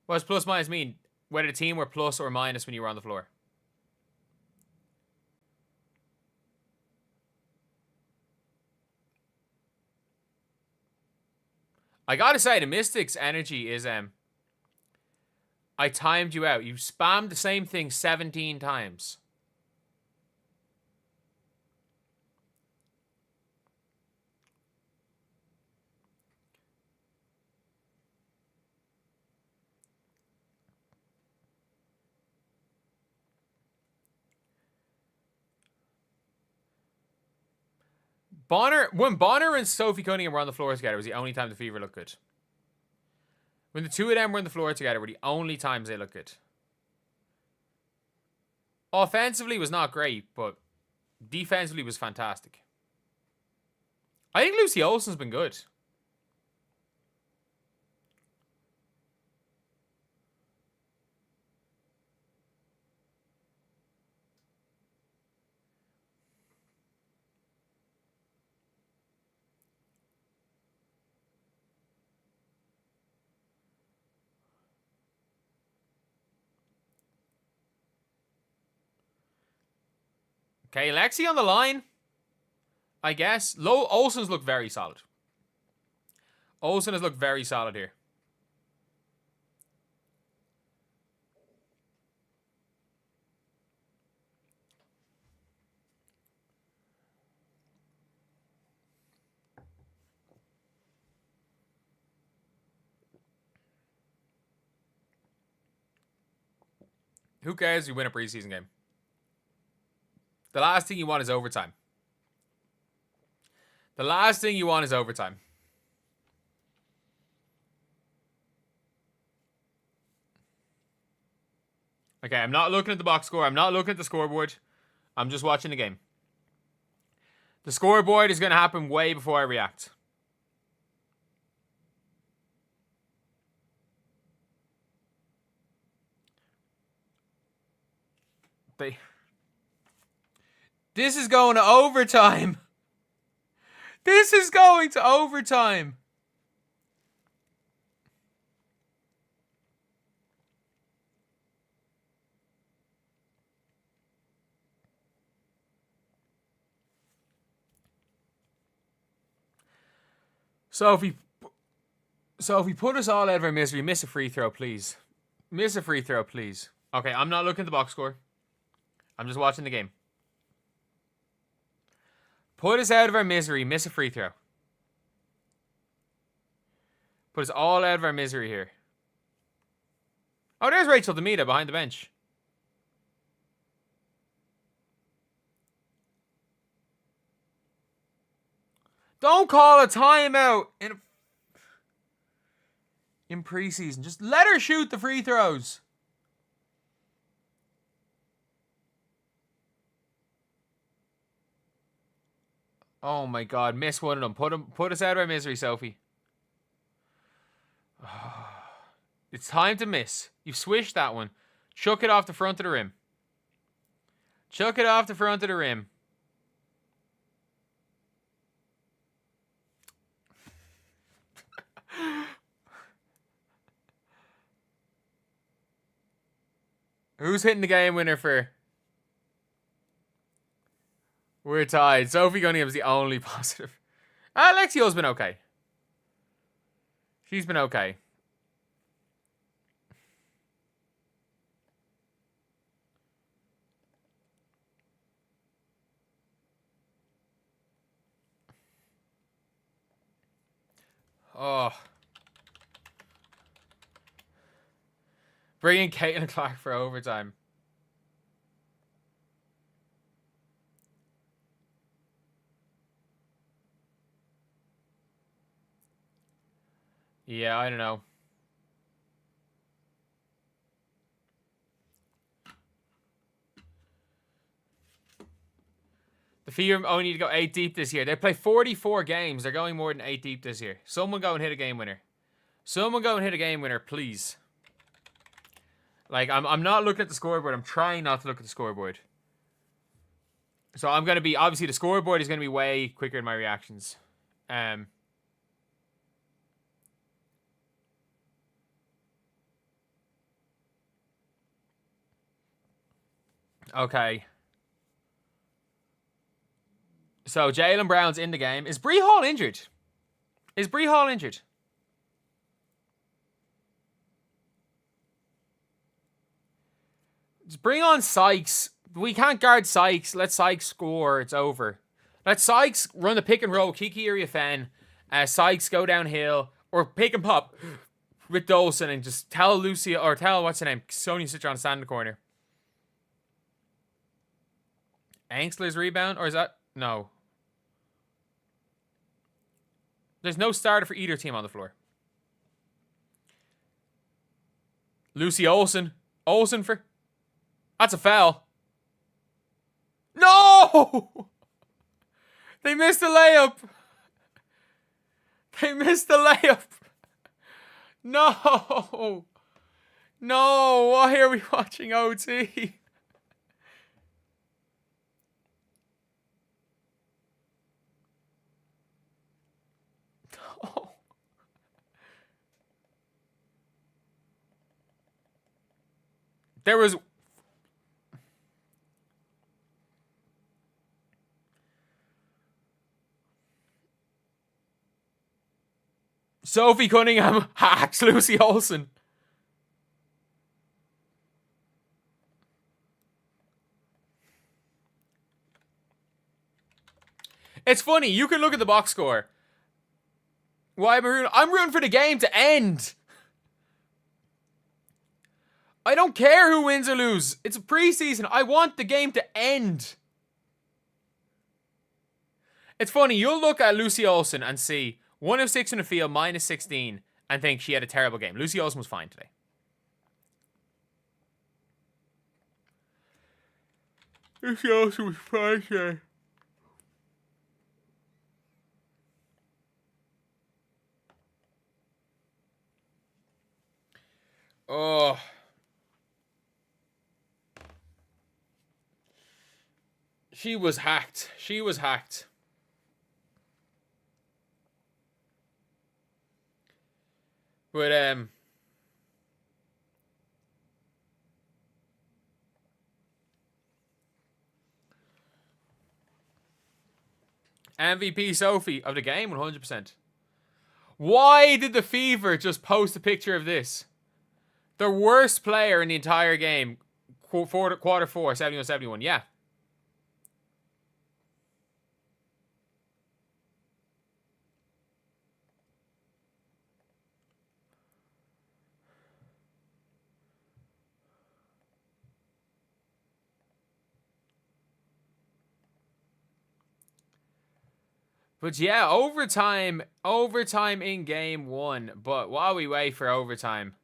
What does plus minus mean? Whether the team were plus or minus when you were on the floor. I gotta say, the Mystics' energy is, I timed you out. You spammed the same thing 17 times. When Bonner and Sophie Cunningham were on the floor together, was the only time the Fever looked good. When the two of them were on the floor together, were the only times they looked good. Offensively was not great, but defensively was fantastic. I think Lucy Olsen's been good. Okay, Lexi on the line. I guess. Olsen's looked very solid. Olsen has looked very solid here. Who cares if you win a preseason game? The last thing you want is overtime. The last thing you want is overtime. Okay, I'm not looking at the box score. I'm not looking at the scoreboard. I'm just watching the game. The scoreboard is going to happen way before I react. This is going to overtime. This is going to overtime. So if we put us all out of our misery, miss a free throw, please. Miss a free throw, please. Okay, I'm not looking at the box score. I'm just watching the game. Put us out of our misery, miss a free throw. Put us all out of our misery here. Oh, there's Rachel Demita behind the bench. Don't call a timeout in preseason. Just let her shoot the free throws. Oh my God, miss one of them. Put us out of our misery, Sophie. It's time to miss. You've swished that one. Chuck it off the front of the rim. Chuck it off the front of the rim. Who's hitting the game winner for? We're tied. Sophie Cunningham's the only positive. Alexio's been okay. She's been okay. Oh. Bringing Caitlin Clark for overtime. Yeah, I don't know. The Fever only need to go 8 deep this year. They play 44 games. They're going more than 8 deep this year. Someone go and hit a game winner. Someone go and hit a game winner, please. Like, I'm not looking at the scoreboard. I'm trying not to look at the scoreboard. So I'm going to be... Obviously, the scoreboard is going to be way quicker in my reactions. Okay. So, Jaylen Brown's in the game. Is Bree Hall injured? Is Bree Hall injured? Just bring on Sykes. We can't guard Sykes. Let Sykes score. It's over. Let Sykes run the pick and roll. Kiki Iriafen. Sykes go downhill. Or pick and pop with Dolson and just tell Lucia, or tell, what's her name? Sonia Citron stand in the corner. Angstler's rebound? Or is that... No. There's no starter for either team on the floor. Lucy Olsen. Olsen for... That's a foul. No! They missed the layup. They missed the layup. No. No. Why are we watching OT? No. There was... Sophie Cunningham hacks Lucy Olsen. It's funny. You can look at the box score. Why am I rooting? I'm rooting for the game to end. I don't care who wins or loses. It's a preseason. I want the game to end. It's funny. You'll look at Lucy Olsen and see 1 of 6 in the field, minus 16, and think she had a terrible game. Lucy Olsen was fine today. Lucy Olsen was fine today. Oh. She was hacked. She was hacked. But, MVP Sophie of the game, 100%. Why did the Fever just post a picture of this? The worst player in the entire game, quarter 4, 71-71, yeah. But yeah, overtime in game 1. But while we wait for overtime,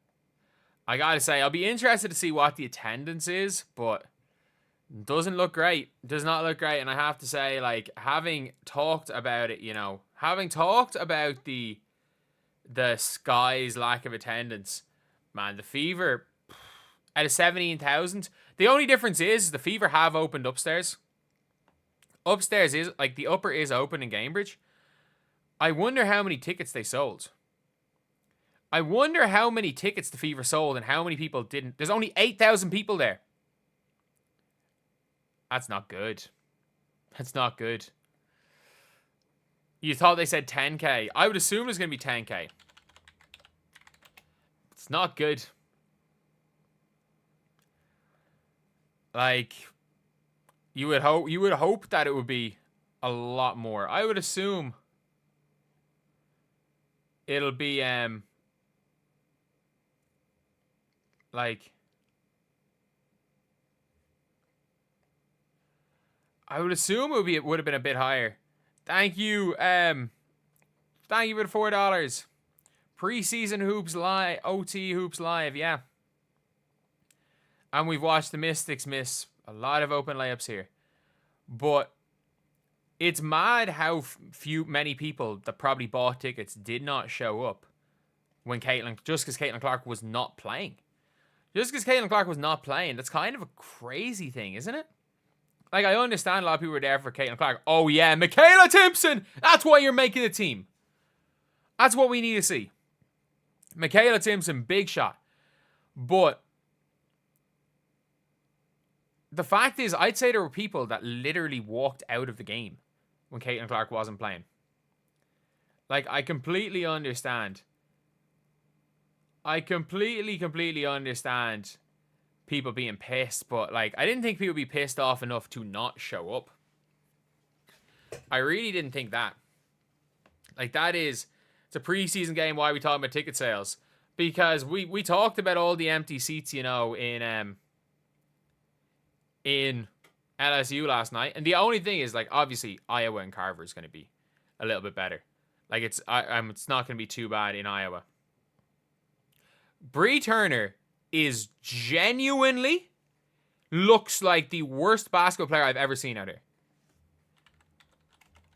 I gotta say, I'll be interested to see what the attendance is, but it doesn't look great. It does not look great. And I have to say, like, having talked about it, you know, having talked about the Sky's lack of attendance, man, the Fever, out of 17,000. The only difference is the Fever have opened upstairs. Upstairs is, like, the upper is open in Cambridge. I wonder how many tickets they sold. I wonder how many tickets the Fever sold and how many people didn't. There's only 8,000 people there. That's not good. That's not good. You thought they said 10K. I would assume it's going to be 10K. It's not good. Like, you would hope that it would be a lot more. I would assume it'll be like, I would assume it would have been a bit higher. Thank you. Thank you for the $4. Preseason hoops live, OT hoops live, yeah. And we've watched the Mystics miss a lot of open layups here. But it's mad how many people that probably bought tickets did not show up when just because Caitlin Clark was not playing. Just because Caitlin Clark was not playing, that's kind of a crazy thing, isn't it? Like, I understand a lot of people were there for Caitlin Clark. Oh, yeah, Michaela Timpson! That's why you're making the team. That's what we need to see. Michaela Timpson, big shot. But the fact is, I'd say there were people that literally walked out of the game when Caitlin Clark wasn't playing. Like, I completely understand. I completely understand people being pissed, but, like, I didn't think people would be pissed off enough to not show up. I really didn't think that. Like, it's a preseason game. Why are we talking about ticket sales? Because we talked about all the empty seats, you know, in LSU last night. And the only thing is, like, obviously, Iowa and Carver is going to be a little bit better. Like, it's not going to be too bad in Iowa. Bree Turner is genuinely looks like the worst basketball player I've ever seen out here.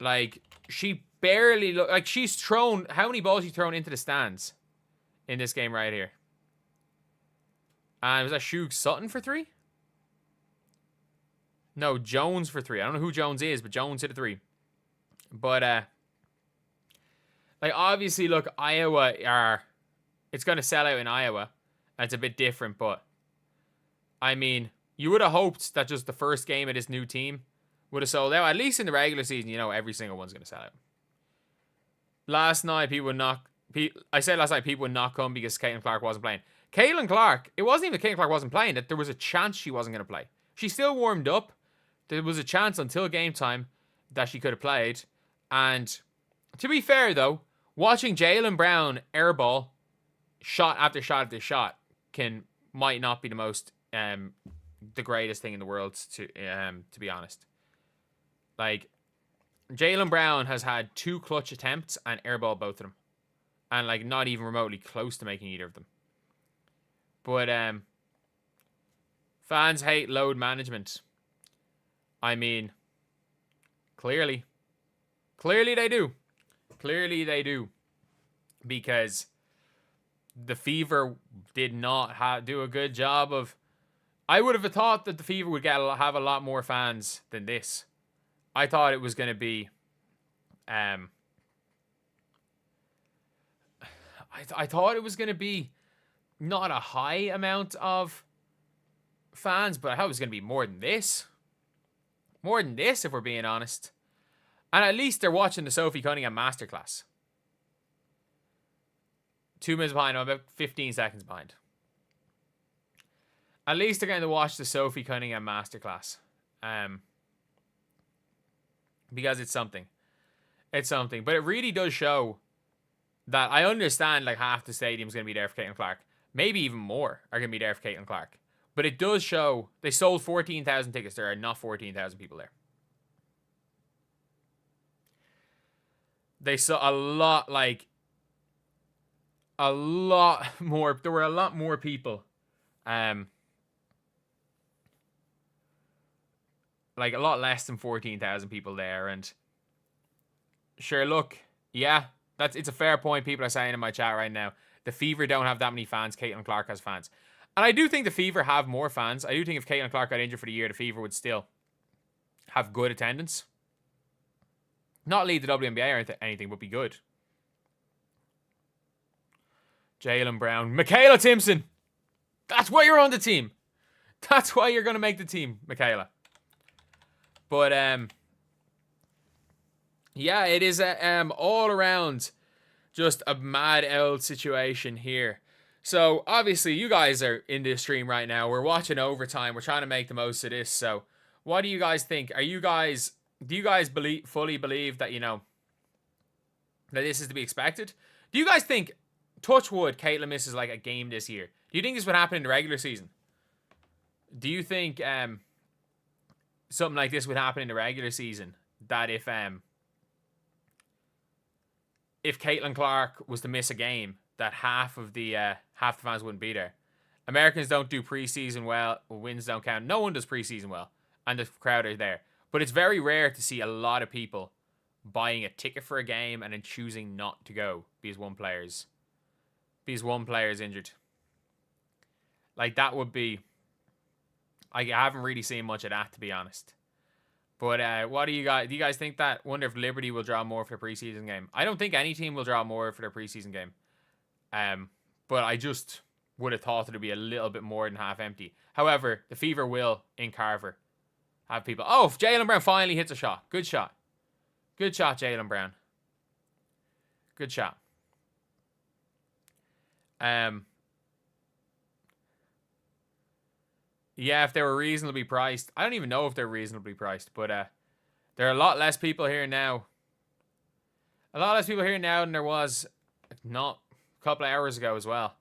Like, she barely like she's thrown, how many balls she's thrown into the stands in this game right here? And was that Shug Sutton for 3? No, Jones for 3. I don't know who Jones is, but Jones hit a 3. But like, obviously, look, it's going to sell out in Iowa. And it's a bit different, but I mean, you would have hoped that just the first game of this new team would have sold out. At least in the regular season, you know, every single one's going to sell out. Last night, people would not come because Caitlin Clark wasn't playing. Caitlin Clark, it wasn't even Caitlin Clark wasn't playing, that there was a chance she wasn't going to play. She still warmed up. There was a chance until game time that she could have played. And to be fair, though, watching Jaylen Brown airball shot after shot after shot might not be the greatest thing in the world, to be honest. Like, Jaylen Brown has had 2 clutch attempts and airball both of them. And, like, not even remotely close to making either of them. But fans hate load management. I mean, clearly they do. Clearly they do. Because the Fever did not do a good job of... I would have thought that the Fever would have a lot more fans than this. I thought it was going to be... I thought it was going to be not a high amount of fans, but I thought it was going to be more than this. More than this, if we're being honest. And at least they're watching the Sophie Cunningham Masterclass. 2 minutes behind. I'm about 15 seconds behind. At least they're going to watch the Sophie Cunningham Masterclass. Because it's something. It's something. But it really does show that I understand, like, half the stadium's going to be there for Caitlin Clark. Maybe even more are going to be there for Caitlin Clark. But it does show they sold 14,000 tickets. There are not 14,000 people there. They saw a lot more. There were a lot more people. Like, a lot less than 14,000 people there. And sure, look, yeah, it's a fair point people are saying in my chat right now. The Fever don't have that many fans. Caitlin Clark has fans. And I do think the Fever have more fans. I do think if Caitlin Clark got injured for the year, the Fever would still have good attendance. Not lead the WNBA or anything, but be good. Jaylen Brown. Michaela Timpson. That's why you're on the team. That's why you're going to make the team, Michaela. But, yeah, it is all around just a mad old situation here. So, obviously, you guys are in this stream right now. We're watching overtime. We're trying to make the most of this. So, what do you guys think? Do you guys fully believe that, that this is to be expected? Do you guys think, touch wood, Caitlin misses like a game this year? Do you think this would happen in the regular season? Do you think something like this would happen in the regular season? That if Caitlin Clark was to miss a game, that half the fans wouldn't be there. Americans don't do preseason well. Wins don't count. No one does preseason well. And the crowd are there. But it's very rare to see a lot of people buying a ticket for a game and then choosing not to go because one player's injured. Like, that would be... I haven't really seen much of that, to be honest. But what do you guys think that? Wonder if Liberty will draw more for the preseason game. I don't think any team will draw more for their preseason game. But I just would have thought it would be a little bit more than half empty. However, the Fever will, in Carver, have people... Oh, Jaylen Brown finally hits a shot. Good shot. Good shot, Jaylen Brown. Good shot. Yeah, if they were reasonably priced. I don't even know if they're reasonably priced, but there are a lot less people here now. A lot less people here now than there was not a couple of hours ago as well.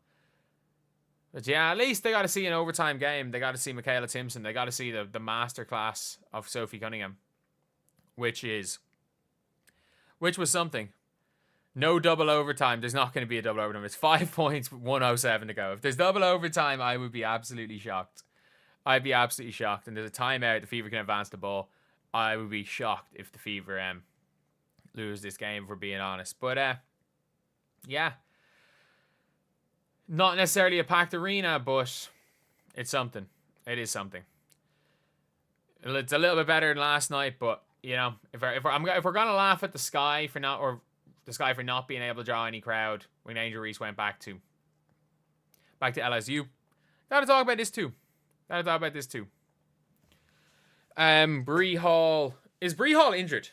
But yeah, at least they got to see an overtime game. They got to see Michaela Timpson. They got to see the masterclass of Sophie Cunningham, which was something. No double overtime. There's not going to be a double overtime. It's 5 points with 1:07 to go. If there's double overtime, I would be absolutely shocked. I'd be absolutely shocked. And there's a timeout. The Fever can advance the ball. I would be shocked if the Fever lose this game, for being honest. But yeah. Not necessarily a packed arena, but it's something. It is something. It's a little bit better than last night, but you know, if we're gonna laugh at the Sky for not being able to draw any crowd when Angel Reese went back to LSU, gotta talk about this too. Bree Hall. Is Bree Hall injured?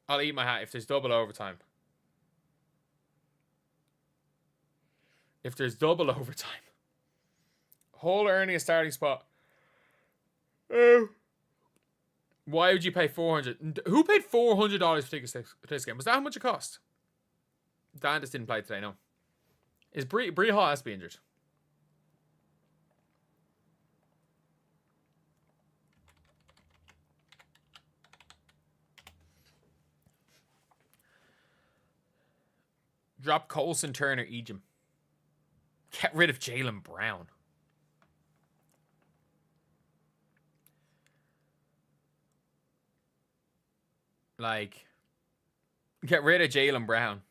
I'll eat my hat if there's double overtime. If there's double overtime. Hall earning a starting spot. Why would you pay $400? Who paid $400 for tickets to this game? Was that how much it cost? Dan just didn't play today, no. Is Bree Hall has to be injured? Drop Colson, Turner, Ejim. Get rid of Jaylen Brown. Like, get rid of Jaylen Brown.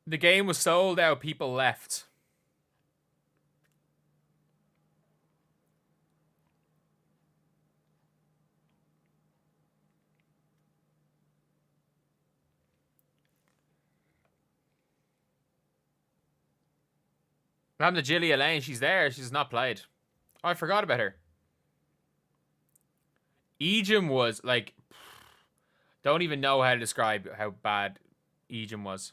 The game was sold out. People left. What happened to Jillia Lane? She's there. She's not played. Oh, I forgot about her. Ejim was like... Don't even know how to describe how bad Ejim was.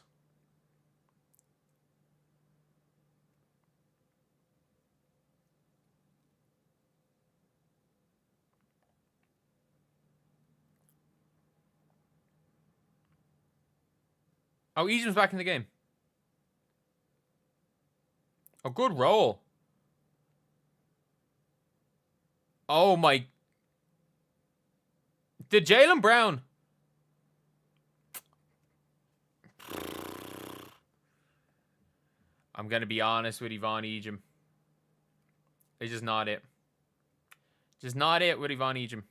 Oh, Ejim's back in the game. A good roll. Oh my... Did Jaylen Brown... I'm going to be honest with Yvonne Ejim. It's just not it. Just not it with Yvonne Ejim.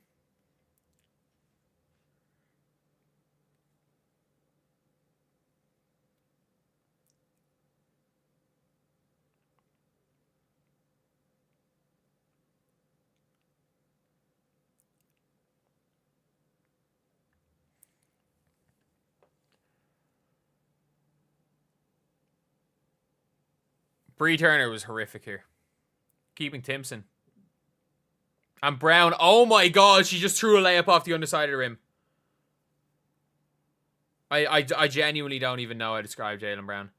Bree Turner was horrific here. Keeping Timpson. And Brown, oh my god, she just threw a layup off the underside of the rim. I genuinely don't even know how to describe Jaylen Brown.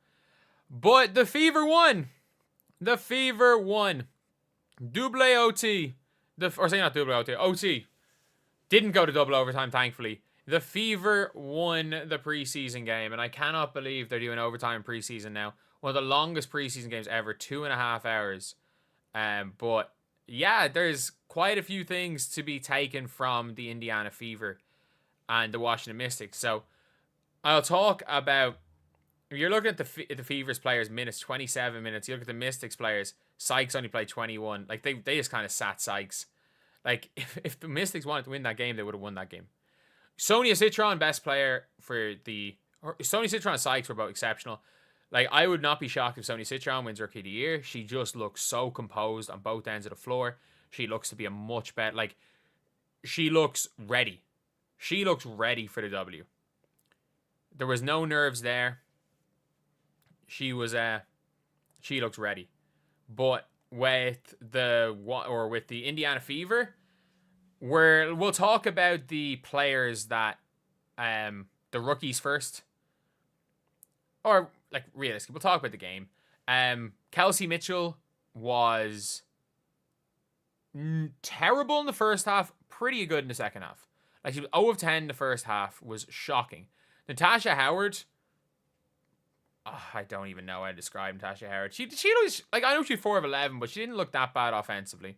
But the Fever won. The Fever won. Double OT. Or say not double OT. OT. Didn't go to double overtime, thankfully. The Fever won the preseason game. And I cannot believe they're doing overtime preseason now. One of the longest preseason games ever. 2.5 hours. But yeah, there's quite a few things to be taken from the Indiana Fever and the Washington Mystics. So I'll talk about, if you're looking at the Fever's players' minutes, 27 minutes. You look at the Mystics players, Sykes only played 21. Like, they just kind of sat Sykes. Like, if the Mystics wanted to win that game, they would have won that game. Sonia Citron, best player for the... Sonia Citron and Sykes were both exceptional. Like, I would not be shocked if Sonia Citron wins Rookie of the Year. She just looks so composed on both ends of the floor. She looks to be a much better... Like, she looks ready. She looks ready for the W. There was no nerves there. She was... she looks ready. But with the Indiana Fever, we'll talk about the players that... the rookies first. Or... Like, realistically, we'll talk about the game. Kelsey Mitchell was terrible in the first half, pretty good in the second half. Like, she was 0 of 10 in the first half, was shocking. Natasha Howard, I don't even know how to describe Natasha Howard. She was, like, I know she's 4 of 11, but she didn't look that bad offensively.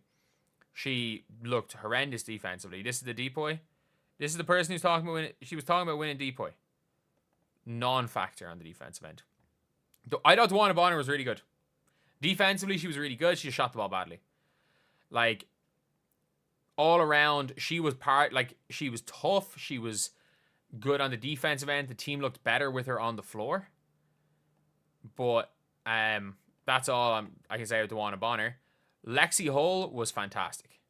She looked horrendous defensively. This is the depoy. This is the person who's talking about winning. She was talking about winning depoy. Non-factor on the defensive end. I thought DeWanna Bonner was really good. Defensively, she was really good. She just shot the ball badly. Like, all around, she was she was tough. She was good on the defensive end. The team looked better with her on the floor. But that's all I can say about DeWanna Bonner. Lexi Hull was fantastic.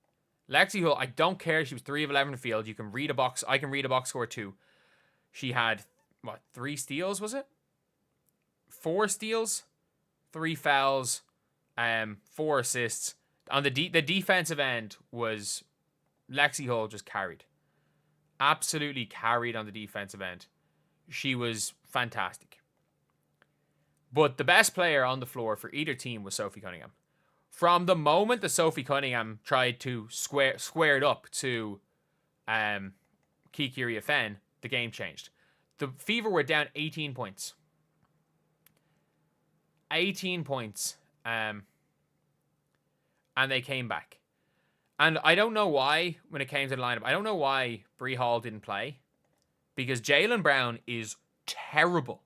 Lexi Hull, I don't care. She was 3 of 11 in the field. You can read a box. I can read a box score too. She had, 3 steals, was it? 4 steals, 3 fouls, 4 assists. On the defensive end was Lexi Hull just carried. Absolutely carried on the defensive end. She was fantastic. But the best player on the floor for either team was Sophie Cunningham. From the moment that Sophie Cunningham tried to square it up to Kiki Riafen, the game changed. The Fever were down 18 points. 18 points. And they came back. And I don't know why, when it came to the lineup, I don't know why Bree Hall didn't play. Because Jaylen Brown is terrible.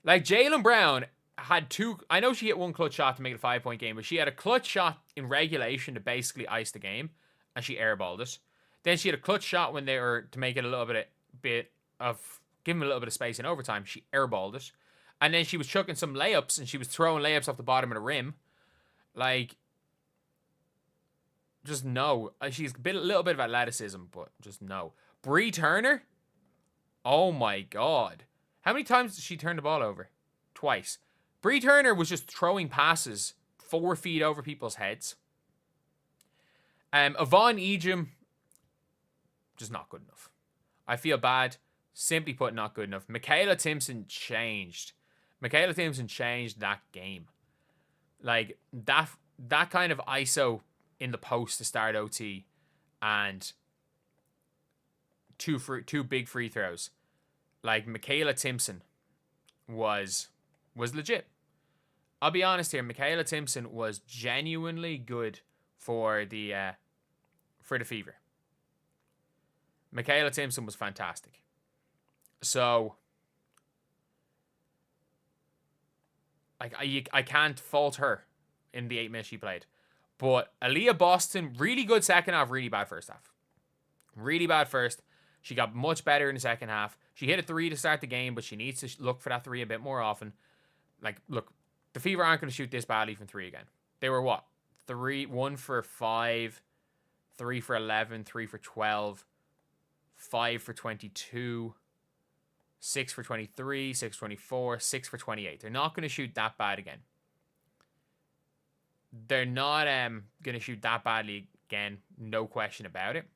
Like, Jaylen Brown had 2... I know she hit 1 clutch shot to make it a 5-point game, but she had a clutch shot in regulation to basically ice the game, and she airballed it. Then she had a clutch shot when they were... to make it a little bit of... give them a little bit of space in overtime. She airballed it. And then she was chucking some layups, and she was throwing layups off the bottom of the rim. Like... just no. She's a little bit of athleticism, but just no. Bree Turner? Oh my god. How many times did she turn the ball over? Twice. Bree Turner was just throwing passes 4 feet over people's heads. Yvonne Ejim, just not good enough. I feel bad. Simply put, not good enough. Michaela Timpson changed. Michaela Timpson changed that game. Like, that kind of ISO in the post to start OT and two big free throws. Like, Michaela Timpson was legit. I'll be honest here. Michaela Timpson was genuinely good for the Fever. Michaela Timpson was fantastic. So, like I can't fault her in the 8 minutes she played. But Aaliyah Boston, really good second half, really bad first half. Really bad first. She got much better in the second half. She hit a 3 to start the game, but she needs to look for that 3 a bit more often. Like, look, the Fever aren't going to shoot this badly from 3 again. They were what? 1 for 5, 3 for 11, 3 for 12, 5 for 22, 6 for 23, 6 for 24, 6 for 28. They're not going to shoot that bad again. They're not going to shoot that badly again, no question about it.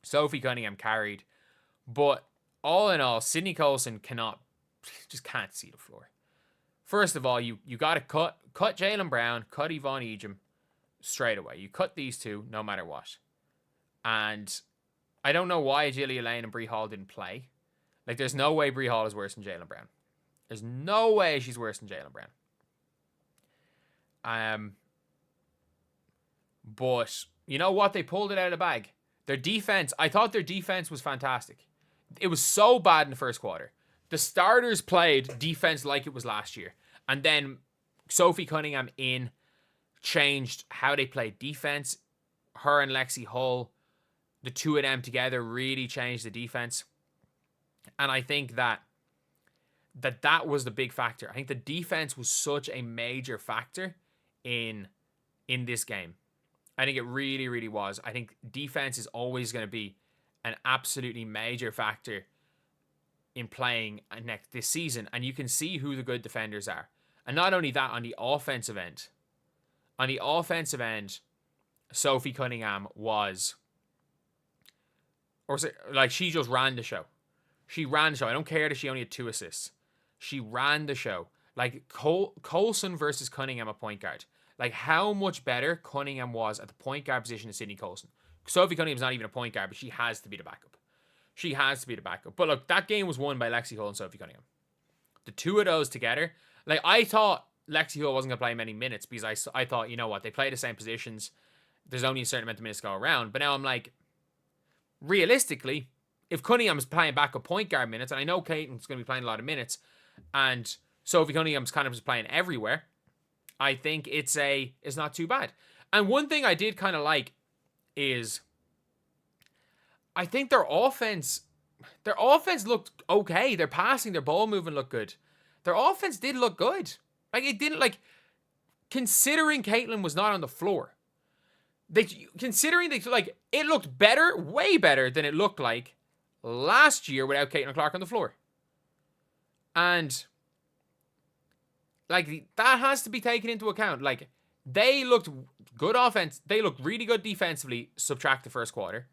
Sophie Cunningham carried. But all in all, Sydney Colson just can't see the floor. First of all, you got to cut Jaylen Brown, cut Yvonne Ejim straight away. You cut these two no matter what. And I don't know why Ajilia Lane and Bree Hall didn't play. Like, there's no way Bree Hall is worse than Jaylen Brown. There's no way she's worse than Jaylen Brown. But you know what? They pulled it out of the bag. Their defense, I thought their defense was fantastic. It was so bad in the first quarter. The starters played defense like it was last year. And then Sophie Cunningham changed how they played defense. Her and Lexi Hull, the two of them together really changed the defense. And I think that was the big factor. I think the defense was such a major factor in this game. I think it really, really was. I think defense is always going to be an absolutely major factor in playing this season. And you can see who the good defenders are. And not only that, on the offensive end. On the offensive end, Sophie Cunningham she just ran the show. She ran the show. I don't care that she only had 2 assists. She ran the show. Like Colson versus Cunningham at point guard. Like how much better Cunningham was at the point guard position than Sydney Colson. Sophie Cunningham's not even a point guard, but she has to be the backup. She has to be the backup. But look, that game was won by Lexi Hull and Sophie Cunningham. The two of those together, like I thought Lexi Hull wasn't going to play many minutes because I thought, you know what, they play the same positions. There's only a certain amount of minutes to go around. But now I'm like, realistically, if Cunningham is playing backup point guard minutes, and I know Clayton's going to be playing a lot of minutes, and Sophie Cunningham's kind of just playing everywhere, I think it's not too bad. And one thing I did kind of like is I think their offense looked okay. Their passing, their ball movement looked good. Their offense did look good. Like it didn't considering Caitlin was not on the floor. It looked better, way better than it looked like last year without Caitlin Clark on the floor. And that has to be taken into account. Like, they looked good offense. They looked really good defensively, subtract the first quarter.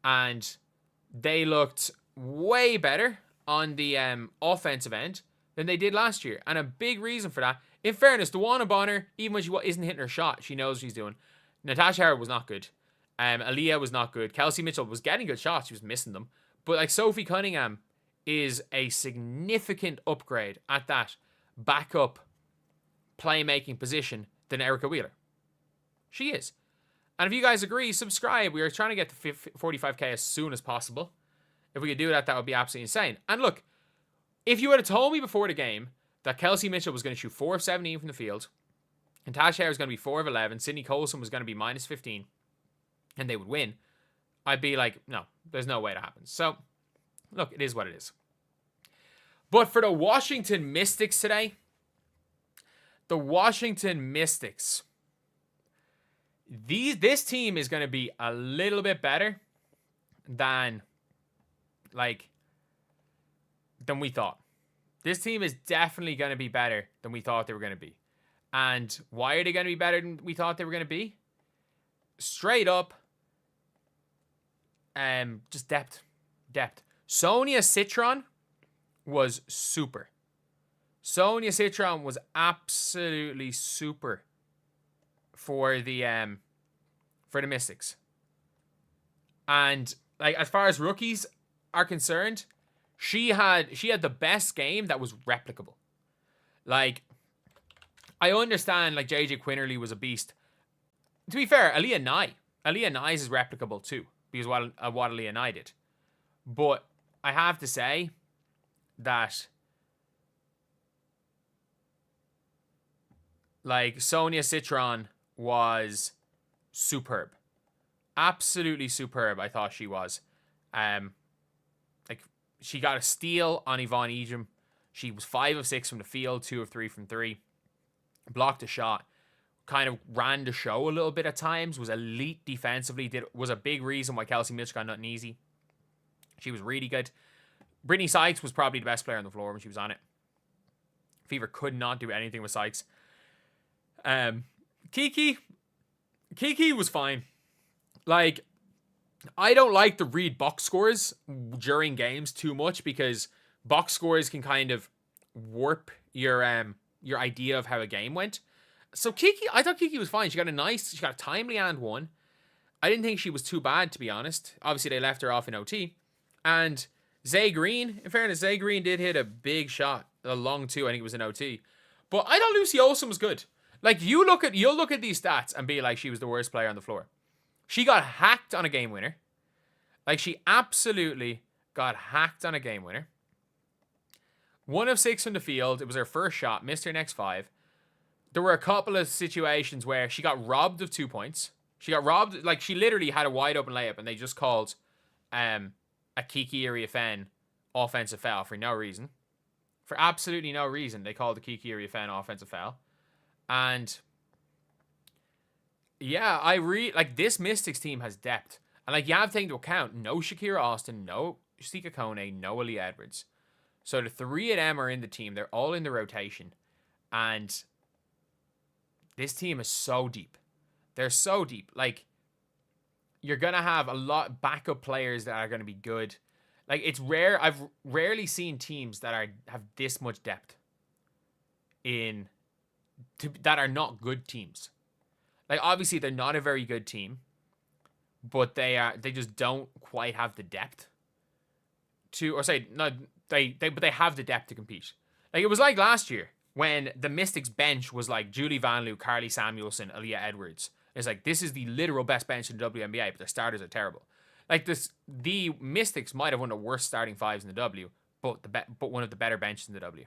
And they looked way better on the offensive end than they did last year. And a big reason for that, in fairness, Dawana Bonner, even when she isn't hitting her shot, she knows what she's doing. Natasha Howard was not good. Aaliyah was not good. Kelsey Mitchell was getting good shots. She was missing them. But Sophie Cunningham is a significant upgrade at that backup playmaking position than Erica Wheeler. She is. And if you guys agree, subscribe. We are trying to get to 45k as soon as possible. If we could do that, that would be absolutely insane. And look, if you had told me before the game that Kelsey Mitchell was going to shoot 4 of 17 from the field, and Tash Hare was going to be 4 of 11, Sydney Colson was going to be minus 15, and they would win, I'd be like, no, there's no way that happens. So, look, it is what it is. But for the Washington Mystics today, this team is going to be a little bit better than we thought. This team is definitely going to be better than we thought they were going to be. And why are they going to be better than we thought they were going to be? Straight up, just depth. Sonia Citron was super. Sonia Citron was absolutely super for the Mystics. And as far as rookies are concerned, she had the best game that was replicable. I understand JJ Quinnerly was a beast. To be fair, Aaliyah Nye's is replicable too, because what Aaliyah Nye did. But I have to say that Like, Sonia Citron was superb. Absolutely superb, I thought she was. Like, she got a steal on Yvonne Ejim. She was 5 of 6 from the field, 2 of 3 from 3. Blocked a shot. Kind of ran the show a little bit at times. Was elite defensively. Was a big reason why Kelsey Mitch got nothing easy. She was really good. Brittany Sykes was probably the best player on the floor when she was on it. Fever could not do anything with Sykes. Kiki was fine. Like, I don't like to read box scores during games too much because box scores can kind of warp your idea of how a game went. So I thought Kiki was fine. She got a timely and one. I didn't think she was too bad, to be honest. Obviously, they left her off in OT. And Zay Green, in fairness, Zay Green did hit a big shot, a long two. I think it was an OT. But I thought Lucy Olsen was good. Like, you'll look at these stats and be like, she was the worst player on the floor. She got hacked on a game winner. Like, she absolutely got hacked on a game winner. 1 of 6 from the field. It was her first shot. Missed her next 5. There were a couple of situations where she got robbed of 2 points. She got robbed. Like, she literally had a wide open layup and they just called a Kiki Iriafen offensive foul for no reason. For absolutely no reason, they called the Kiki Iriafen offensive foul. And yeah, like, this Mystics team has depth. And, like, you have to take into account, no Shakira Austin, no Sika Kone, no Aaliyah Edwards. So the 3 of them are in the team. They're all in the rotation. And this team is so deep. They're so deep. Like, you're going to have a lot of backup players that are going to be good. Like, it's rare. I've rarely seen teams that have this much depth that are not good teams. Like, obviously, they're not a very good team, but they just don't quite have the depth but they have the depth to compete. Like, it was like last year when the Mystics bench was like Julie Vanloo, Carly Samuelson, Aaliyah Edwards. It's like, this is the literal best bench in the WNBA, but their starters are terrible. Like, the Mystics might have one of the worst starting 5s in the W, but one of the better benches in the W.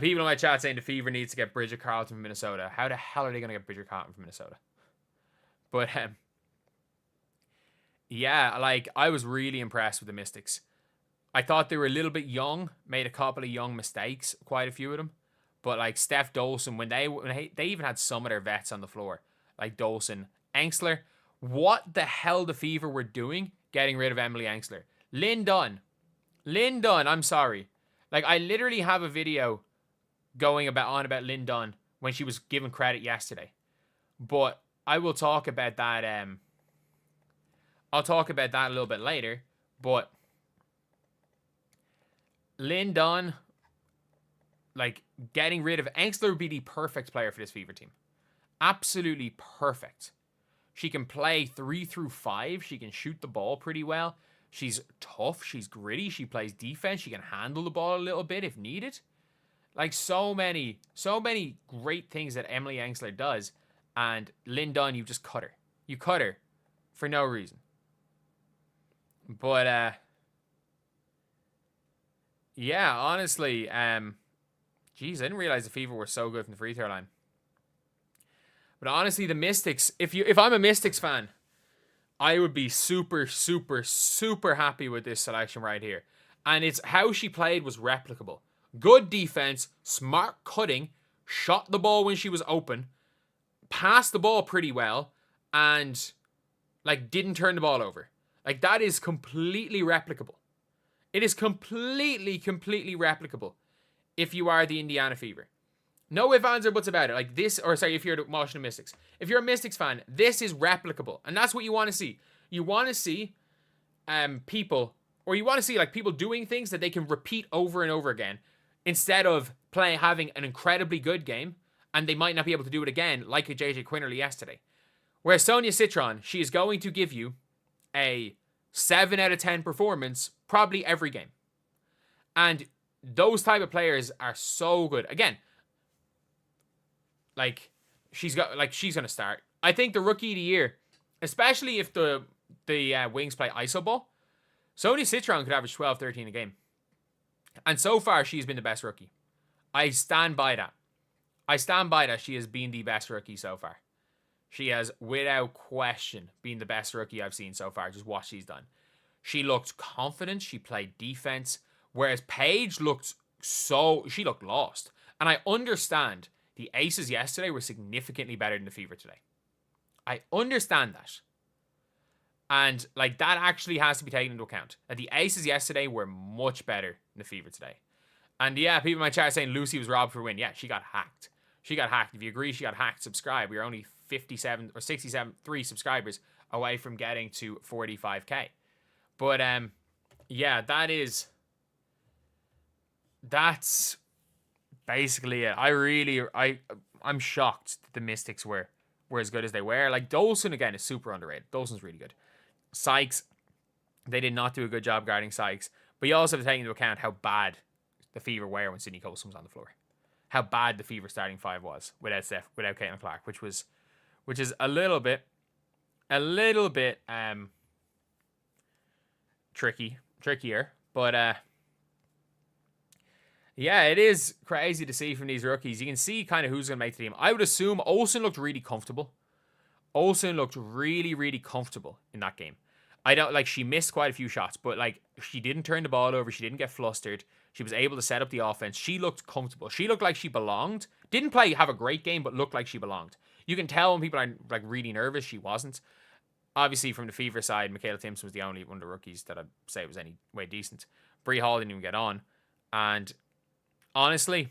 People in my chat saying the Fever needs to get Bridget Carlton from Minnesota. How the hell are they going to get Bridget Carlton from Minnesota? But, yeah, like, I was really impressed with the Mystics. I thought they were a little bit young, made a couple of young mistakes, quite a few of them. But, like, Steph Dolson, when they even had some of their vets on the floor, like Dolson, Engstler, what the hell the Fever were doing getting rid of Emily Engstler? Lynn Dunn, I'm sorry. Like, I literally have a video going about Lynn Dunn when she was given credit yesterday. But I will talk about that. I'll talk about that a little bit later. But Lynn Dunn, like, getting rid of Engstler would be the perfect player for this Fever team. Absolutely perfect. She can play 3 through 5. She can shoot the ball pretty well. She's tough. She's gritty. She plays defense. She can handle the ball a little bit if needed. Like, so many great things that Emily Engstler does. And Lynn Dunn, you just cut her. You cut her for no reason. But, yeah, honestly, geez, I didn't realize the Fever were so good from the free throw line. But honestly, the Mystics, if I'm a Mystics fan, I would be super, super, super happy with this selection right here. And it's how she played was replicable. Good defense, smart cutting, shot the ball when she was open, passed the ball pretty well, and, like, didn't turn the ball over. Like, that is completely replicable. It is completely replicable if you are the Indiana Fever. No ifs, ands, or buts about it. Like, this, or sorry, if you're the Washington Mystics. If you're a Mystics fan, this is replicable. And that's what you want to see. You want to see people, or you want to see, like, people doing things that they can repeat over and over again instead of having an incredibly good game and they might not be able to do it again like a JJ Quinterly yesterday. Whereas Sonia Citron, she is going to give you a 7 out of 10 performance probably every game. And those type of players are so good. Again, like, she's going to start. I think the rookie of the year, especially if the Wings play iso ball, Sonia Citron could average 12, 13 a game. And so far, she's been the best rookie. I stand by that. I stand by that she has been the best rookie so far. She has, without question, been the best rookie I've seen so far. Just what she's done. She looked confident. She played defense. Whereas Paige looked she looked lost. And I understand the Aces yesterday were significantly better than the Fever today. I understand that. And, like, that actually has to be taken into account. That the Aces yesterday were much better than the Fever today. And, yeah, people in my chat are saying Lucy was robbed for a win. Yeah, she got hacked. She got hacked. If you agree she got hacked, subscribe. We are only 57 or 3 subscribers away from getting to 45k. But, yeah, that's basically it. I'm shocked that the Mystics were as good as they were. Like, Dolson, again, is super underrated. Dolson's really good. Sykes, they did not do a good job guarding Sykes. But you also have to take into account how bad the Fever were when Sydney Colson was on the floor. How bad the Fever starting 5 was without Caitlin Clark, which is a little bit trickier. But yeah, it is crazy to see from these rookies. You can see kind of who's going to make the team. I would assume Olsen looked really comfortable. Olsen looked really, really comfortable in that game. She missed quite a few shots, but, like, she didn't turn the ball over. She didn't get flustered. She was able to set up the offense. She looked comfortable. She looked like she belonged. Didn't have a great game, but looked like she belonged. You can tell when people are, like, really nervous. She wasn't. Obviously, from the Fever side, Michaela Timpson was the only one of the rookies that I'd say was any way decent. Bree Hall didn't even get on. And honestly,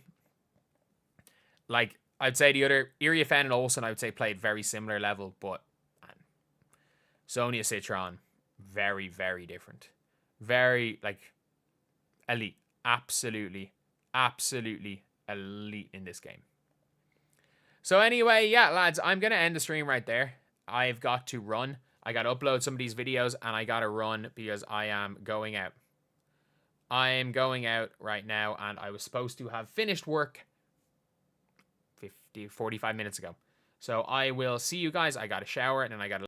like, I'd say the other, Iria Fenn and Olsen, I would say played very similar level, but Sonia Citron, very, very different. Very, like, elite. Absolutely elite in this game. So anyway, yeah, lads, I'm going to end the stream right there. I've got to run. I got to upload some of these videos, and I got to run because I am going out. I am going out right now, and I was supposed to have finished work 45 minutes ago. So I will see you guys. I got a shower, and then I got to